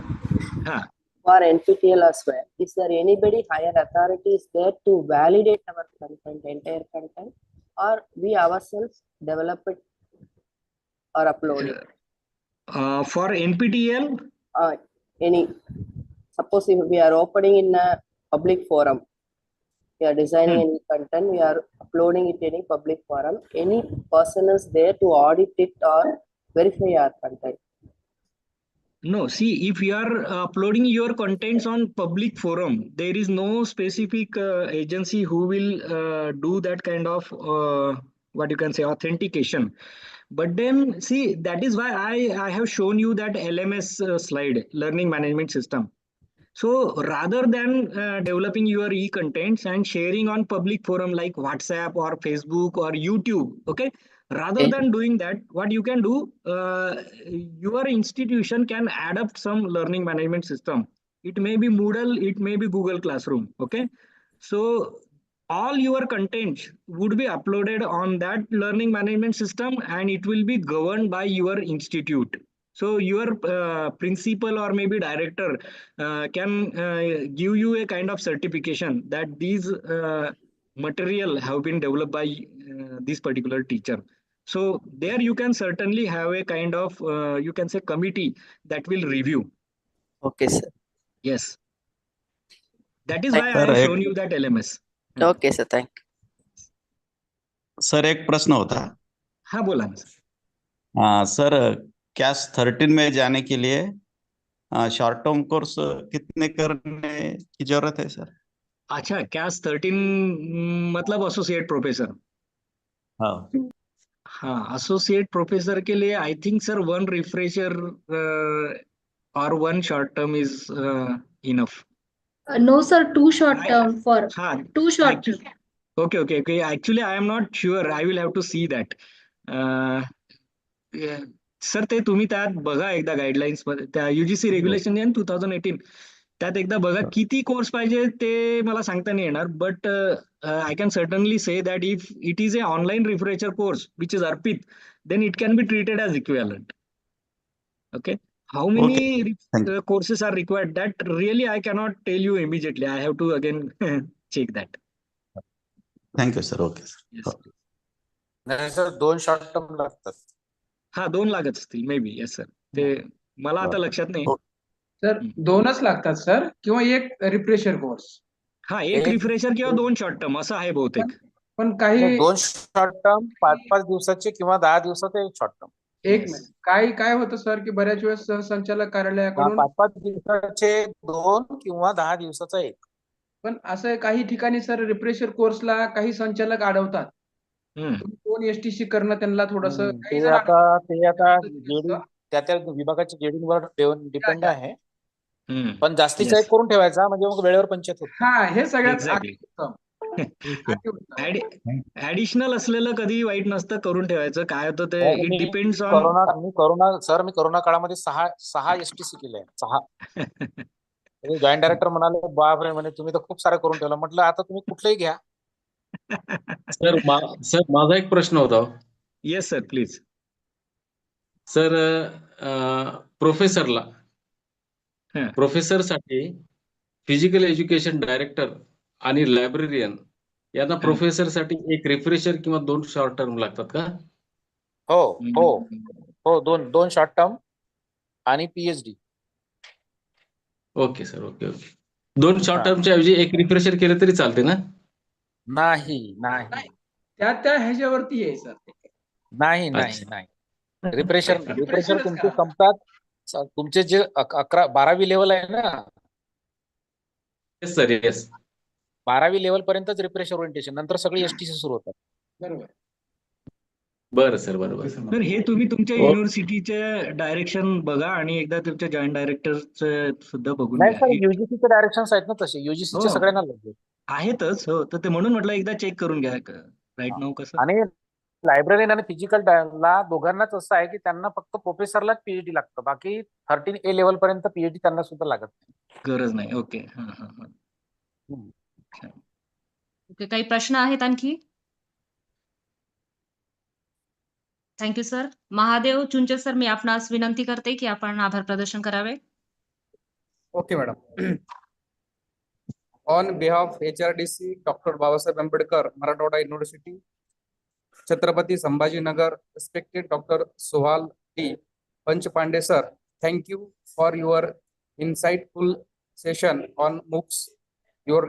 for NPTEL as well, is there anybody higher authority is there to validate our content, entire content, or we ourselves develop it or upload it? For NPTEL, Any, suppose if we are opening in a public forum, we are designing any content, we are uploading it in a public forum, any person is there to audit it or verify our content? no, see, if you are uploading your contents on public forum, there is no specific agency who will do that kind of what you can say authentication. But then see, that is why I have shown you that LMS slide, learning management system. So rather than developing your e-contents and sharing on public forum like WhatsApp or Facebook or YouTube, okay, rather than doing that, what you can do, your institution can adapt some learning management system. It may be Moodle, it may be Google Classroom, okay. So all your contents would be uploaded on that learning management system and it will be governed by your institute. So your principal or maybe director can give you a kind of certification that these material have been developed by this particular teacher. So there you can certainly have a kind of you can say committee that will review. Okay, sir. Yes. That is why I have shown you that LMS. Okay, sir. Thank you. Sir एक प्रश्न होता. हाँ बोला ना sir. हाँ sir, cash 13 में जाने के लिए शॉर्ट टर्म कोर्स कितने करने की जरूरत है सर? अच्छा, कैश 13 मतलब एसोसिएट प्रोफेसर. हाँ, एसोसिएट प्रोफेसर के लिए आई थिंक सर 1 रिफ्रेशर और 1 short term is enough. No, sir, 2 short term for 2 short term. Okay. Actually, I am not sure. I will have to see that. Sir ते तुम्ही त्यात बघा एकदा guidelines मध्ये, त्या युजीसी रेग्युलेशन आहे 2018, त्यात एकदा बघा किती कोर्स पाहिजे ते मला सांगता नाही येणार. But I can certainly say that if it is a online refresher course which is Arpit, then it can be treated as equivalent. Okay. How many courses are required? That really I cannot tell you immediately. I have to again check that. Thank you, sir. Okay, sir. Yes. नाही sir 2 short term लागतात. हा 2 लागत असतील may be. Yes sir, ते मला आता लक्षात नाही. सर 2च लागतात सर, किंवा एक रिफ्रेशर कोर्स. हा, एक रिफ्रेशर किंवा 2 शॉर्ट टर्म असं आहे बहुतेक. पण काही 2 शॉर्ट टर्म 5-5 दिवसाचे किंवा 10 दिवसाचे एक शॉर्ट टर्म. एक मिनिट, काय होतं सर की बऱ्याच वेळेस संचालक कार्यालयाकडून 5-5 दिवसाचे 2 किंवा 10 दिवसाचा एक. पण असं काही ठिकाणी सर रिफ्रेशर कोर्सला काही संचालक अडवतात. 2 STC करणं त्यांना थोडस ते आता त्या विभागाच्या जेडीवर डिपेंड आहे. पण जास्तीचा एक करून ठेवायचा म्हणजे मग वेळेवर पंचायत होत. हा, हे सगळ्यात ऍडिशनल असलेलं कधी वाईट नसतं, करून ठेवायचं. काय होतं ते it depends on. Me corona काळामध्ये 6 STC केले. 6. जॉईंट डायरेक्टर म्हणाले बापरे म्हणे तुम्ही तर खूप सारं करून ठेवलं. म्हटलं आता तुम्ही कुठलंही घ्या. सर माझा एक प्रश्न होता. Yes sir, please. सर प्रोफेसरसाठी फिजिकल एज्युकेशन डायरेक्टर आणि लायब्ररियन यांना प्रोफेसरसाठी एक रिफ्रेशर किंवा 2 शॉर्ट टर्म लागतात का? हो 2 शॉर्ट टर्म आणि PhD. Okay sir, okay. 2 short टर्मच्या ऐवजी एक रिफ्रेशर केलं तरी चालते ना? नाही त्या ह्याच्यावरती आहे सर. नाही रिफ्रेशर तुमचे संपतात. तुमचे जे 12वी लेवल आहे ना. Yes sir, yes. 12वी लेवल पर्यंतच रिफ्रेशर ओरिएंटेशन, नंतर सगळी STC सुरू होतात. बरं सर, बरोबर. तर हे तुम्ही तुमच्या युनिव्हर्सिटीचे डायरेक्शन बघा आणि एकदा तुमच्या जॉईंट डायरेक्टरचे सुद्धा बघून नाही सर, युजीसीचे डायरेक्शन्स आहेत ना तसे. युजीसीचे सगळ्यांना लागले. आहेतच हो, तर ते म्हणून म्हटलं एकदा चेक करून घ्या राईट नाव कसं. आणि लायब्ररीन आणि फिजिकल ला दोघांनाच असं आहे की त्यांना फक्त प्रोफेसरलाच पीएचडी लागतं, बाकी 13A लेवल पर्यंत पीएचडी त्यांना सुद्धा लागत नाही. गरज नाही. ओके. ओके, काही प्रश्न आहेत आणखी? Thank you sir. Mahadev Chunche sir, मी आपणास विनंती करते की आपण आभार प्रदर्शन करावे. Okay, madam. On behalf of HRDC, Dr. Babasaheb Ambedkar, Marathwada University, Chhatrapati Sambhaji Nagar, respected Dr. Suhash D. Pachpande sir, thank you for your insightful session on MOOCs. Your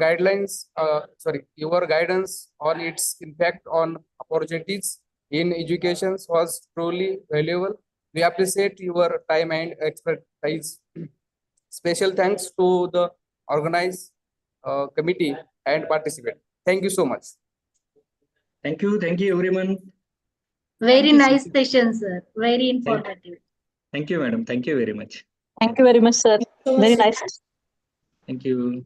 your guidance on its impact on opportunities in education was truly valuable. We appreciate your time and expertise. Special thanks to the organized committee and participant. Thank you so much. Thank you everyone. Very nice session, sir. Very informative. Thank you madam. Thank you very much. Thank you very much, sir. Very nice. Thank you.